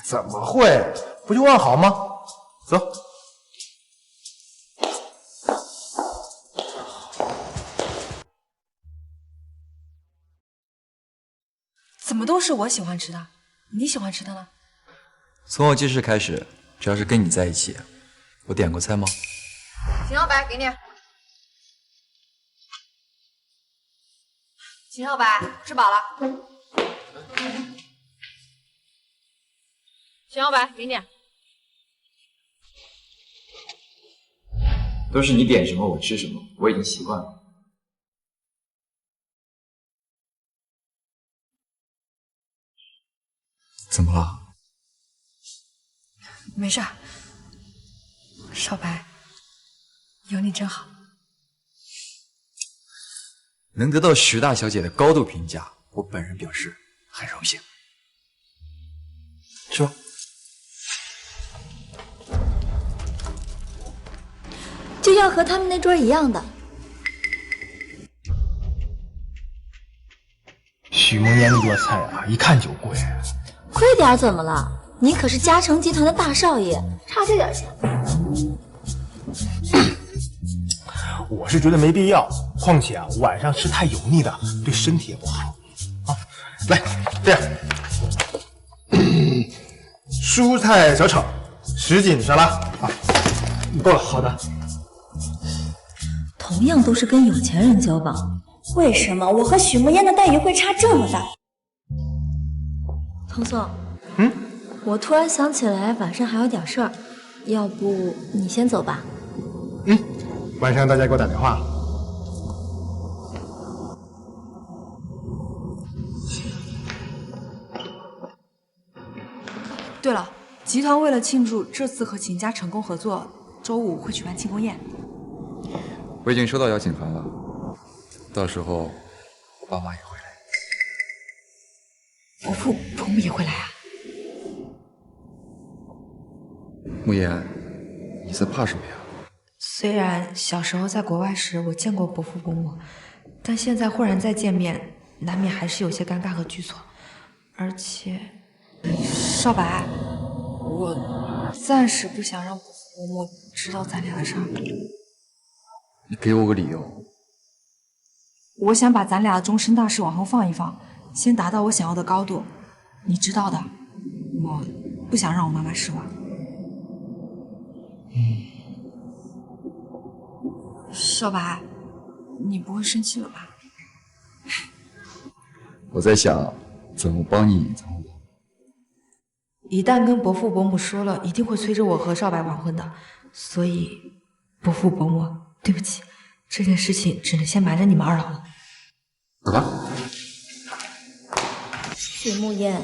[SPEAKER 2] 怎么会？不就万豪吗？走。
[SPEAKER 3] 怎么都是我喜欢吃的，你喜欢吃的呢？
[SPEAKER 19] 从我记事开始，只要是跟你在一起，我点过菜吗？
[SPEAKER 3] 秦小白，给你。秦小白，吃饱了。秦小白，给你。
[SPEAKER 19] 都是你点什么我吃什么，我已经习惯了。怎么了？
[SPEAKER 3] 没事儿，少白，有你真好。
[SPEAKER 19] 能得到徐大小姐的高度评价，我本人表示很荣幸。吃吧。
[SPEAKER 1] 就要和他们那桌一样的。
[SPEAKER 2] 许梦烟那桌菜啊，一看就贵。
[SPEAKER 1] 贵点怎么了？你可是嘉诚集团的大少爷，差这点钱。
[SPEAKER 2] 我是觉得没必要，况且啊，晚上吃太油腻的，对身体也不好。啊，来，这样，蔬菜小炒，10锦沙拉啊，够了。好的。
[SPEAKER 1] 同样都是跟有钱人交往，为什么我和许慕烟的待遇会差这么大？童总，我突然想起来晚上还有点事儿，要不你先走吧。
[SPEAKER 2] 晚上大家给我打电话。
[SPEAKER 3] 对了，集团为了庆祝这次和秦家成功合作，周5会举办庆功宴。
[SPEAKER 19] 我已经收到邀请函了，到时候我爸妈也会来。
[SPEAKER 3] 伯父伯母也会来啊？
[SPEAKER 19] 慕言，你在怕什么呀？
[SPEAKER 3] 虽然小时候在国外时我见过伯父伯母，但现在忽然再见面，难免还是有些尴尬和局促。而且，少白，我暂时不想让伯父伯母知道咱俩的事儿。
[SPEAKER 19] 你给我个理由。
[SPEAKER 3] 我想把咱俩的终身大事往后放一放，先达到我想要的高度。你知道的，我不想让我妈妈失望。少白，你不会生气了吧？
[SPEAKER 19] 我在想怎么帮你隐藏我。
[SPEAKER 3] 一旦跟伯父伯母说了，一定会催着我和少白完婚的。所以，伯父伯母，对不起，这件事情只能先瞒着你们2老了。
[SPEAKER 19] 走吧。
[SPEAKER 1] 许慕烟，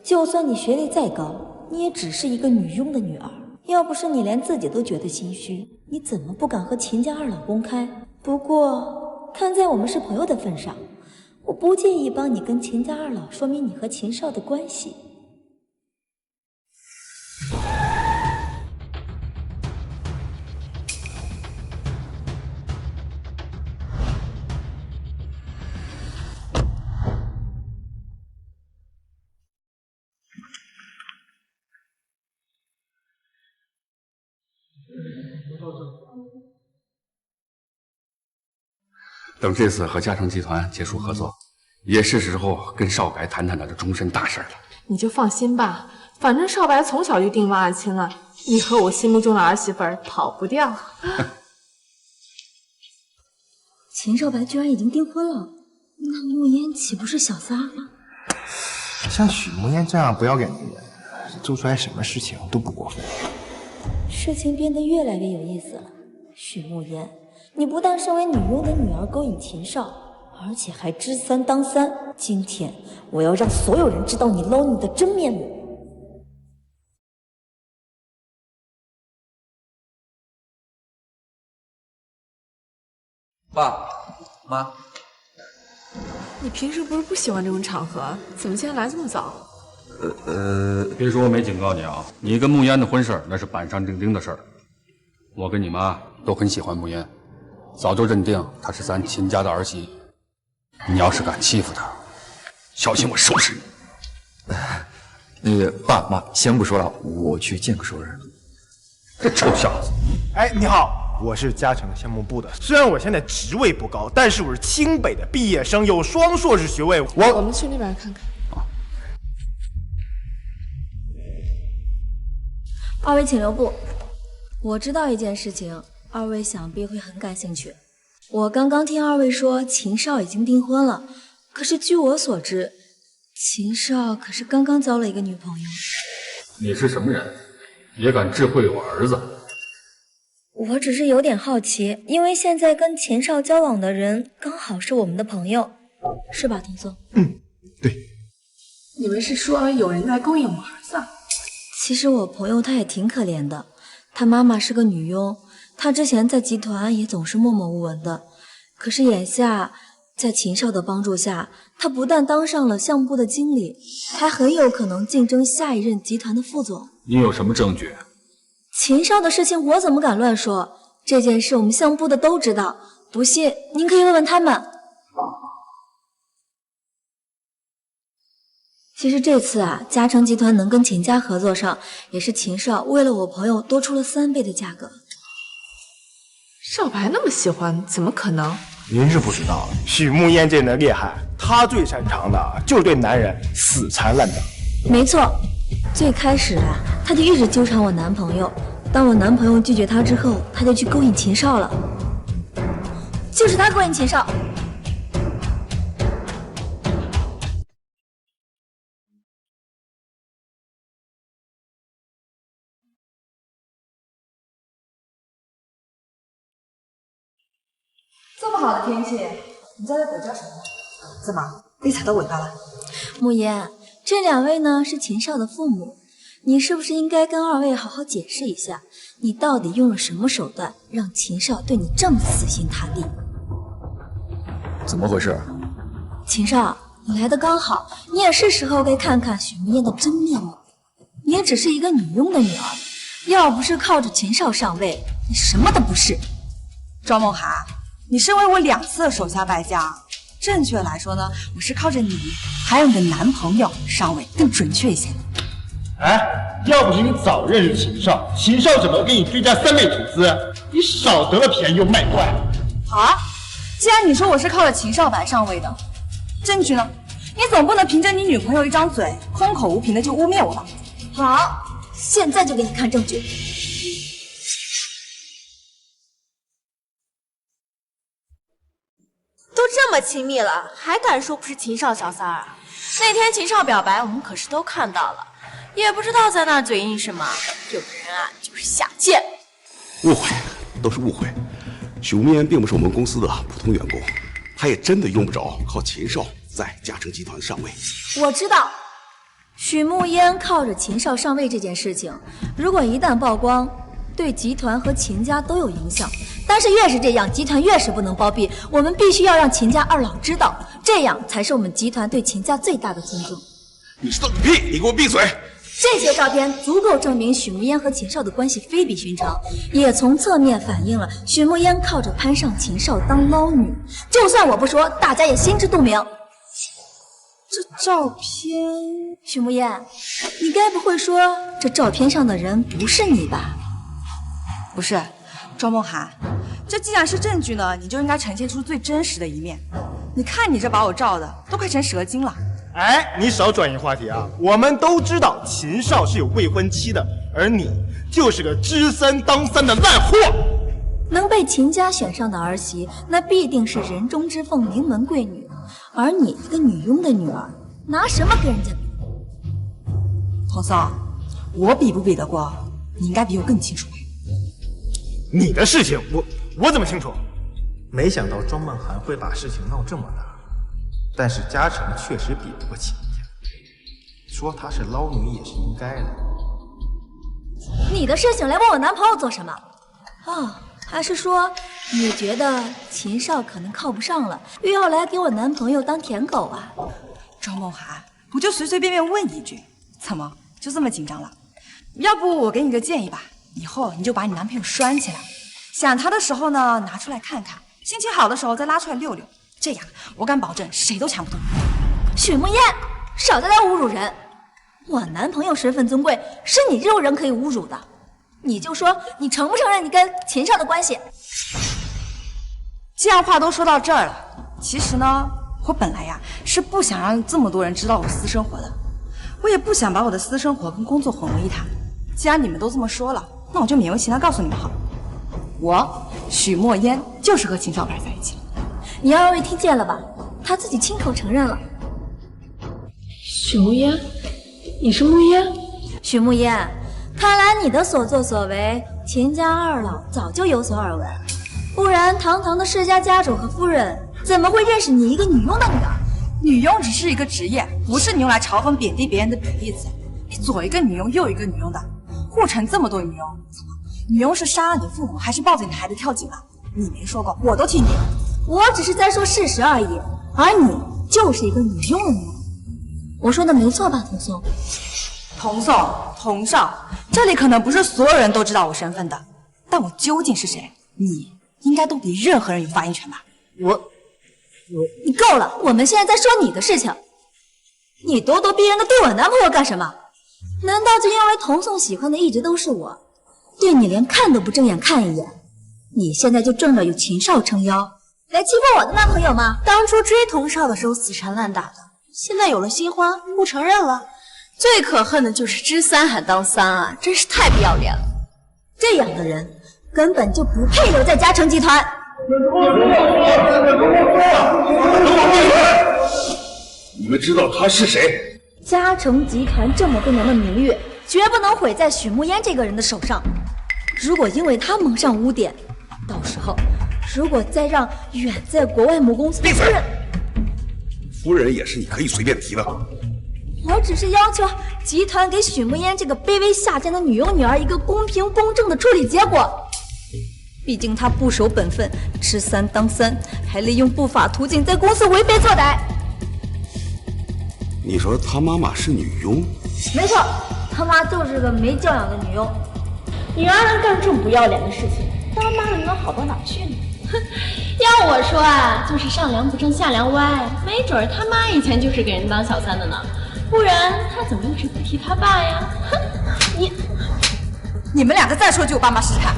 [SPEAKER 1] 就算你学历再高，你也只是一个女佣的女儿。要不是你连自己都觉得心虚，你怎么不敢和秦家2老公开？不过，看在我们是朋友的份上，我不介意帮你跟秦家2老说明你和秦少的关系。
[SPEAKER 17] 等这次和嘉诚集团结束合作，也是时候跟少白谈谈他的终身大事了。
[SPEAKER 16] 你就放心吧，反正少白从小就定王爱卿了，你和我心目中的儿媳妇跑不掉。
[SPEAKER 1] 秦少白居然已经订婚了，那慕烟岂不是小三儿？
[SPEAKER 2] 像许慕烟这样不要脸的人，做出来什么事情都不过分。
[SPEAKER 1] 事情变得越来越有意思了。许慕烟，你不但身为女佣的女儿勾引秦少，而且还知3当3。今天我要让所有人知道你捞你的真面目。
[SPEAKER 19] 爸妈，
[SPEAKER 16] 你平时不是不喜欢这种场合，怎么今天来这么早？
[SPEAKER 14] 别说我没警告你啊，你跟慕烟的婚事那是板上钉钉的事儿。我跟你妈都很喜欢慕烟，早就认定她是咱秦家的儿媳。你要是敢欺负她，小心我收拾你。
[SPEAKER 19] 那个爸妈，先不说了，我去见个熟人。
[SPEAKER 14] 这臭小子！
[SPEAKER 2] 哎，你好，我是嘉诚项目部的。虽然我现在职位不高，但是我是清北的毕业生，有双硕士学位。
[SPEAKER 16] 我们去那边看看。
[SPEAKER 1] 2位请留步。我知道一件事情，2位想必会很感兴趣。我刚刚听2位说秦少已经订婚了，可是据我所知，秦少可是刚刚交了一个女朋友。
[SPEAKER 14] 你是什么人，也敢智慧我儿子？
[SPEAKER 1] 我只是有点好奇，因为现在跟秦少交往的人刚好是我们的朋友，是吧，童总？
[SPEAKER 16] 你们是说有人在勾引我儿子？
[SPEAKER 1] 其实我朋友他也挺可怜的，他妈妈是个女佣，他之前在集团也总是默默无闻的，可是眼下在秦少的帮助下，他不但当上了项目部的经理，还很有可能竞争下一任集团的副总。
[SPEAKER 14] 你有什么证据？
[SPEAKER 1] 秦少的事情我怎么敢乱说？这件事我们项目部的都知道，不信您可以问问他们。其实这次啊，嘉诚集团能跟秦家合作上，也是秦少为了我朋友多出了3倍的价格。
[SPEAKER 3] 少白那么喜欢，怎么可能？
[SPEAKER 2] 您是不知道，许慕烟这人厉害，她最擅长的就是对男人死缠烂打。
[SPEAKER 1] 没错，最开始啊，她就一直纠缠我男朋友。当我男朋友拒绝她之后，她就去勾引秦少了。就是她勾引秦少。
[SPEAKER 3] 这么好的天气，你在这鬼叫什么？怎么被踩到尾巴了？
[SPEAKER 1] 慕言，这2位呢是秦少的父母，你是不是应该跟2位好好解释一下，你到底用了什么手段，让秦少对你这么死心塌地？
[SPEAKER 19] 怎么回事？
[SPEAKER 1] 秦少，你来的刚好，你也是时候该看看许慕烟的真面目。你也只是一个女佣的女儿，要不是靠着秦少上位，你什么都不是。
[SPEAKER 3] 庄梦涵，你身为我2次的手下败将，正确来说呢，我是靠着你还有你的男朋友上位，更准确一些。
[SPEAKER 2] 哎，要不是你早认识秦少，秦少怎么给你追加3倍投资？你少得了便宜又卖乖。
[SPEAKER 3] 好啊，既然你说我是靠着秦少白上位的，证据呢？你总不能凭着你女朋友一张嘴，空口无凭的就污蔑我吧？
[SPEAKER 1] 好，现在就给你看证据。
[SPEAKER 12] 都这么亲密了，还敢说不是秦少小三儿？那天秦少表白，我们可是都看到了，也不知道在那儿嘴硬什么。有的人啊，就是下贱。
[SPEAKER 17] 误会，都是误会。许无眠并不是我们公司的普通员工，他也真的用不着靠秦少在嘉诚集团上位。
[SPEAKER 1] 我知道，许慕烟靠着秦少上位这件事情，如果一旦曝光，对集团和秦家都有影响。但是越是这样，集团越是不能包庇。我们必须要让秦家2老知道，这样才是我们集团对秦家最大的尊重。
[SPEAKER 17] 你知道个屁！你给我闭嘴！
[SPEAKER 1] 这些照片足够证明许慕烟和秦少的关系非比寻常，也从侧面反映了许慕烟靠着攀上秦少当捞女。就算我不说，大家也心知肚明。这照片，许慕烟，你该不会说这照片上的人不是你吧？
[SPEAKER 3] 不是，庄梦涵，这既然是证据呢，你就应该呈现出最真实的一面。你看你这把我照的都快成蛇精了。
[SPEAKER 2] 哎，你少转移话题啊！我们都知道秦少是有未婚妻的，而你就是个知3当3的烂货。
[SPEAKER 1] 能被秦家选上的儿媳，那必定是人中之凤、名门贵女。而你一个女佣的女儿，拿什么跟人家比？
[SPEAKER 3] 童松，我比不比得过，你应该比我更清楚吧？
[SPEAKER 2] 你的事情我怎么清楚？
[SPEAKER 6] 没想到庄梦涵会把事情闹这么大，但是嘉诚确实比不过秦家，说她是捞女也是应该的。
[SPEAKER 1] 你的事情来问我男朋友做什么？哦，还是说你觉得秦少可能靠不上了，又要来给我男朋友当舔狗啊？
[SPEAKER 3] 庄梦涵，我就随随便便问一句，怎么就这么紧张了？要不我给你个建议吧，以后你就把你男朋友拴起来，想他的时候呢拿出来看看，心情好的时候再拉出来溜溜，这样我敢保证谁都抢不动你。
[SPEAKER 1] 许慕烟，少在这侮辱人！我男朋友身份尊贵，是你这种人可以侮辱的。你就说你承不承认你跟秦少的关系？
[SPEAKER 3] 既然话都说到这儿了，其实呢，我本来呀是不想让这么多人知道我私生活的，我也不想把我的私生活跟工作混为一谈。既然你们都这么说了，那我就勉为其难告诉你们好了，我许墨烟就是和秦少白在一起了。
[SPEAKER 1] 你2位听见了吧？他自己亲口承认了。
[SPEAKER 7] 许慕烟，你是慕烟？
[SPEAKER 1] 许慕烟，看来你的所作所为，秦家2老早就有所耳闻，不然堂堂的世家家主和夫人怎么会认识你一个女佣的女儿？
[SPEAKER 3] 女佣只是一个职业，不是你用来嘲讽贬低别人的贬义词。你左一个女佣，右一个女佣的，护城这么多女佣，怎么女佣是杀了你父母，还是抱着你孩子跳井了？你没说过，我都听你的。
[SPEAKER 1] 我只是在说事实而已，而你就是一个女佣的女儿。我说的没错吧，童松？
[SPEAKER 3] 童宋、童少，这里可能不是所有人都知道我身份的，但我究竟是谁，你应该都比任何人有发言权吧？
[SPEAKER 1] 你够了！我们现在在说你的事情，你咄咄逼人的对我男朋友干什么？难道就因为童颂喜欢的一直都是我，对你连看都不正眼看一眼？你现在就仗着有秦少撑腰来欺负我的男朋友吗？
[SPEAKER 12] 当初追童少的时候死缠烂打的，现在有了新欢不承认了。
[SPEAKER 4] 最可恨的就是知三还当三啊，真是太不要脸了。
[SPEAKER 1] 这样的人根本就不配留在嘉诚集团。
[SPEAKER 17] 你们知道他是谁？
[SPEAKER 1] 嘉诚集团这么多年的名誉，绝不能毁在许慕烟这个人的手上。如果因为他蒙上污点，到时候如果再让远在国外母公司的夫人，
[SPEAKER 17] 夫人也是你可以随便提的。
[SPEAKER 1] 我只是要求集团给许慕烟这个卑微下贱的女佣女儿一个公平公正的处理结果。毕竟她不守本分，吃三当三，还利用不法途径在公司为非作歹。
[SPEAKER 17] 你说他妈妈是女佣？
[SPEAKER 1] 没错，他妈就是个没教养的女佣。
[SPEAKER 4] 女儿能干这么不要脸的事情，当妈的能好到哪去呢？哼，要我说啊，就是上梁不正下梁歪，没准儿他妈以前就是给人当小三的呢，不然他怎么一直不提他爸呀？哼，
[SPEAKER 3] 你们两个再说就有爸妈试试看。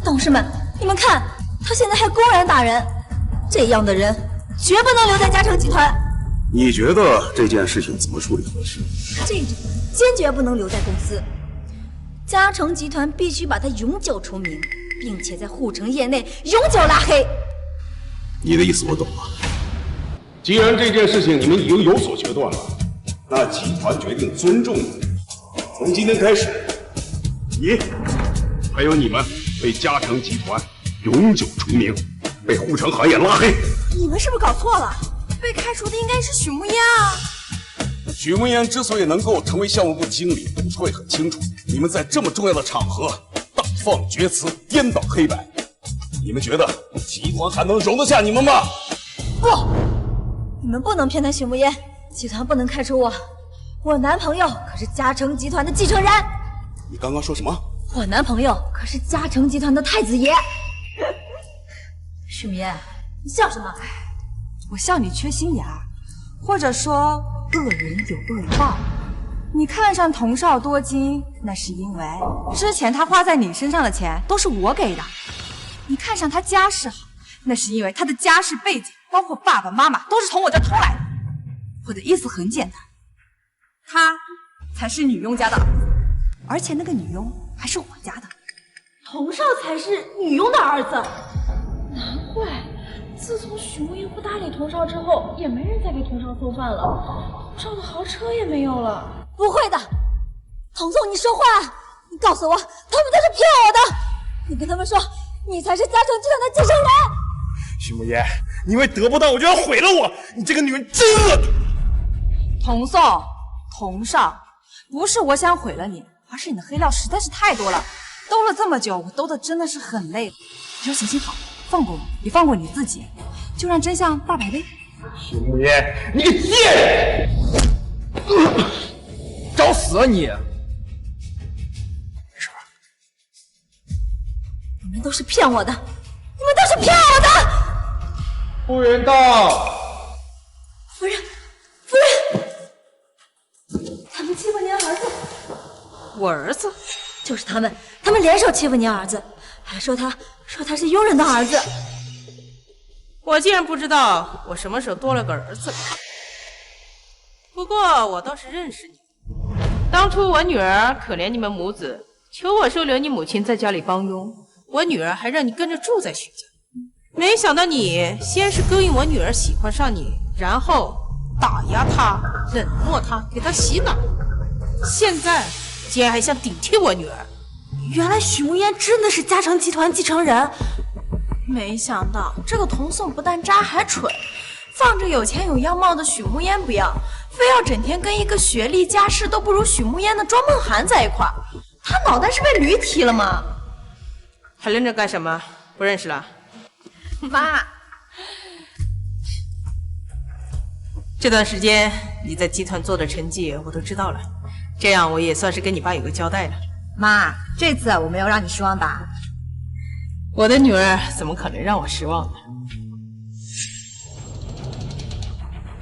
[SPEAKER 1] 董事们，你们看，他现在还公然打人，这样的人绝不能留在嘉诚集团。
[SPEAKER 17] 你觉得这件事情怎么处理合适？
[SPEAKER 1] 这种坚决不能留在公司，嘉诚集团必须把他永久除名，并且在护城业内永久拉黑。
[SPEAKER 17] 你的意思我懂了。既然这件事情你们已经有所决断了，那集团决定尊重你。从今天开始，你还有你们被嘉诚集团永久除名，被护城行业拉黑。
[SPEAKER 3] 你们是不是搞错了？被开除的应该是许慕烟啊。
[SPEAKER 17] 许慕烟之所以能够成为项目部经理，董事会很清楚。你们在这么重要的场合大放厥词，颠倒黑白，你们觉得集团还能容得下你们吗？
[SPEAKER 1] 不，你们不能偏袒许慕烟，集团不能开除我。我男朋友可是嘉诚集团的继承人。
[SPEAKER 17] 你刚刚说什么？
[SPEAKER 1] 我男朋友可是嘉诚集团的太子爷。许慕烟，你笑什么？
[SPEAKER 3] 我笑你缺心眼儿，或者说恶人有恶报。你看上童少多金，那是因为之前他花在你身上的钱都是我给的。你看上他家世好，那是因为他的家世背景，包括爸爸妈妈都是从我这偷来的。我的意思很简单，他才是女佣家的儿子，而且那个女佣还是我家的。
[SPEAKER 4] 童少才是女佣的儿子，难怪自从许慕烟不搭理童少之后，也没人再给童少送饭了，童少的豪车也没有了。
[SPEAKER 1] 不会的，童颂，你说话！你告诉我，他们都是骗我的！你跟他们说，你才是嘉诚集团的继承人！
[SPEAKER 2] 许慕烟，你因为得不到我就要毁了我，你这个女人真恶毒！
[SPEAKER 3] 童颂，童少，不是我想毁了你，而是你的黑料实在是太多了，兜了这么久，我兜的真的是很累了。你就行行好，放过我，也放过你自己，就让真相大白呗。
[SPEAKER 2] 许慕烟，你个贱人！
[SPEAKER 9] 找死啊你！
[SPEAKER 1] 你们都是骗我的，你们都是骗我的！
[SPEAKER 2] 夫人到。
[SPEAKER 1] 夫人，夫人，他们欺负您儿子。
[SPEAKER 3] 我儿子？
[SPEAKER 1] 就是他们联手欺负您儿子，还说他是佣人的儿子。
[SPEAKER 16] 我竟然不知道我什么时候多了个儿子了。不过我倒是认识你，当初我女儿可怜你们母子，求我收留你母亲在家里帮佣，我女儿还让你跟着住在许家。没想到你先是勾引我女儿喜欢上你，然后打压她、冷落她，给她洗脑，现在竟然还想顶替我女儿。
[SPEAKER 12] 原来许慕烟真的是嘉诚集团继承人，没想到这个童颂不但渣还蠢，放着有钱有样貌的许慕烟不要，非要整天跟一个学历家世都不如许慕烟的庄梦涵在一块儿，他脑袋是被驴踢了吗？
[SPEAKER 16] 还愣着干什么？不认识了？
[SPEAKER 12] 妈，
[SPEAKER 16] 这段时间你在集团做的成绩我都知道了，这样我也算是跟你爸有个交代了。
[SPEAKER 3] 妈，这次我没有让你失望吧？
[SPEAKER 16] 我的女儿怎么可能让我失望呢？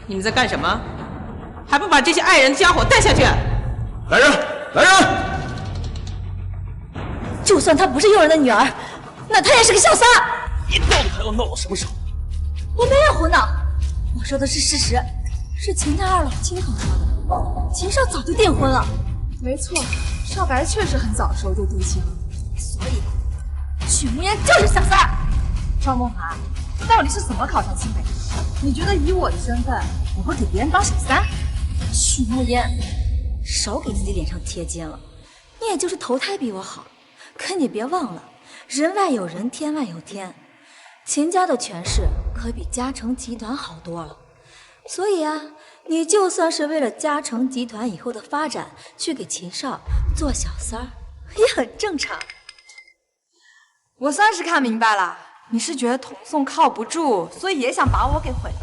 [SPEAKER 16] 你们在干什么？还不把这些爱人的家伙带下去！
[SPEAKER 17] 来人，来人！
[SPEAKER 1] 就算她不是佣人的女儿，那她也是个小三。
[SPEAKER 17] 你到底还要闹到什么时候？
[SPEAKER 1] 我没有胡闹，我说的是事实，是秦家二老亲口说的。秦少早就订婚了。
[SPEAKER 3] 没错，少白确实很早的时候就定亲了。
[SPEAKER 1] 所以，许慕言就是小三。
[SPEAKER 3] 赵梦涵，到底是怎么考上清北的？你觉得以我的身份，我会给别人当小三？
[SPEAKER 1] 许慕言，少给自己脸上贴金了。你也就是投胎比我好，可你别忘了，人外有人，天外有天。秦家的权势可比嘉诚集团好多了，所以啊，你就算是为了嘉诚集团以后的发展去给秦少做小三儿，也很正常。
[SPEAKER 3] 我算是看明白了，你是觉得童颂靠不住，所以也想把我给毁了。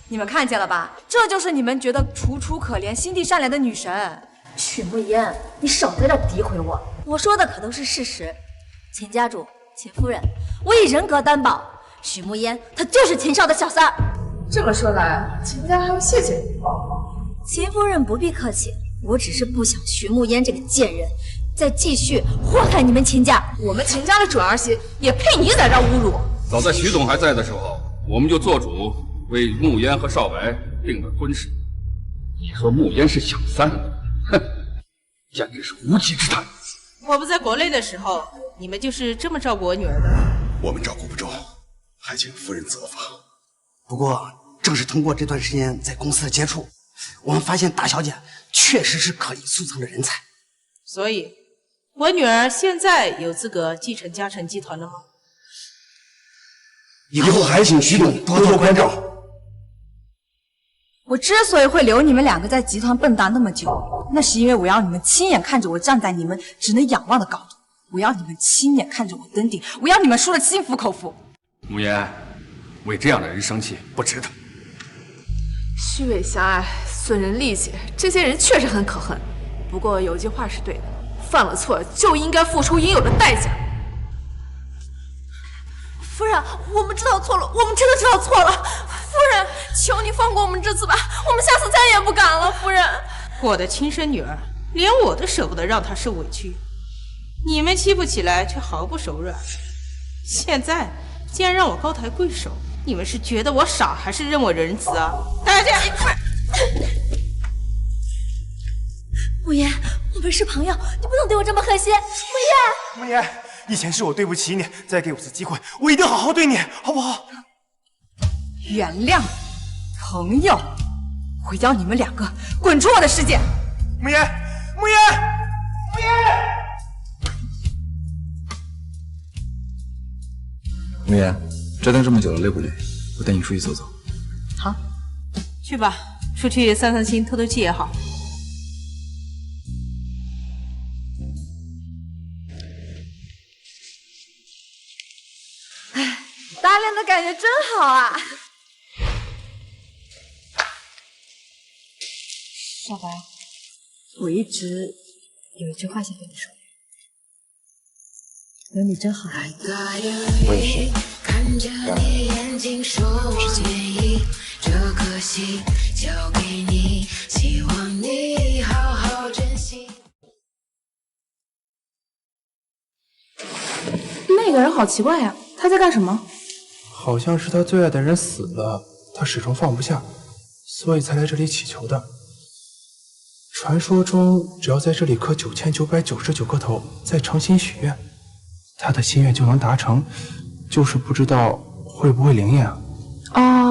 [SPEAKER 3] 你们看见了吧？这就是你们觉得楚楚可怜、心地善良的女神。
[SPEAKER 1] 许慕言，你少在这诋毁我，我说的可都是事实。秦家主、秦夫人，我以人格担保，许慕言她就是秦少的小三儿。
[SPEAKER 3] 这么说来，秦家还要谢谢你。
[SPEAKER 1] 秦夫人不必客气，我只是不想许慕言这个贱人再继续祸害你们秦家。
[SPEAKER 3] 我们秦家的准儿媳也配你在这侮辱？
[SPEAKER 21] 早在徐总还在的时候，我们就做主为慕言和少白定了婚事。你说慕言是小三，哼，简直是无稽之谈。
[SPEAKER 16] 我不在国内的时候，你们就是这么照顾我女儿的？
[SPEAKER 17] 我们照顾不周，还请夫人责罚。
[SPEAKER 18] 不过，正是通过这段时间在公司的接触，我们发现大小姐确实是可以速成的人才。
[SPEAKER 16] 所以，我女儿现在有资格继承嘉诚集团了吗？
[SPEAKER 18] 以后还请徐总多多关照。
[SPEAKER 3] 我之所以会留你们两个在集团蹦跶那么久，那是因为我要你们亲眼看着我站在你们只能仰望的高度，我要你们亲眼看着我登顶，我要你们输得心服口服。
[SPEAKER 21] 慕言，为这样的人生气不值得。
[SPEAKER 3] 虚伪狭隘、损人利己，这些人确实很可恨。不过有句话是对的，犯了错就应该付出应有的代价。
[SPEAKER 4] 夫人，我们知道错了，我们真的知道错了。夫人，求你放过我们这次吧，我们下次再也不敢了。夫人，
[SPEAKER 16] 我的亲生女儿，连我都舍不得让她受委屈，你们欺负起来却毫不手软。现在竟然让我高抬贵手，你们是觉得我傻，还是认我仁慈啊？大家，
[SPEAKER 1] 慕言，我们是朋友，你不能对我这么狠心。
[SPEAKER 2] 慕言，以前是我对不起你，再给我次机会，我一定好好对你，好不好？
[SPEAKER 3] 原谅朋友，我要你们两个滚出我的世界！
[SPEAKER 2] 慕言，慕言，慕言！
[SPEAKER 9] 慕言，折腾这么久了，累不累？我带你出去走走。
[SPEAKER 16] 好，去吧，出去散散心、透透气也好。
[SPEAKER 3] 搭恋的感觉真好啊！少白，我一直有一句话想跟你说，有你真好。
[SPEAKER 10] 我也是。看着你眼睛说我愿意，这颗心交给你，希望你好好珍惜。
[SPEAKER 3] 那个人好奇怪呀，他在干什么？
[SPEAKER 5] 好像是他最爱的人死了，他始终放不下，所以才来这里祈求的。传说中，只要在这里磕9999个头，再诚心许愿，他的心愿就能达成，就是不知道会不会灵验啊。
[SPEAKER 3] 哦，